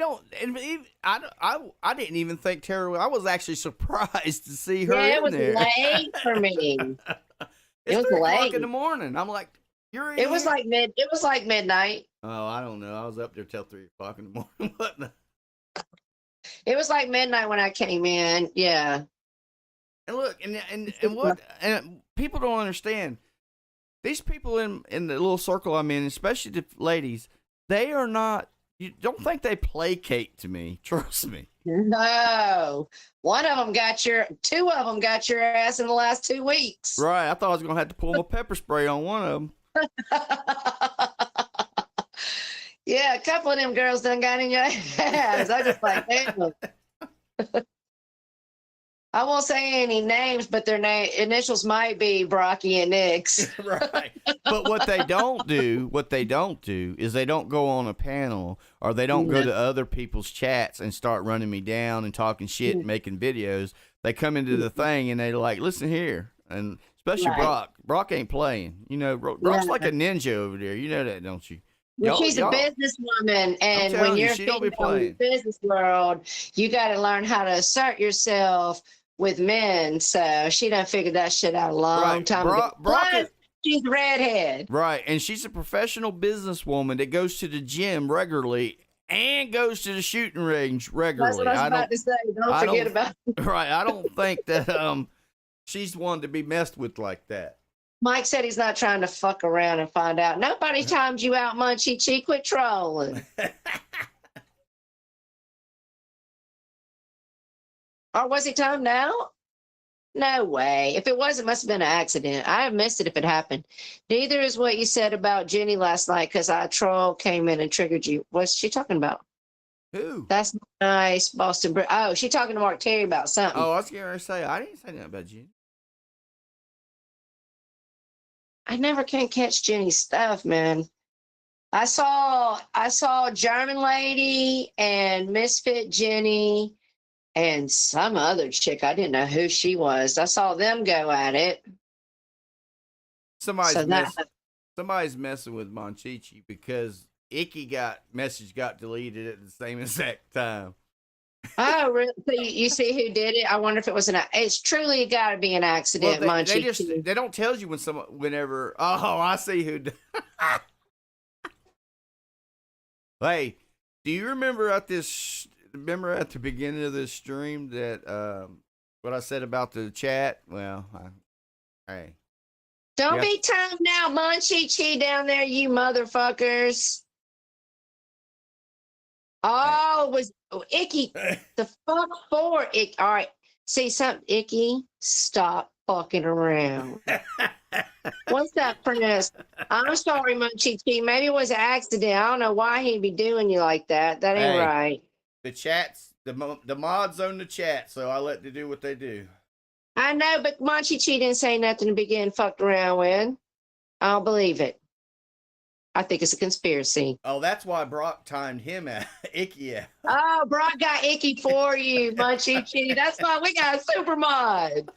didn't even think Tara, I was actually surprised to see her in there. It was late for me. It was 3 o'clock in the morning. I'm like, you're in It was here? like midnight. Oh, I don't know. I was up there till 3 o'clock in the morning. What the? It was like midnight when I came in. Yeah. And look, and people don't understand. These people in the little circle I'm in, especially the ladies, they are not. You don't think they placate to me? Trust me. No. Two of them got your ass in the last 2 weeks. Right. I thought I was gonna have to pull my pepper spray on one of them. Yeah, a couple of them girls done got in your ass. I just like, damn. I won't say any names, but their initials might be Brocky and Nix. Right. But what they don't do is they don't go on a panel or they don't go to other people's chats and start running me down and talking shit and making videos. They come into the thing and they're like, listen here. And especially Right. Brock. Brock ain't playing. You know, Brock's like a ninja over there. You know that, don't you? Well, she's a businesswoman, and when telling you, you're she don't be in the playing. business world, you got to learn how to assert yourself with men. So she done figured that shit out a long time ago. Plus, she's a redhead. Right, and she's a professional businesswoman that goes to the gym regularly and goes to the shooting range regularly. That's what I was about to say. Don't forget about it. Right, I don't think that she's one to be messed with like that. Mike said he's not trying to fuck around and find out. Nobody timed you out, Munchie Chi. Quit trolling. Or was he timed out? No way. If it was, it must have been an accident. I have missed it if it happened. Neither is what you said about Jenny last night because our troll came in and triggered you. What's she talking about? Who? That's nice, Boston. Oh, she talking to Mark Terry about something. Oh, I was going to say, I didn't say nothing about Jenny. I never can catch Jenny's stuff, man. I saw German Lady and Misfit Jenny and some other chick. I didn't know who she was. I saw them go at it. Somebody's messing with Monchichi because Icky message got deleted at the same exact time. Oh, really? So you see who did it? I wonder if it was it's truly got to be an accident, Monchichi. They don't tell you whenever. Oh, I see who. Hey, do you remember at the beginning of this stream that what I said about the chat? Well, hey. Don't be timed out, Monchichi down there, you motherfuckers. Oh, it was Icky. The fuck for Icky. All right. See something, Icky? Stop fucking around. What's that, Princess? I'm sorry, Munchichi. Maybe it was an accident. I don't know why he'd be doing you like that. That ain't right. The chats, the mods own the chat, so I let them do what they do. I know, but Munchichi didn't say nothing to begin fucked around with. I don't believe it. I think it's a conspiracy. Oh, that's why Brock timed him at Icky. Oh, Brock got Icky for you, Munchichi. That's why we got a super mod.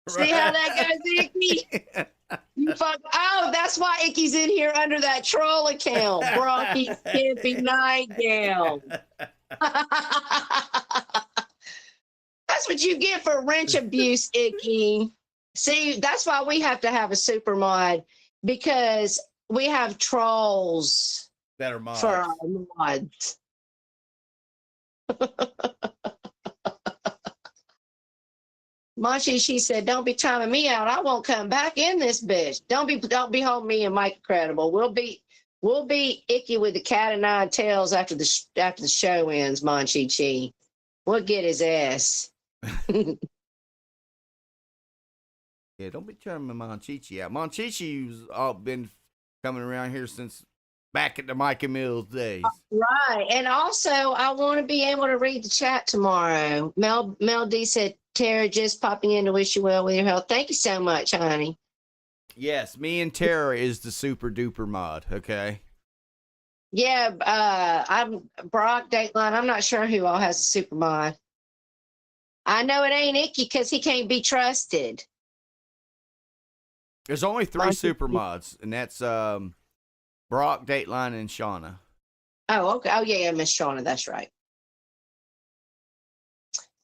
See how that goes, Icky? You fuck. Oh, that's why Icky's in here under that troll account. Brocky's skimpy nightgown. That's what you get for wrench abuse, Icky. See, that's why we have to have a super mod because we have trolls that are mods. For our mods. Machi, she said, "Don't be timing me out. I won't come back in this bitch. Don't be holding me and Mike credible. We'll be Icky with the cat and nine tails after the show ends, Monchi. We'll get his ass." Yeah, don't be turning Monchichi out. Monchichi's all been coming around here since back at the Mike and Mills days. Right. And also, I want to be able to read the chat tomorrow. Mel D said, "Tara, just popping in to wish you well with your health." Thank you so much, honey. Yes, me and Tara is the super duper mod, okay? Yeah, I'm Brock, Dateline. I'm not sure who all has a super mod. I know it ain't Icky because he can't be trusted. There's only 3 super mods, and that's Brock, Dateline, and Shauna. Oh, okay. Oh, yeah, Miss Shauna. That's right.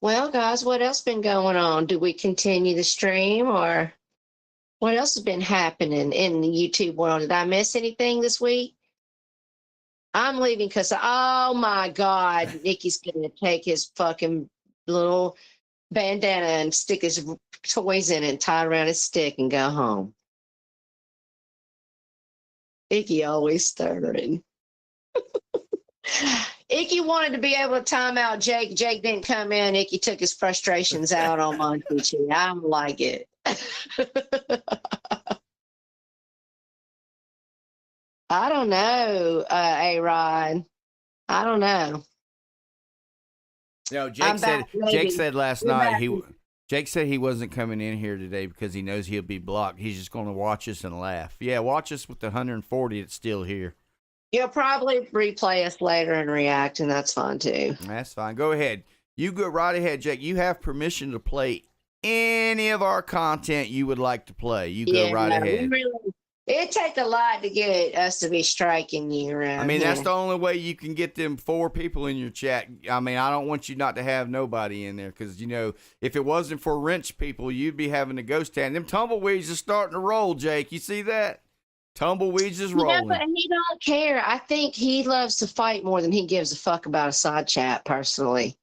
Well, guys, what else been going on? Do we continue the stream, or what else has been happening in the YouTube world? Did I miss anything this week? I'm leaving because, oh my God, Nikki's going to take his fucking little bandana and stick his toys in it and tie around his stick and go home. Icky always stirring. Icky wanted to be able to time out Jake. Jake didn't come in. Icky took his frustrations out on Montucci. I don't like it. I don't know, A-Rod. I don't know. No, I'm back, Jake lady. said last We're night back. Jake said he wasn't coming in here today because he knows he'll be blocked. He's just going to watch us and laugh. Yeah, watch us with the 140 that's still here. You'll probably replay us later and react, and that's fine too. That's fine. Go ahead. You go right ahead, Jake. You have permission to play any of our content you would like to play. You go right ahead. It'd take a lot to get us to be striking you around. I mean, here. that's the only way you can get them 4 people in your chat. I mean, I don't want you not to have nobody in there because, you know, if it wasn't for wrench people, you'd be having a ghost town. Them tumbleweeds are starting to roll, Jake. You see that? Tumbleweeds is rolling. Yeah, but he don't care. I think he loves to fight more than he gives a fuck about a side chat, personally.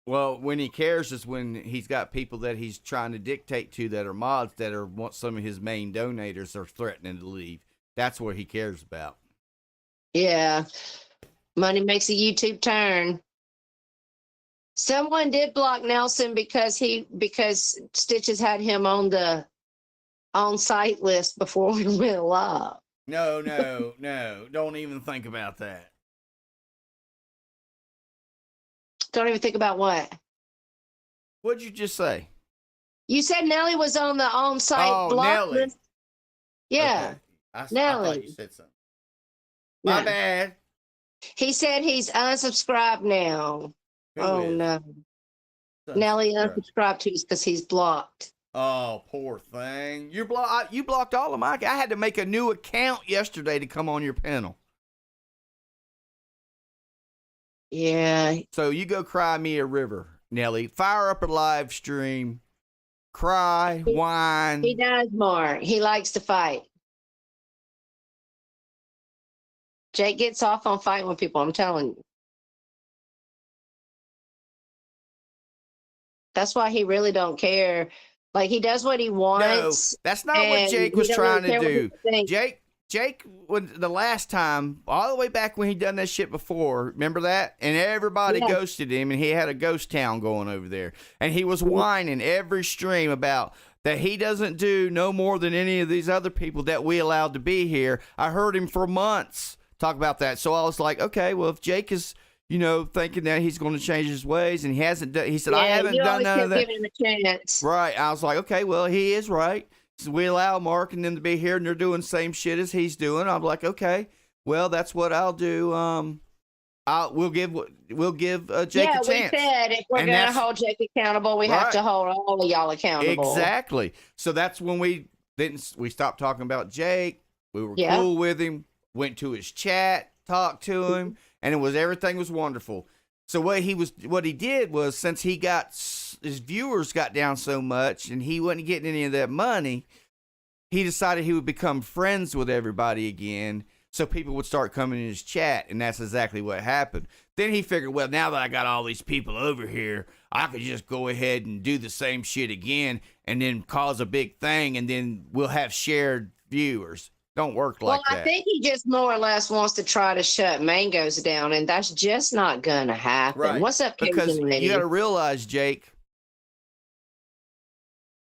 Well, when he cares is when he's got people that he's trying to dictate to that are mods that are some of his main donators are threatening to leave. That's what he cares about. Yeah. Money makes a YouTube turn. Someone did block Nelson because Stitches had him on the on-site list before we went live. No. Don't even think about that. Don't even think about what? What'd you just say? You said Nelly was on the on-site block Nelly. list? Yeah. Okay. I Nelly. thought you said something. My No. bad. He said he's unsubscribed now. Who Oh, is? no. Nelly unsubscribed to us because he's blocked. Oh, poor thing. You blocked all of my. I had to make a new account yesterday to come on your panel. Yeah. So you go cry me a river, Nelly. Fire up a live stream. Cry, whine. He does, Mark. He likes to fight. Jake gets off on fighting with people, I'm telling you. That's why he really don't care. Like, he does what he wants. No, that's not what Jake was he don't trying really to care what do. people think. Jake, when the last time, all the way back when he done that shit before, remember that? And everybody Yeah. ghosted him, and he had a ghost town going over there. And he was whining every stream about that he doesn't do no more than any of these other people that we allowed to be here. I heard him for months talk about that. So I was like, okay, well, if Jake is, you know, thinking that he's going to change his ways, and he hasn't done, he said, I haven't you done always none of kept that. giving him a chance. Right. I was like, okay, well, he is right. So we allow Mark and them to be here, and they're doing the same shit as he's doing. I'm like, okay, well, that's what I'll do. We'll give Jake a chance. We said if we're And going to that's- hold Jake accountable, we have Right. to hold all of y'all accountable. Exactly. So that's when we stopped talking about Jake. We were Yeah. cool with him. Went to his chat, talked to him, and everything was wonderful. So what he did was, since his viewers got down so much and he wasn't getting any of that money, he decided he would become friends with everybody again, so people would start coming in his chat, and that's exactly what happened. Then he figured, well, now that I got all these people over here, I could just go ahead and do the same shit again and then cause a big thing, and then we'll have shared viewers. Don't work like that. I think he just more or less wants to try to shut Mangoes down, and that's just not going to happen. Right. What's up, Because Cajun Lady? you got to realize, Jake,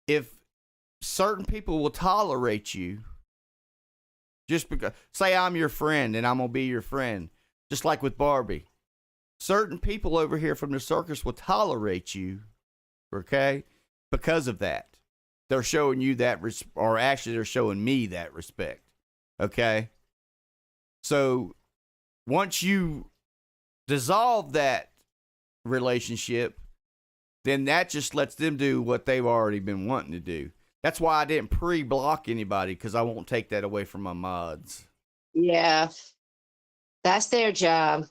if certain people will tolerate you, just because, say I'm your friend and I'm going to be your friend, just like with Barbie, certain people over here from the circus will tolerate you, okay, because of that. They're showing you that, or actually they're showing me that respect, okay? So once you dissolve that relationship, then that just lets them do what they've already been wanting to do. That's why I didn't pre-block anybody, because I won't take that away from my mods. Yeah, that's their job.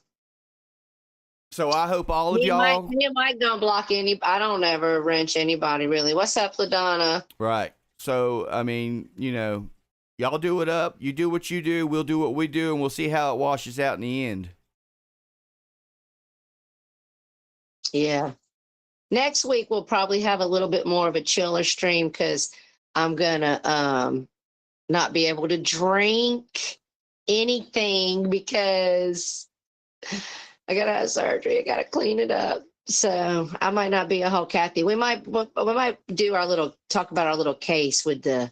So I hope all of y'all... Me and Mike don't block any. I don't ever wrench anybody, really. What's up, LaDonna? Right. So, I mean, you know, y'all do it up. You do what you do. We'll do what we do, and we'll see how it washes out in the end. Yeah. Next week, we'll probably have a little bit more of a chiller stream because I'm going to not be able to drink anything because I got to have surgery. I got to clean it up. So I might not be a whole Kathy. We might do talk about our little case with the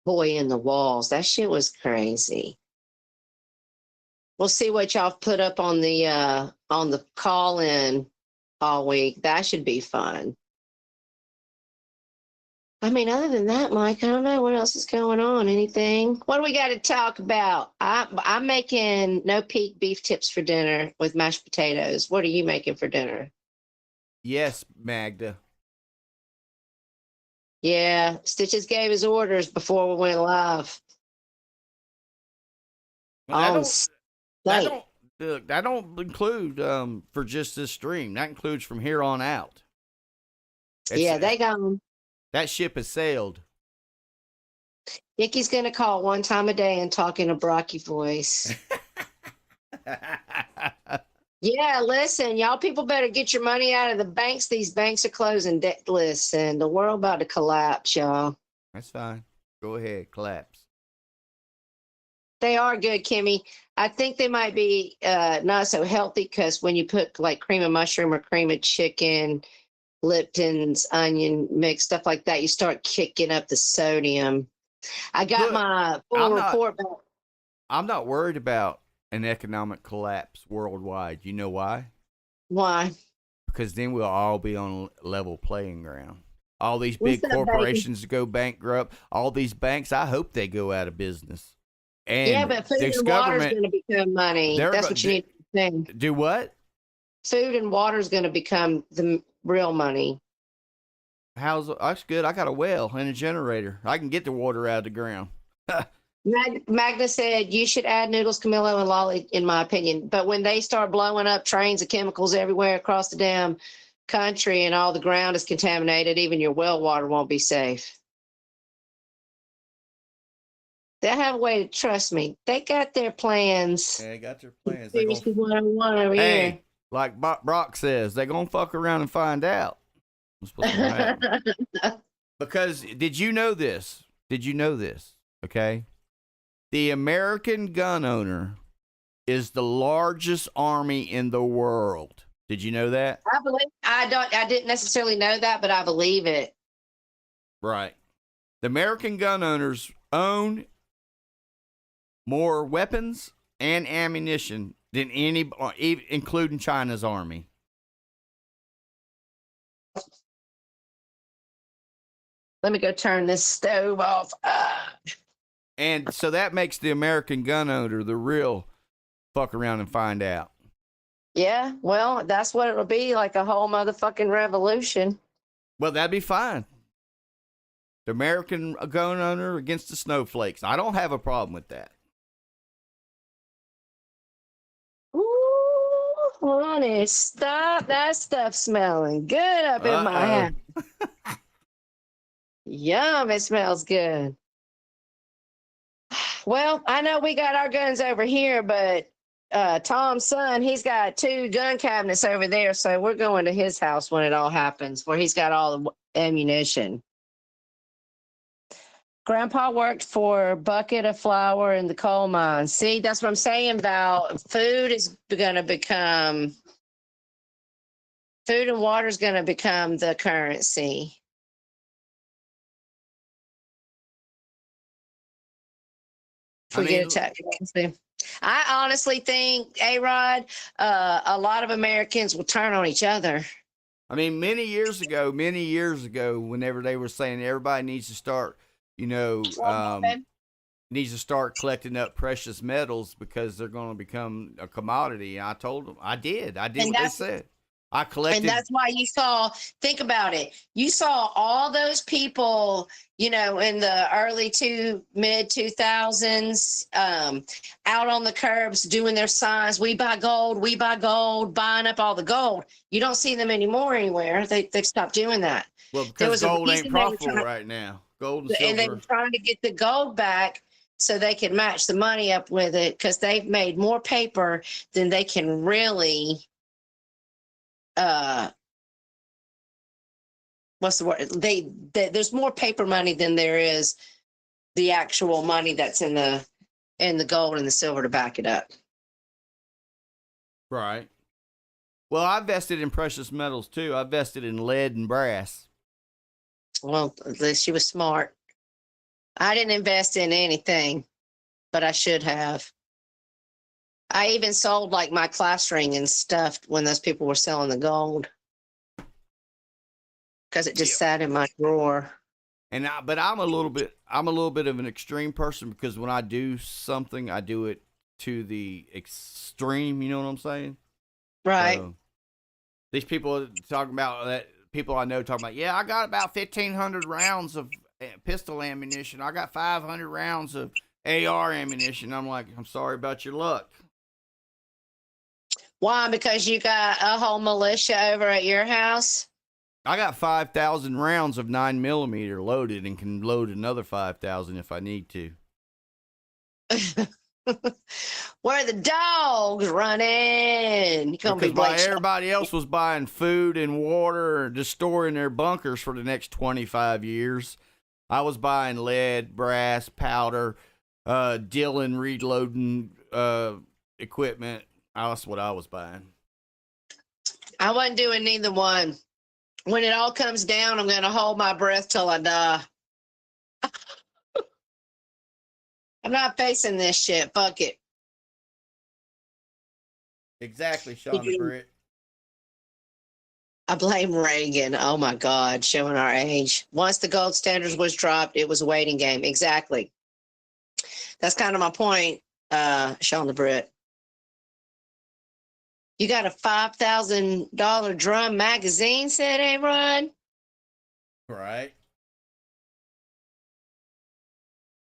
boy in the walls. That shit was crazy. We'll see what y'all put up on the call in all week. That should be fun. I mean, other than that, Mike, I don't know what else is going on. Anything? What do we got to talk about? I'm making no peak beef tips for dinner with mashed potatoes. What are you making for dinner? Yes, Magda. Yeah, Stitches gave his orders before we went live. Well, that On don't, that site. don't, look, that don't include for just this stream. That includes from here on out. Yeah, they got them. That ship has sailed. Nikki's gonna call one time a day and talk in a Brocky voice. Yeah, listen, y'all people better get your money out of the banks. These banks are closing. Listen, the world about to collapse, y'all. That's fine. Go ahead, collapse. They are good, Kimmy. I think they might be not so healthy because when you put like cream of mushroom or cream of chicken, Lipton's onion mix, stuff like that, you start kicking up the sodium. I got Look, my full report back. I'm not worried about an economic collapse worldwide. You know why? Why? Because then we'll all be on a level playing ground. All these What's big up, corporations go bankrupt. All these banks, I hope they go out of business. And Yeah, but food this and water is government, going to become money. they're That's go- what you need to think. do what? Food and water is going to become the real money. That's good. I got a well and a generator. I can get the water out of the ground. Magna said you should add Noodles, Camillo, and Lolly, in my opinion. But when they start blowing up trains of chemicals everywhere across the damn country and all the ground is contaminated, even your well water won't be safe. They have a way to trust me. They got their plans. Yeah, they got their plans. Seriously, 101 over Hey, here. like Brock says, they're going to fuck around and find out. What's supposed to happen. Because did you know this? Okay. The American gun owner is the largest army in the world. Did you know that? I didn't necessarily know that, but I believe it. Right. The American gun owners own more weapons and ammunition than any, including China's army. Let me go turn this stove off. And so that makes the American gun owner the real fuck around and find out. Yeah, well, that's what it'll be, like a whole motherfucking revolution. Well, that'd be fine. The American gun owner against the snowflakes. I don't have a problem with that. Ooh, honey, stop that stuff smelling good up in my house. Yum, it smells good. Well, I know we got our guns over here, but Tom's son, he's got 2 gun cabinets over there, so we're going to his house when it all happens, where he's got all the ammunition. Grandpa worked for a bucket of flour in the coal mine. See, that's what I'm saying about food and water is going to become the currency. I honestly think, A-Rod, a lot of Americans will turn on each other. I mean, many years ago, whenever they were saying everybody needs to start, needs to start collecting up precious metals because they're going to become a commodity. And I told them, I did what they said. I collected. And that's why think about it. You saw all those people, in the mid 2000s, out on the curbs doing their signs. We buy gold, buying up all the gold. You don't see them anymore anywhere. They stopped doing that. Well, because gold ain't profitable right now. Gold and silver. And they were trying to get the gold back so they could match the money up with it because they've made more paper than they can really what's the word? There's more paper money than there is the actual money that's in the gold and the silver to back it up. Right. Well, I vested in precious metals too. I vested in lead and brass. Well, at least she was smart. I didn't invest in anything, but I should have. I even sold like my class ring and stuff when those people were selling the gold because it just sat in my drawer. But I'm a little bit of an extreme person because when I do something, I do it to the extreme. You know what I'm saying? Right. These people talking about that. People I know talking about, yeah, I got about 1,500 rounds of pistol ammunition. I got 500 rounds of AR ammunition. I'm like, I'm sorry about your luck. Why? Because you got a whole militia over at your house? I got 5,000 rounds of 9mm loaded and can load another 5,000 if I need to. Where the dogs running? You gonna Because be while like everybody else was buying food and water, just storing their bunkers for the next 25 years, I was buying lead, brass, powder, Dillon reloading equipment. That's what I was buying. I wasn't doing neither one. When it all comes down, I'm gonna hold my breath till I die. I'm not facing this shit. Fuck it. Exactly, Sean the Brit. I blame Reagan. Oh my God, showing our age. Once the gold standards was dropped, it was a waiting game. Exactly. That's kind of my point, Sean the Brit. You got a $5,000 drum magazine, said A-Rod? Right.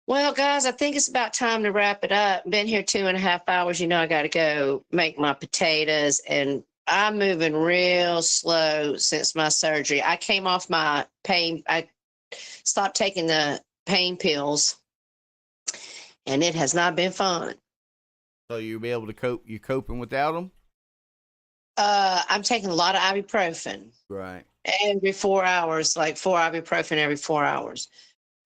Well, guys, I think it's about time to wrap it up. Been here 2.5 hours. You know I got to go make my potatoes, and I'm moving real slow since my surgery. I came off my pain. I stopped taking the pain pills, and it has not been fun. So you'll be able to cope. You coping without them? I'm taking a lot of ibuprofen. Right. Every 4 hours, like 4 ibuprofen every 4 hours.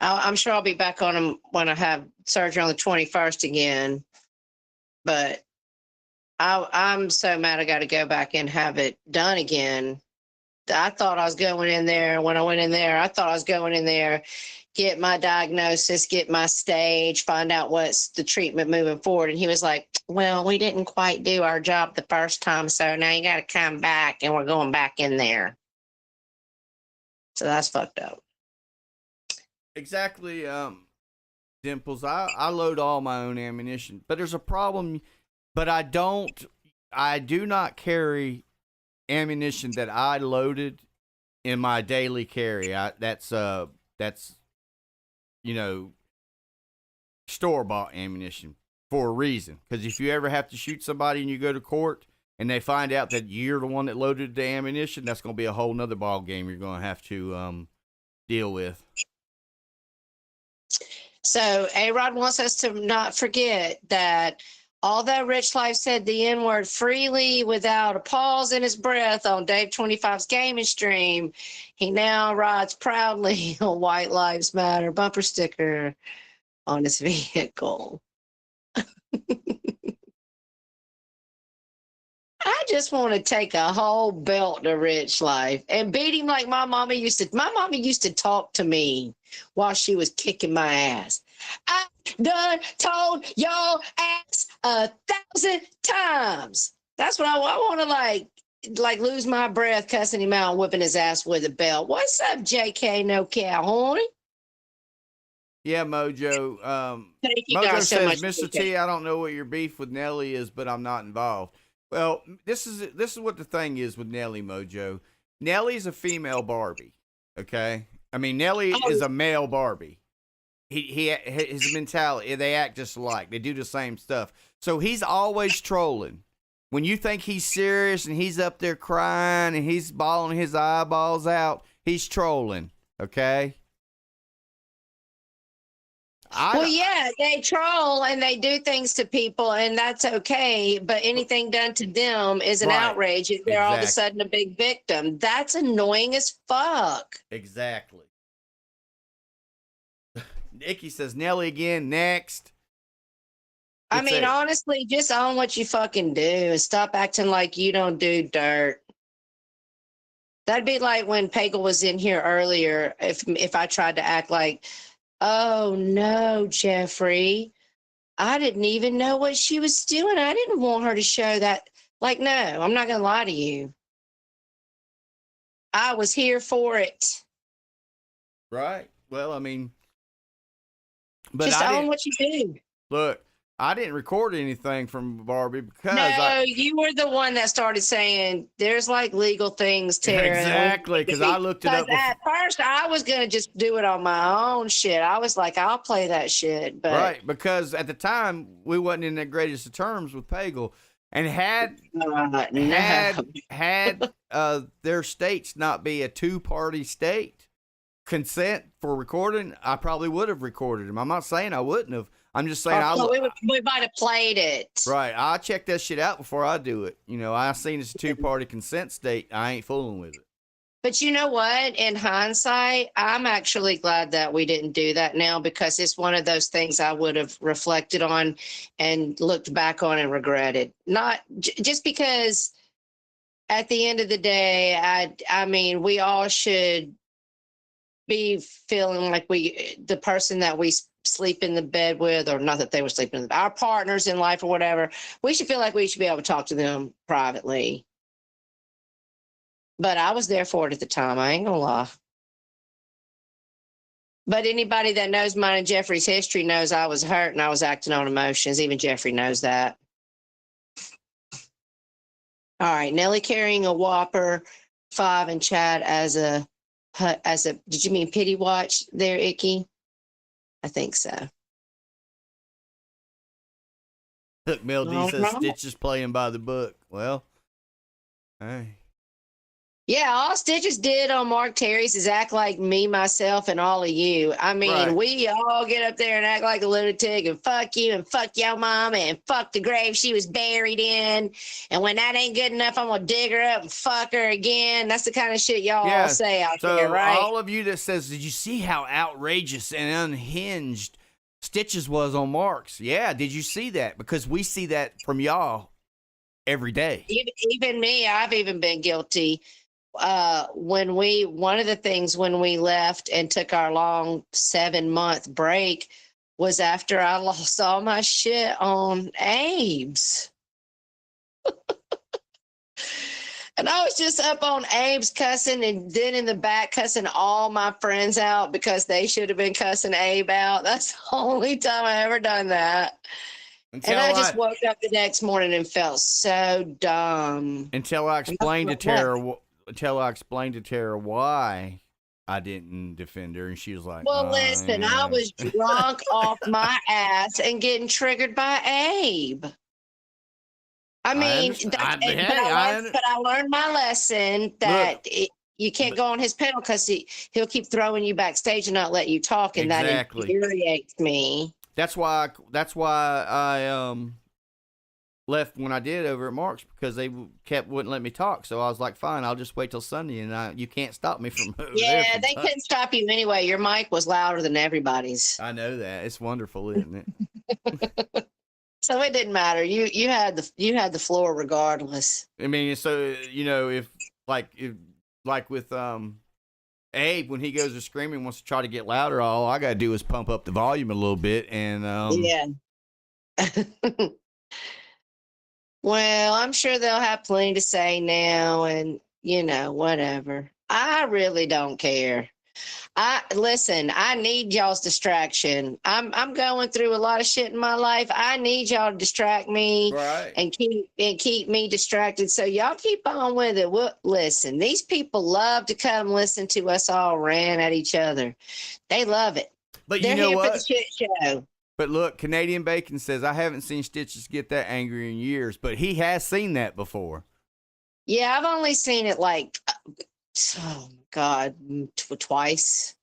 I'm sure I'll be back on them when I have surgery on the 21st again. But I'm so mad I got to go back and have it done again. I thought I was going in there. When I went in there, I thought I was going in there, get my diagnosis, get my stage, find out what's the treatment moving forward. And he was like, well, we didn't quite do our job the first time, so now you got to come back, and we're going back in there. So that's fucked up. Exactly, Dimples. I load all my own ammunition, but there's a problem. But I do not carry ammunition that I loaded in my daily carry. That's store-bought ammunition for a reason. Because if you ever have to shoot somebody and you go to court and they find out that you're the one that loaded the ammunition, that's going to be a whole nother ball game you're going to have to deal with. So A-Rod wants us to not forget that although Rich Life said the N-word freely without a pause in his breath on Dave 25's gaming stream, he now rides proudly a White Lives Matter bumper sticker on his vehicle. I just want to take a whole belt to Rich Life and beat him like my mama used to. My mama used to talk to me while she was kicking my ass. I done told y'all ass 1,000 times. That's what I want to like lose my breath cussing him out and whipping his ass with a belt. What's up, JK No Cow Horny? Yeah, Mojo. Thank you Mojo guys so says, much. Mr. T, I don't know what your beef with Nelly is, but I'm not involved. Well, this is what the thing is with Nelly, Mojo. Nelly's a female Barbie, okay? I mean, Nelly is a male Barbie. His mentality, they act just alike. They do the same stuff. So he's always trolling. When you think he's serious and he's up there crying and he's bawling his eyeballs out, he's trolling, okay? Well, yeah, they troll and they do things to people, and that's okay. But anything done to them is an outrage. They're all of a sudden a big victim. That's annoying as fuck. Exactly. Nikki says, Nelly again, next. I mean, honestly, just own what you fucking do and stop acting like you don't do dirt. That'd be like when Pagel was in here earlier, if I tried to act like, oh, no, Jeffrey, I didn't even know what she was doing. I didn't want her to show that. Like, no, I'm not going to lie to you. I was here for it. Right. Well, I mean, but Just I own didn't what you do. look. I didn't record anything from Barbie because No, you were the one that started saying there's like legal things, Tara. Exactly, because I looked it up. At first, I was gonna just do it on my own shit. I was like, I'll play that shit, but Right, because at the time we wasn't in the greatest of terms with Pagel, and had no. their states not be a two-party state consent for recording, I probably would have recorded him. I'm not saying I wouldn't have. I'm just saying we might have played it. Right. I check that shit out before I do it. You know, I seen it's a two-party consent state. I ain't fooling with it. But you know what? In hindsight, I'm actually glad that we didn't do that now, because it's one of those things I would have reflected on and looked back on and regretted. Not just because at the end of the day, I mean, we all should be feeling like the person that we sleep in the bed with, or not that they were sleeping in our partners in life or whatever, we should feel like we should be able to talk to them privately. But I was there for it at the time. I ain't gonna lie. But anybody that knows mine and Jeffrey's history knows I was hurt and I was acting on emotions. Even Jeffrey knows that. All right, Nelly carrying a Whopper 5 in chat as a, did you mean pity watch there, Icky? I think so. Look, Mel D says Stitch is playing by the book. Well, hey. Yeah, all Stitches did on Mark Terry's is act like me, myself, and all of you. I mean, Right. We all get up there and act like a lunatic and fuck you and fuck your mama and fuck the grave she was buried in. And when that ain't good enough, I'm going to dig her up and fuck her again. That's the kind of shit y'all all say out there, right? All of you that says, did you see how outrageous and unhinged Stitches was on Mark's? Yeah, did you see that? Because we see that from y'all every day. Even me, I've even been guilty. One of the things when we left and took our long 7-month break was after I lost all my shit on Abe's. And I was just up on Abe's cussing, and then in the back cussing all my friends out because they should have been cussing Abe out. That's the only time I ever done that. And I just woke up the next morning and felt so dumb. Until I explained to Tara why I didn't defend her, and she was like, well, listen, yeah. I was drunk off my ass and getting triggered by Abe. I mean, but I learned my lesson that you can't go on his panel because he'll keep throwing you backstage and not let you talk, and that infuriates me. That's why I left when I did over at Mark's, because they wouldn't let me talk. So I was like, fine, I'll just wait till Sunday, and you can't stop me from over there. Yeah, they couldn't stop you anyway. Your mic was louder than everybody's. I know that. It's wonderful, isn't it? So it didn't matter. You had the floor regardless. I mean, so if with Abe, when he goes to screaming, wants to try to get louder, all I gotta do is pump up the volume a little bit, and yeah. Well, I'm sure they'll have plenty to say now, and whatever. I really don't care. Listen, I need y'all's distraction. I'm going through a lot of shit in my life. I need y'all to distract me, right, and keep me distracted. So y'all keep on with it. Well, listen, these people love to come listen to us all rant at each other. They love it. But they're you know here what? for the shit show. But look, Canadian Bacon says, I haven't seen Stitches get that angry in years, but he has seen that before. Yeah, I've only seen it like, oh my God, twice.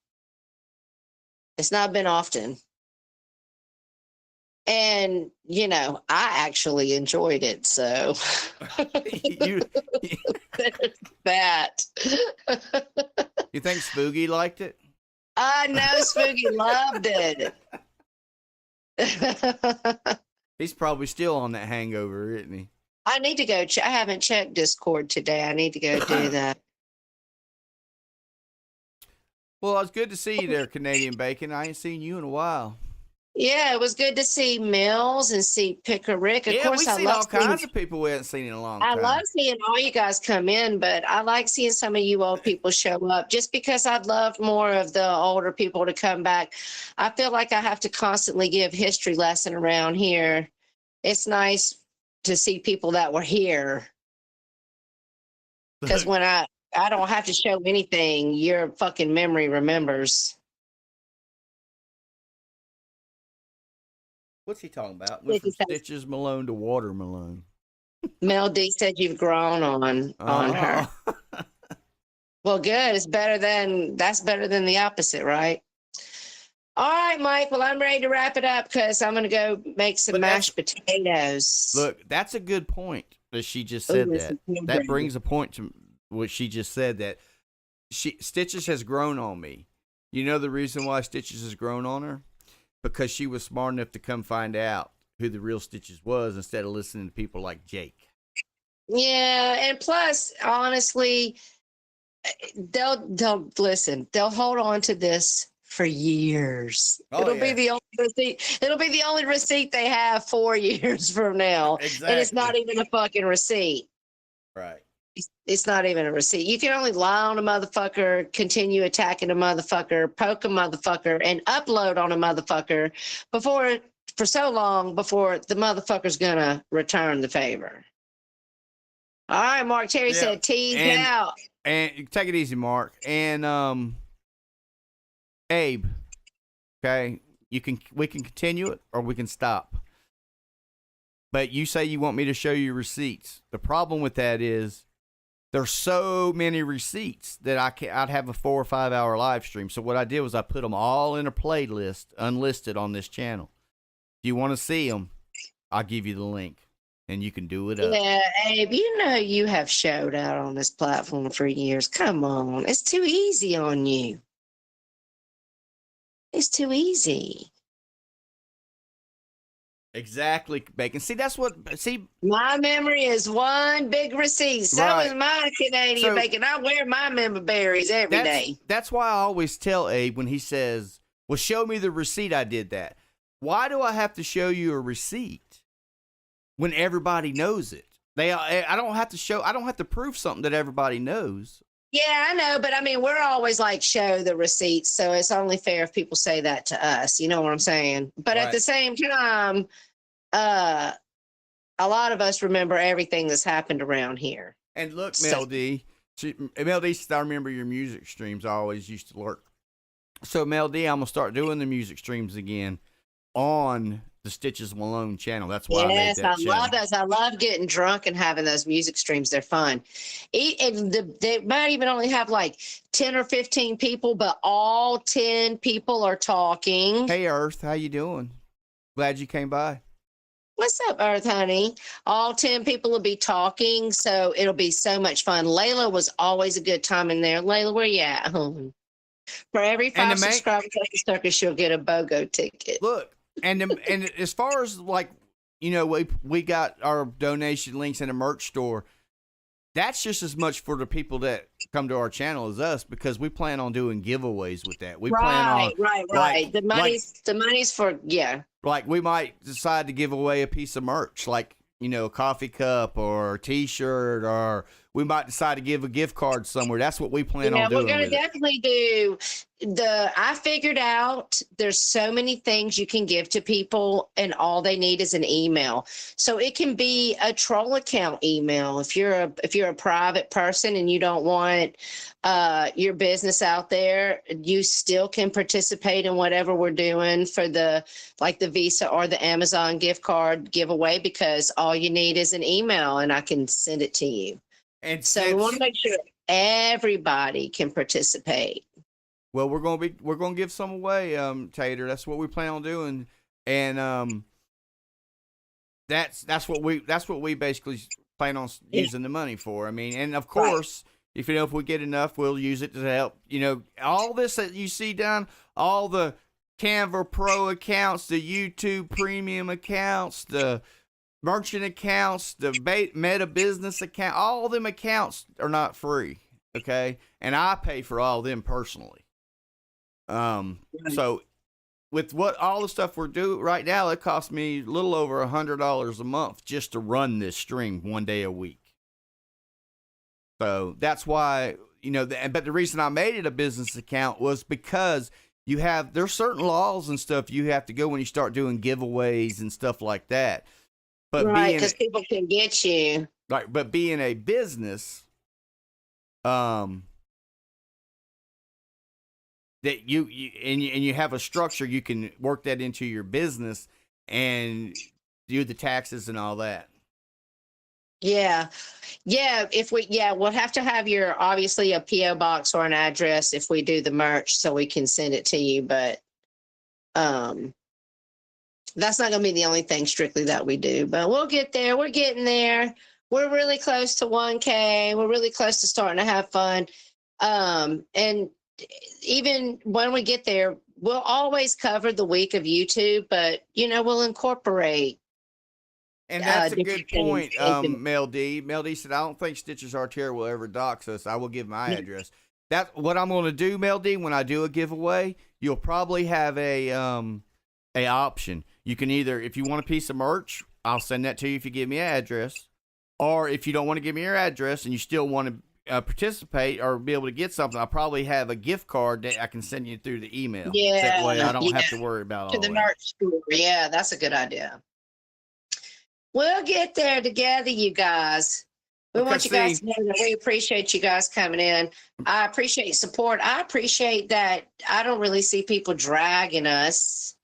It's not been often. And, I actually enjoyed it, so. There's that. You think Spooky liked it? I know Spooky loved it. He's probably still on that hangover, isn't he? I need to go. I haven't checked Discord today. I need to go do that. Well, it's good to see you there, Canadian Bacon. I ain't seen you in a while. Yeah, it was good to see Mills and see Pickerick. Of Yeah, course, we've I seen love all seeing kinds of people we haven't seen in a long I time. love seeing all you guys come in, but I like seeing some of you old people show up just because I'd love more of the older people to come back. I feel like I have to constantly give history lesson around here. It's nice to see people that were here because when I don't have to show anything, your fucking memory remembers. What's he talking about? Went from Stitches says, Stitches Malone to Water Malone. Mel D said you've grown on her. Oh. Well, good. That's better than the opposite, right? All right, Mike. Well, I'm ready to wrap it up because I'm going to go make some But mashed potatoes. Look, that's a good point that she just Ooh, said there's that. some cornbread. That brings a point to what she just said, that Stitches has grown on me. You know the reason why Stitches has grown on her? Because she was smart enough to come find out who the real Stitches was instead of listening to people like Jake. Yeah, and plus, honestly, they'll listen. They'll hold on to this for years. Oh, It'll yeah. be the only receipt. It'll be the only receipt they have 4 years from now, and it's not Exactly. even a fucking receipt. Right. It's not even a receipt. You can only lie on a motherfucker, continue attacking a motherfucker, poke a motherfucker, and upload on a motherfucker for so long before the motherfucker's gonna return the favor. All right, Mark Terry Yeah, said tease and- out. And take it easy, Mark. And Abe, okay, we can continue it or we can stop. But you say you want me to show you receipts. The problem with that is there's so many receipts that I'd have a 4 or 5 hour live stream. So what I did was I put them all in a playlist, unlisted on this channel. If you want to see them, I'll give you the link and you can do it up. Yeah, Abe, you know you have showed out on this platform for years. Come on. It's too easy on you. It's too easy. Exactly, Bacon. See, that's what. See, My memory is one big receipt. So Right. is my Canadian So- bacon. I wear my member berries every day. that's why I always tell Abe when he says, "Well, show me the receipt I did that." Why do I have to show you a receipt when everybody knows it? I don't have to show. I don't have to prove something that everybody knows. Yeah, I know, but I mean, we're always like, show the receipts. So it's only fair if people say that to us. You know what I'm saying? But at Right. the same time, a lot of us remember everything that's happened around here. And look, So- Mel D. Mel D said, I remember your music streams. I always used to lurk. So Mel D, I'm gonna start doing the music streams again on the Stitches Malone channel. That's why Yes, I made that channel. love those. I love getting drunk and having those music streams. They're fun. They might even only have like 10 or 15 people, but all 10 people are talking. Hey Earth, how you doing? Glad you came by. What's up, Earth, honey? All 10 people will be talking, so it'll be so much fun. Layla was always a good time in there. Layla, where you at? For every And 5 the main- subscribers at the circus, she'll get a BOGO ticket. Look, and as far as like, you know, we got our donation links in the merch store. That's just as much for the people that come to our channel as us, because we plan on doing giveaways with that. We plan on Right. like- The money's for, yeah. like we might decide to give away a piece of merch, like, you know, a coffee cup or a T-shirt, or we might decide to give a gift card somewhere. That's what we plan Yeah, on we're doing. going to with it. definitely do I figured out there's so many things you can give to people, and all they need is an email. So it can be a troll account email. If you're a private person and you don't want your business out there, you still can participate in whatever we're doing for the Visa or the Amazon gift card giveaway, because all you need is an email and I can send it to you. And So we want to make sure everybody can participate. well, we're gonna give some away, Tater. That's what we plan on doing, and that's what we basically plan on using the money for. I mean, and of course, if we get enough, we'll use it to help. You know, all this that you see down, all the Canva Pro accounts, the YouTube Premium accounts, the merchant accounts, the Meta Business account, all them accounts are not free. Okay, and I pay for all of them personally. So with what all the stuff we're doing right now, it costs me a little over $100 a month just to run this stream 1 day a week. So that's why, but the reason I made it a business account was because there's certain laws and stuff you have to go when you start doing giveaways and stuff like that. But right, because people can get you. Right, but being a business, that you have a structure, you can work that into your business and do the taxes and all that. Yeah. We'll have to have obviously a PO box or an address if we do the merch so we can send it to you. But that's not going to be the only thing strictly that we do, but we'll get there. We're getting there. We're really close to 1K. We're really close to starting to have fun. And even when we get there, we'll always cover the week of YouTube, but we'll incorporate. And that's a good point, Mel D. Mel D said, I don't think Stitches Arteria will ever dox us. I will give my address. That's what I'm going to do, Mel D. When I do a giveaway, you'll probably have a option. You can either, if you want a piece of merch, I'll send that to you if you give me an address. Or if you don't want to give me your address and you still want to participate or be able to get something, I'll probably have a gift card that I can send you through the email. Yeah. That way I don't have to worry about all to the that. merch store. Yeah, that's a good idea. We'll get there together, you guys. We want you guys to know that we appreciate you guys coming in. I appreciate support. I appreciate that I don't really see people dragging us.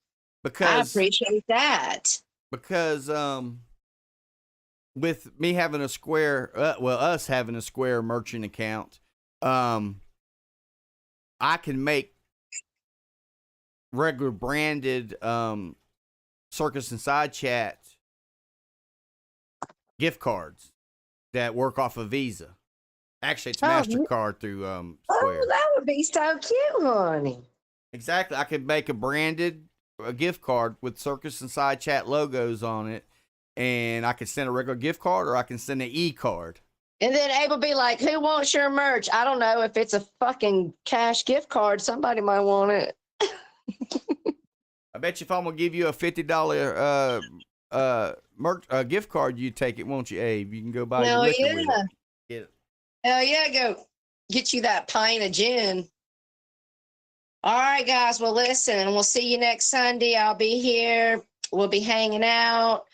I appreciate that. Because with me having a Square, us having a Square merchant account, I can make regular branded Circus and Side Chat gift cards that work off of Visa. Actually, it's MasterCard through Square. Oh, that would be so cute, honey. Exactly. I could make a gift card with Circus and Side Chat logos on it, and I could send a regular gift card or I can send an e-card. And then Abe will be like, who wants your merch? I don't know. If it's a fucking cash gift card, somebody might want it. I bet you if I'm going to give you a $50 merch gift card, you take it, won't you, Abe? You can go buy your liquor with it. Get it. Hell yeah, go get you that pint of gin. All right, guys. Well, listen, we'll see you next Sunday. I'll be here. We'll be hanging out.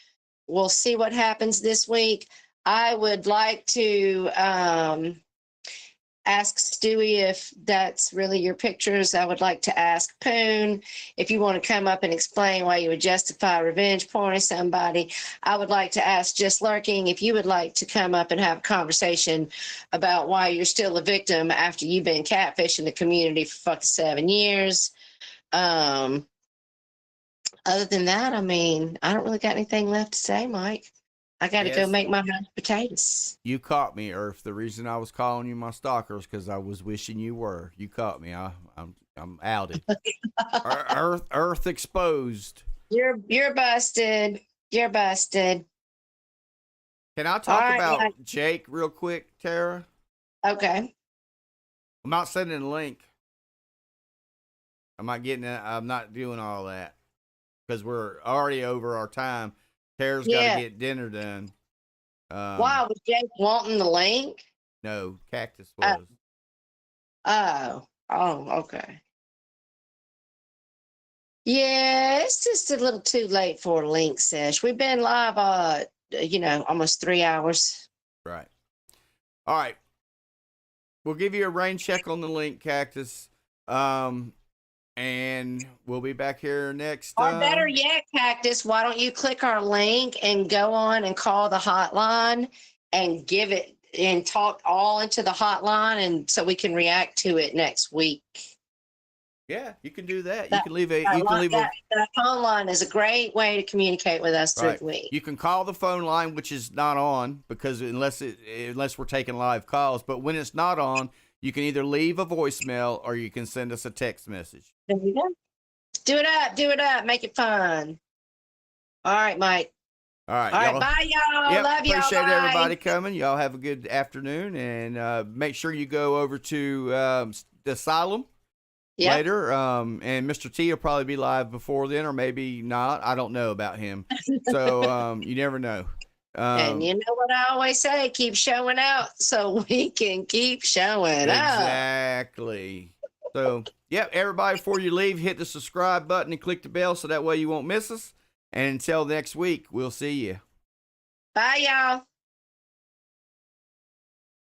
We'll see what happens this week. I would like to ask Stewie if that's really your pictures. I would like to ask Poon if you want to come up and explain why you would justify revenge porn of somebody. I would like to ask Just Lurking if you would like to come up and have a conversation about why you're still a victim after you've been catfishing the community for fucking 7 years. Other than that, I mean, I don't really got anything left to say, Mike. I got to go make my mashed potatoes. You caught me, Earth. The reason I was calling you my stalker is because I was wishing you were. You caught me. I'm outed. Earth exposed. You're busted. You're busted. Can I talk about Jake real quick, Tara? Okay. I'm not sending a link. I'm not doing all that because we're already over our time. Tara's got to get dinner done. Why was Jake wanting the link? No, Cactus was. Oh, okay. Yeah, it's just a little too late for a link sesh. We've been live, almost 3 hours. Right. All right. We'll give you a rain check on the link, Cactus. And we'll be back here next. Or better yet, Cactus, why don't you click our link and go on and call the hotline and give it and talk all into the hotline, and so we can react to it next week. Yeah, you can do that. That phone line is a great way to communicate with us through the week. You can call the phone line, which is not on because unless we're taking live calls, but when it's not on, you can either leave a voicemail or you can send us a text message. There you go. Do it up. Make it fun. All right, Mike. All right. Bye, y'all. Yep, Love y'all. Appreciate Bye. everybody coming. Y'all have a good afternoon, and make sure you go over to the Asylum Yep. later. And Mr. T will probably be live before then, or maybe not. I don't know about him. So you never know. And you know what I always say, keep showing out so we can keep showing up. Exactly. So, yep, everybody, before you leave, hit the subscribe button and click the bell so that way you won't miss us. And until next week, we'll see you. Bye, y'all.